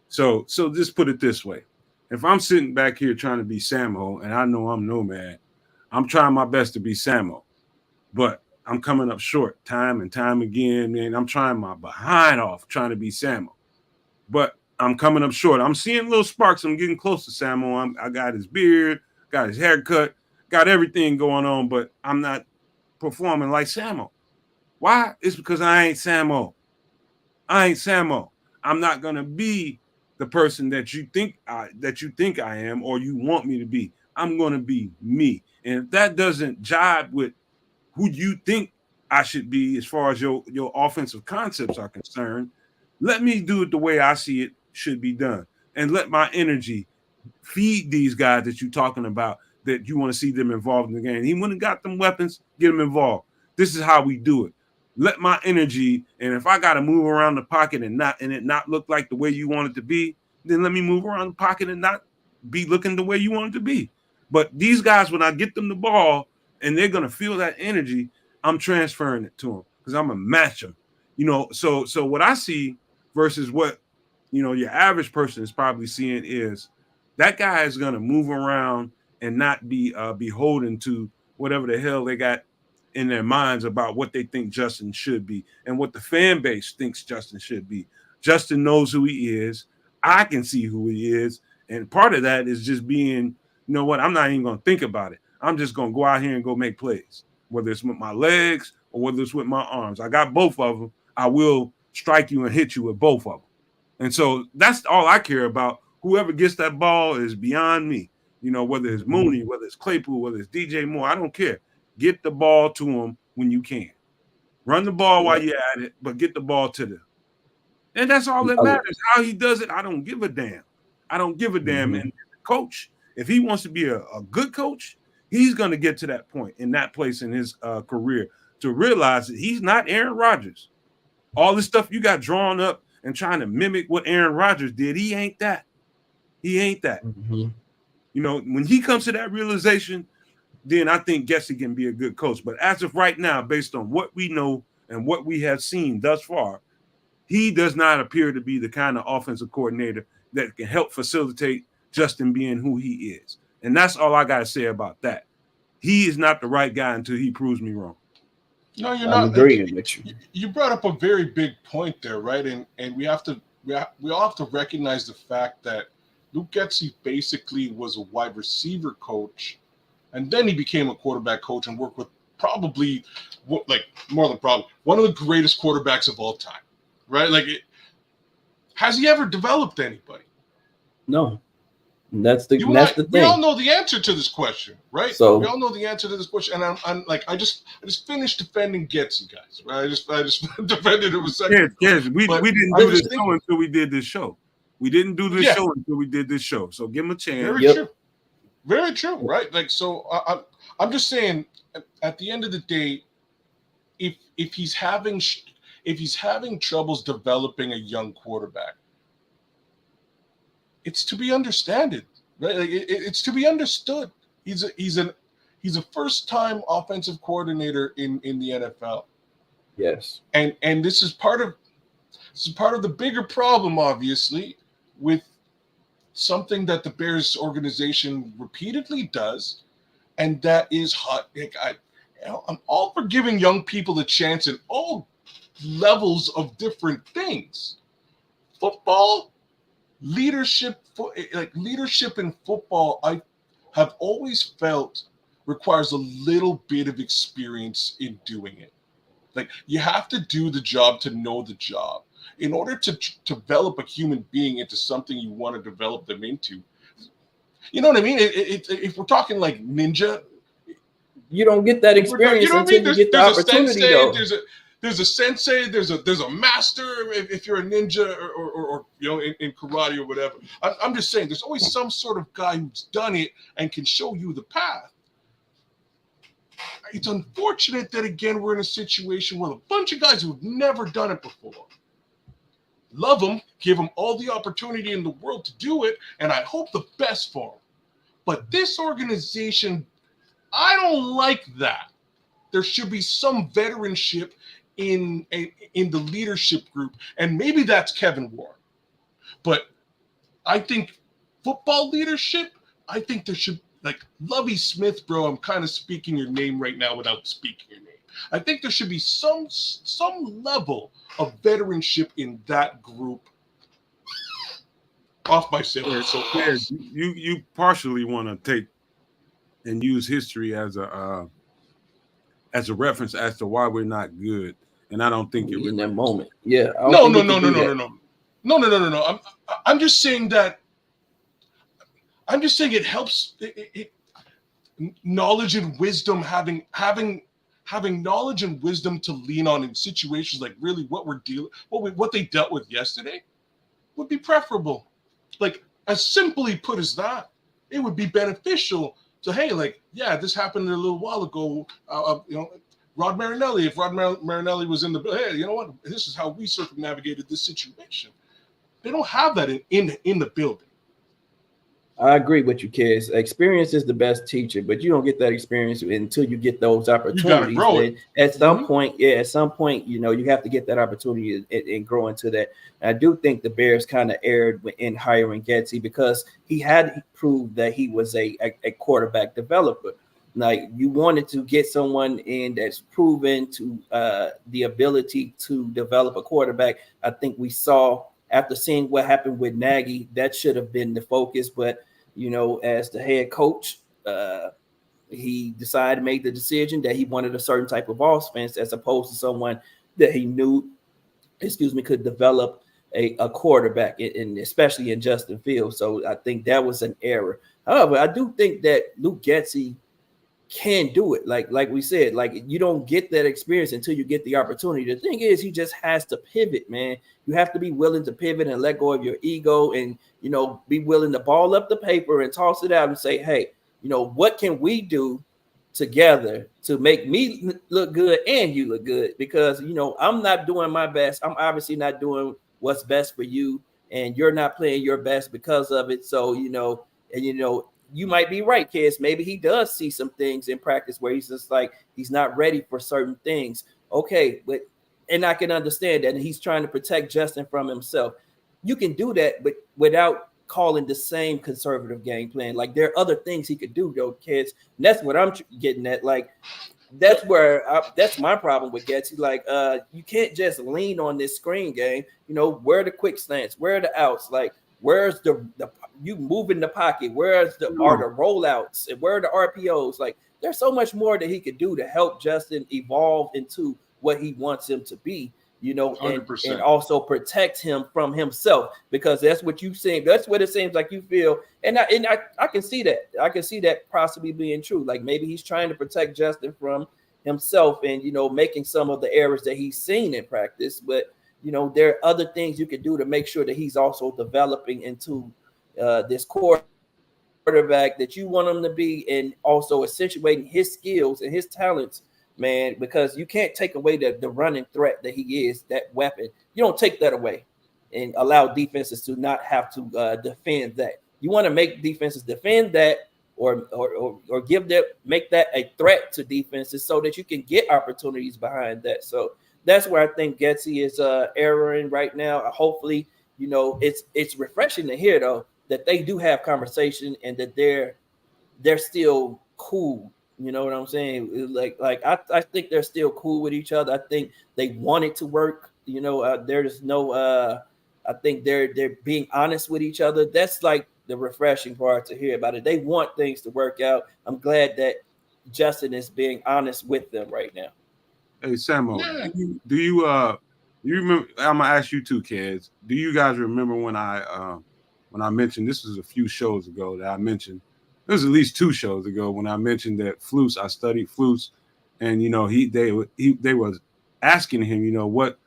So just put it this way: if I'm sitting back here trying to be Sammo, and I know I'm Nomad, I'm trying my best to be Sammo, but I'm coming up short time and time again, man. I'm trying my behind off trying to be Sammo, but I'm coming up short. I'm seeing little sparks. I'm getting close to Sammo. I got his beard, got his haircut, got everything going on, but I'm not performing like Sammo. Why? It's because I ain't Sammo. I'm not gonna be the person that you think I am or you want me to be. I'm gonna be me. And if that doesn't jibe with who you think I should be as far as your offensive concepts are concerned, let me do it the way I see it should be done. And let my energy feed these guys that you're talking about, that you want to see them involved in the game. He went and got them weapons, get them involved. This is how we do it. Let my energy, and if I got to move around the pocket and it not look like the way you want it to be, then let me move around the pocket and not be looking the way you want it to be. But these guys, when I get them the ball and they're gonna feel that energy, I'm transferring it to them because I'm gonna match them. So what I see versus what your average person is probably seeing is that guy is gonna move around and not be beholden to whatever the hell they got in their minds about what they think Justin should be and what the fan base thinks Justin should be. Justin knows who he is. I can see who he is. And part of that is just being, you know what, I'm not even going to think about it. I'm just going to go out here and go make plays, whether it's with my legs or whether it's with my arms. I got both of them. I will strike you and hit you with both of them. And so that's all I care about. Whoever gets that ball is beyond me. Whether it's Mooney, whether it's Claypool, whether it's DJ Moore, I don't care. Get the ball to them when you can. Run the ball while you're at it, but get the ball to them. And that's all that matters. How he does it, I don't give a damn. I don't give a damn. And the coach, if he wants to be a good coach, he's going to get to that point in that place in his career to realize that he's not Aaron Rodgers. All this stuff you got drawn up and trying to mimic what Aaron Rodgers did, he ain't that. He ain't that. When he comes to that realization, then I think Gessie can be a good coach. But as of right now, based on what we know and what we have seen thus far, he does not appear to be the kind of offensive coordinator that can help facilitate Justin being who he is. And that's all I got to say about that. He is not the right guy until he proves me wrong. No, you're not. Agreeing with you. You brought up a very big point there, right? And we all have to recognize the fact that Luke Getsy basically was a wide receiver coach, and then he became a quarterback coach and worked with probably, more than probably, one of the greatest quarterbacks of all time, right? Has he ever developed anybody? No. That's the thing. We all know the answer to this question, right? So we all know the answer to this question, and I just finished defending Getsy, guys. Right? I just defended him a second. Yes. We didn't do this show until we did this show. We didn't do this show until we did this show. So give him a chance. Very true, right? I'm just saying, at the end of the day, if he's having troubles developing a young quarterback, it's to be understood, right? It's to be understood. He's a first-time offensive coordinator in the NFL. Yes, and this is part of the bigger problem, obviously, with something that the Bears organization repeatedly does, and that is hot. I'm all for giving young people a chance in all levels of different things. Football, leadership in football, I have always felt requires a little bit of experience in doing it. You have to do the job to know the job. In order to develop a human being into something you want to develop them into, you know what I mean? If we're talking like ninja, you don't get that experience until you get the opportunity. There's a sensei, there's a master if you're a ninja or in karate or whatever. I'm just saying there's always some sort of guy who's done it and can show you the path. It's unfortunate that, again, we're in a situation where a bunch of guys who've never done it before. Love them, give them all the opportunity in the world to do it, and I hope the best for them. But this organization, I don't like that. There should be some veteranship in the leadership group, and maybe that's Kevin Warren. But I think football leadership, I think there should, Lovie Smith, bro, I'm kind of speaking your name right now without speaking your name. I think there should be some level of veteranship in that group. Off my sailor. So you partially want to take and use history as a reference as to why we're not good, and I don't think in that moment. Yeah. No. I'm just saying that. I'm just saying it helps. Knowledge and wisdom, having knowledge and wisdom to lean on in situations like really what they dealt with yesterday would be preferable. As simply put as that, it would be beneficial to, hey, this happened a little while ago. Rod Marinelli, if Rod Marinelli was in the, hey, you know what? This is how we circumnavigated this situation. They don't have that in the building. I agree with you, kids. Experience is the best teacher, but you don't get that experience until you get those opportunities. grow it. At some point, you know, you have to get that opportunity and grow into that. And I do think the Bears kind of erred in hiring Getsy because he had proved that he was a quarterback developer. Like, you wanted to get someone in that's proven to the ability to develop a quarterback. I think we saw after seeing what happened with Nagy, that should have been the focus. But, you know, as the head coach, he made the decision that he wanted a certain type of offense as opposed to someone that he knew, could develop a quarterback, and especially in Justin Fields. So I think that was an error. However, I do think that Luke Getsy can do it. Like we said, like, you don't get that experience until you get the opportunity. The thing is, he just has to pivot, man. You have to be willing to pivot and let go of your ego, and, you know, be willing to ball up the paper and toss it out and say, hey, you know, what can we do together to make me look good and you look good? Because, you know, I'm not doing my best. I'm obviously not doing what's best for you, and you're not playing your best because of it. So, you know, and, you know, you might be right, kids. Maybe he does see some things in practice where he's just like, he's not ready for certain things. Okay, and I can understand that. And he's trying to protect Justin from himself. You can do that, but without calling the same conservative game plan. Like, there are other things he could do, though, kids. And that's what I'm getting at. Like, that's my problem with Getsy. Like, you can't just lean on this screen game. You know, where are the quick slants? Where are the outs? Like, where's the you move in the pocket? Where's are the rollouts? And where are the RPOs? Like, there's so much more that he could do to help Justin evolve into what he wants him to be, you know, and also protect him from himself, because that's what you saying. That's what it seems like you feel. And I can see that. I can see that possibly being true. Like, maybe he's trying to protect Justin from himself and, you know, making some of the errors that he's seen in practice. But, you know, there are other things you can do to make sure that he's also developing into this quarterback that you want him to be, and also accentuating his skills and his talents, man, because you can't take away the running threat that he is, that weapon. You don't take that away and allow defenses to not have to defend that. You want to make defenses defend that, or make that a threat to defenses so that you can get opportunities behind that. So that's where I think Getsy is erroring right now. Hopefully, you know, it's refreshing to hear, though, that they do have conversation and that they're still cool. You know what I'm saying? Like I think they're still cool with each other. I think they want it to work. You know, there's no I think they're being honest with each other. That's like the refreshing part to hear about it. They want things to work out. I'm glad that Justin is being honest with them right now. Hey, Samo, do you remember? I'm gonna ask you two kids. Do you guys remember when I mentioned, this was a few shows ago that I mentioned, it was at least 2 shows ago when I mentioned that Flus, I studied Flus, and, you know, they was asking him, you know, what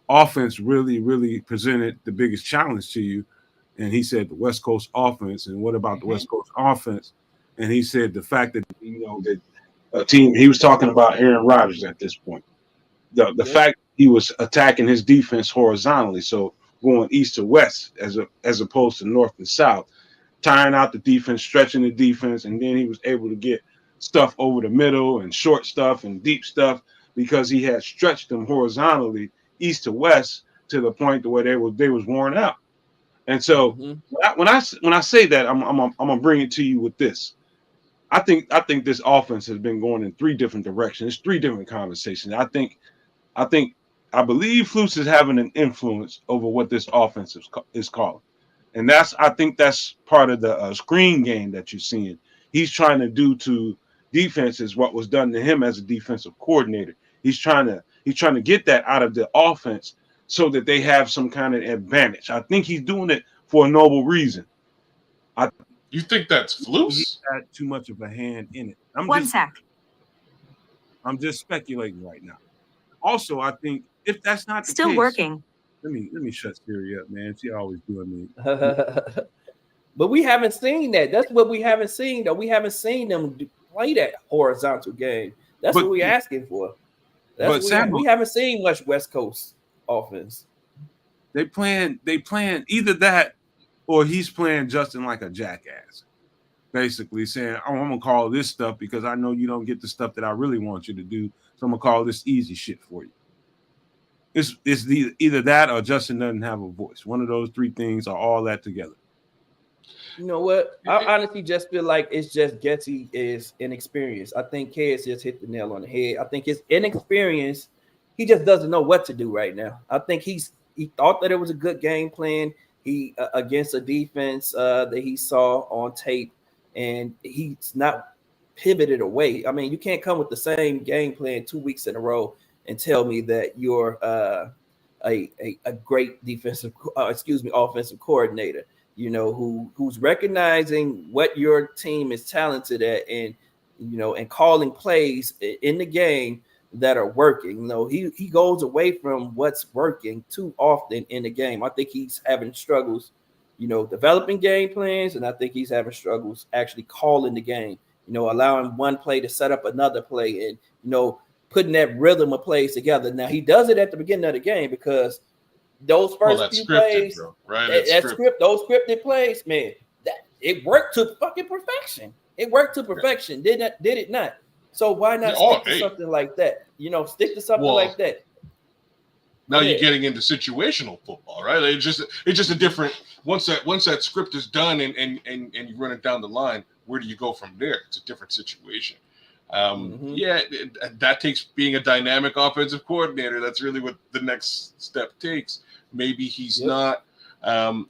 offense really presented the biggest challenge to you, and he said the West Coast offense. And what about the West Coast offense? And he said the fact that, you know, that a team, he was talking about Aaron Rodgers at this point, the fact he was attacking his defense horizontally, so going east to west as opposed to north and south, tiring out the defense, stretching the defense, and then he was able to get stuff over the middle and short stuff and deep stuff because he had stretched them horizontally east to west to the point where they was worn out. And so when I say that, I'm gonna bring it to you with this. I think this offense has been going in 3 different directions. It's 3 different conversations. I believe Flus is having an influence over what this offense is calling. And I think that's part of the screen game that you're seeing. He's trying to do to defenses what was done to him as a defensive coordinator. He's trying to get that out of the offense so that they have some kind of advantage. I think he's doing it for a noble reason. You think that's Flus? He had too much of a hand in it. I'm just speculating right now. Also, I think if that's not the case, working. Let me shut Siri up, man. She always doing me. But we haven't seen that. That's what we haven't seen, though. We haven't seen them play that horizontal game. That's what we're asking for. That's we haven't seen much West Coast offense. They playing either that or he's playing Justin like a jackass. Basically saying, oh, I'm gonna call this stuff because I know you don't get the stuff that I really want you to do. So I'm gonna call this easy shit for you. It's either that or Justin doesn't have a voice. One of those three things are all that together. You know what? I honestly just feel like it's just Getty is inexperienced. I think KS just hit the nail on the head. I think his inexperience, he just doesn't know what to do right now. I think he thought that it was a good game plan. He against a defense that he saw on tape, and he's not pivoted away. I mean, you can't come with the same game plan 2 weeks in a row and tell me that you're a great offensive coordinator. You know, who's recognizing what your team is talented at, and and calling plays in the game that are working. He goes away from what's working too often in the game. I think he's having struggles, developing game plans, and I think he's having struggles actually calling the game. Allowing one play to set up another play, and putting that rhythm of plays together. Now he does it at the beginning of the game because those first few plays, bro. Right? Those scripted plays, man, it worked to fucking perfection. It worked to perfection. Did it not? So why not stick to something like that? Stick to something like that. Now you're getting into situational football, right? It's just a different. Once that script is done and you run it down the line, where do you go from there? It's a different situation. Yeah, that takes being a dynamic offensive coordinator. That's really what the next step takes. Maybe he's not. There's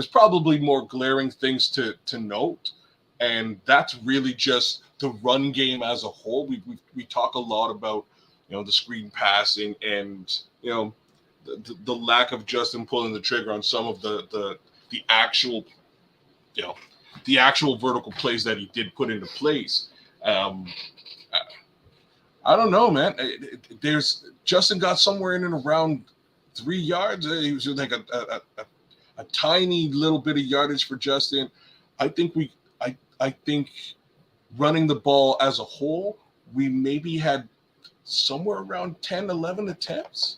probably more glaring things to note, and that's really just the run game as a whole. We talk a lot about the screen passing and the lack of Justin pulling the trigger on some of the actual the actual vertical plays that he did put into place. I don't know, man. Justin got somewhere in and around 3 yards. He was like a tiny little bit of yardage for Justin. I think running the ball as a whole, we maybe had somewhere around 10, 11 attempts.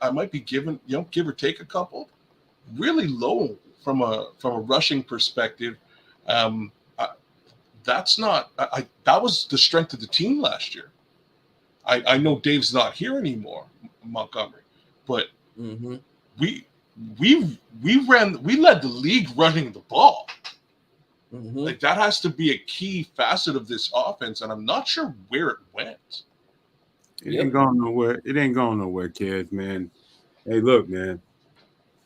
I might be giving, give or take a couple. Really low from a rushing perspective. That's not. That was the strength of the team last year. I know Dave's not here anymore, Montgomery, but we led the league running the ball. Like that has to be a key facet of this offense, and I'm not sure where it went. It ain't going nowhere. It ain't going nowhere, kids, man. Hey, look, man.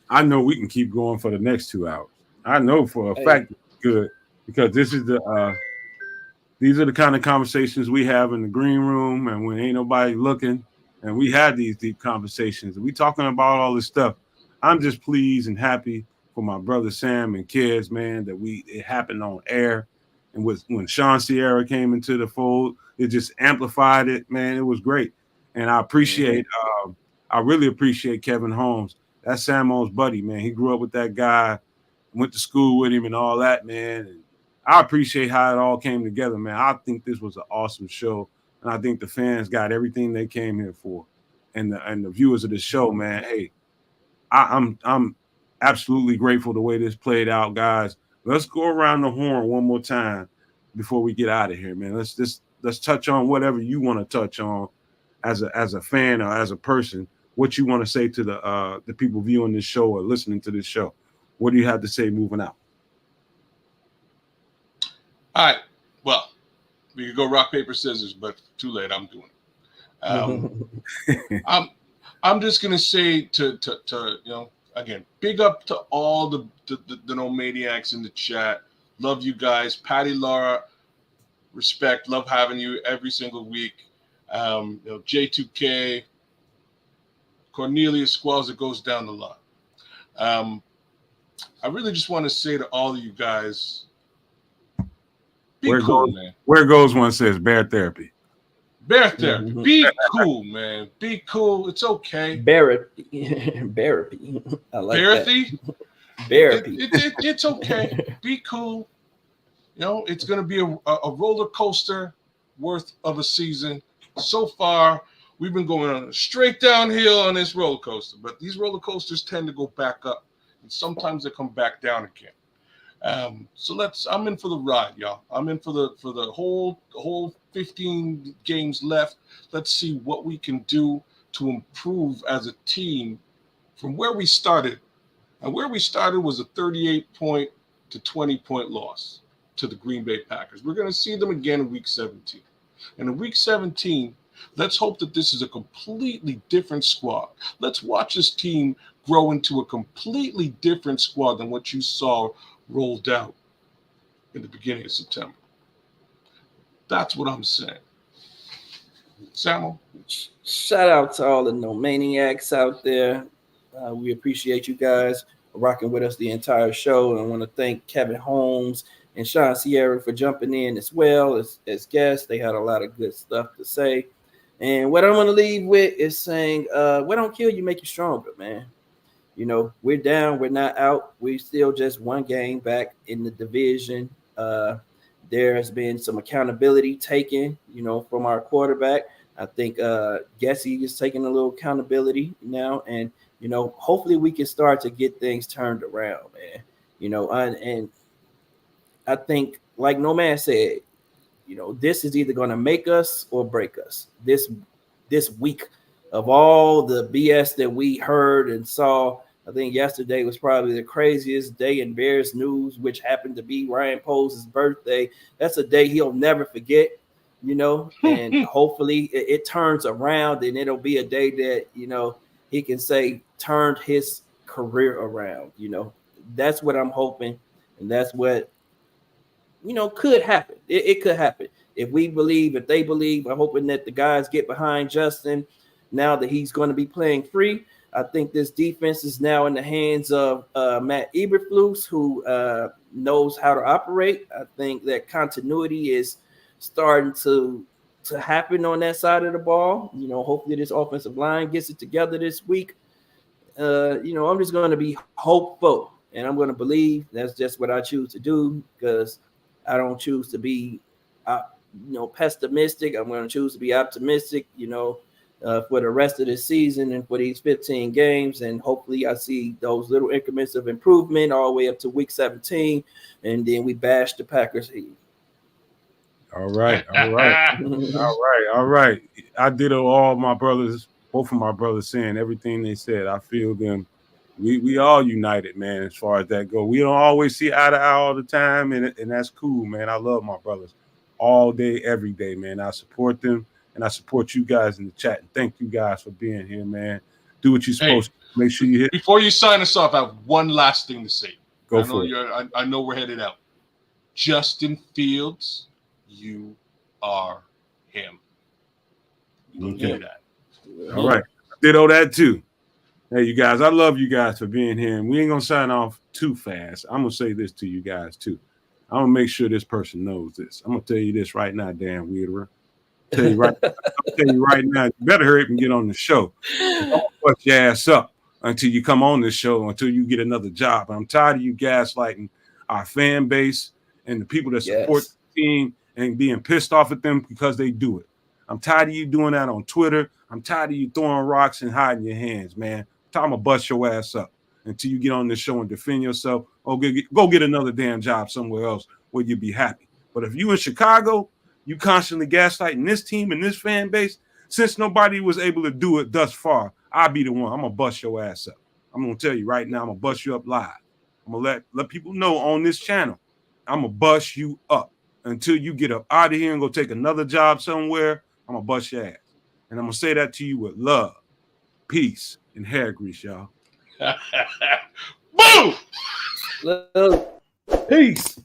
I know we can keep going for the next 2 hours. I know for a fact it's good because this is these are the kind of conversations we have in the green room, and when ain't nobody looking, and we had these deep conversations. We talking about all this stuff. I'm just pleased and happy for my brother Sam and kids, man, that it happened on air. And when Sean Sierra came into the fold, it just amplified it, man. It was great. And I really appreciate Kevin Holmes. That's Samo's buddy, man. He grew up with that guy, went to school with him and all that, man. And I appreciate how it all came together, man. I think this was an awesome show. And I think the fans got everything they came here for. And the viewers of the show, man, hey, I'm absolutely grateful the way this played out, guys. Let's go around the horn one more time before we get out of here, man. Let's touch on whatever you want to touch on as a fan or as a person. What you want to say to the people viewing this show or listening to this show. What do you have to say moving out? All right. Well, we could go rock, paper, scissors, but too late. I'm doing it. I'm just gonna say to again, big up to all the Nomadiacs in the chat. Love you guys. Patty, Laura, respect. Love having you every single week. J2K, Cornelius Squalls, it goes down the line. I really just want to say to all of you guys, be cool, man. Where goes one says bear therapy. Bear therapy. Be cool, man. Be cool. It's okay. Bearapy. I like Bearapy? Bearapy. It's okay. Be cool. It's going to be a roller coaster worth of a season. So far, we've been going on a straight downhill on this roller coaster, but these roller coasters tend to go back up, and sometimes they come back down again. I'm in for the ride, y'all. I'm in for the whole 15 games left. Let's see what we can do to improve as a team from where we started. And where we started was a 38-point to 20-point loss to the Green Bay Packers. We're going to see them again in Week 17. And in Week 17, let's hope that this is a completely different squad. Let's watch this team grow into a completely different squad than what you saw rolled out in the beginning of September. That's what I'm saying. Samuel? Shout out to all the Nomaniacs out there. We appreciate you guys rocking with us the entire show. And I want to thank Kevin Holmes and Sean Sierra for jumping in as well as guests. They had a lot of good stuff to say. And what I'm going to leave with is saying, what don't kill you make you stronger, man. You know, we're down, we're not out. We're still just one game back in the division. There has been some accountability taken, from our quarterback. I think Gessie is taking a little accountability now, and hopefully we can start to get things turned around, man. And I think, like Nomad said, this is either going to make us or break us. This week of all the BS that we heard and saw, I think yesterday was probably the craziest day in Bears news, which happened to be Ryan Poles' birthday. That's a day he'll never forget, and hopefully it turns around, and it'll be a day that, he can say turned his career around. That's what I'm hoping, and that's what, could happen. It could happen. If we believe, if they believe, I'm hoping that the guys get behind Justin now that he's going to be playing free. I think this defense is now in the hands of Matt Eberflus, who knows how to operate. I think that continuity is starting to happen on that side of the ball. Hopefully this offensive line gets it together this week. I'm just going to be hopeful, and I'm going to believe. That's just what I choose to do, because I don't choose to be, pessimistic. I'm going to choose to be optimistic, for the rest of the season and for these 15 games. And hopefully I see those little increments of improvement all the way up to Week 17, and then we bash the Packers head. All right. All right. I did all my brothers, both of my brothers saying everything they said. I feel them. We all united, man, as far as that go. We don't always see eye to eye all the time, and that's cool, man. I love my brothers all day, every day, man. I support them, and I support you guys in the chat. And thank you guys for being here, man. Do what you're supposed to. Make sure you hit. Before you sign us off, I have one last thing to say. Go for it. I know we're headed out. Justin Fields, you are him. Okay. That. All right. Ditto that too. Hey, you guys, I love you guys for being here. And we ain't going to sign off too fast. I'm going to say this to you guys too. I'm going to make sure this person knows this. I'm going to tell you this right now, Dan Wiederer. I'll tell you right now, you better hurry up and get on the show. Don't put your ass up until you come on this show, until you get another job. I'm tired of you gaslighting our fan base and the people that support the team and being pissed off at them because they do it. I'm tired of you doing that on Twitter. I'm tired of you throwing rocks and hiding your hands, man. I'm gonna bust your ass up until you get on this show and defend yourself. Or go get another damn job somewhere else where you'll be happy. But if you in Chicago, you constantly gaslighting this team and this fan base, since nobody was able to do it thus far, I'll be the one. I'm gonna bust your ass up. I'm gonna tell you right now, I'm gonna bust you up live. I'm gonna let people know on this channel, I'm gonna bust you up until you get up out of here and go take another job somewhere. I'm gonna bust your ass. And I'm gonna say that to you with love, peace, and hair grease, y'all. Boom! Peace.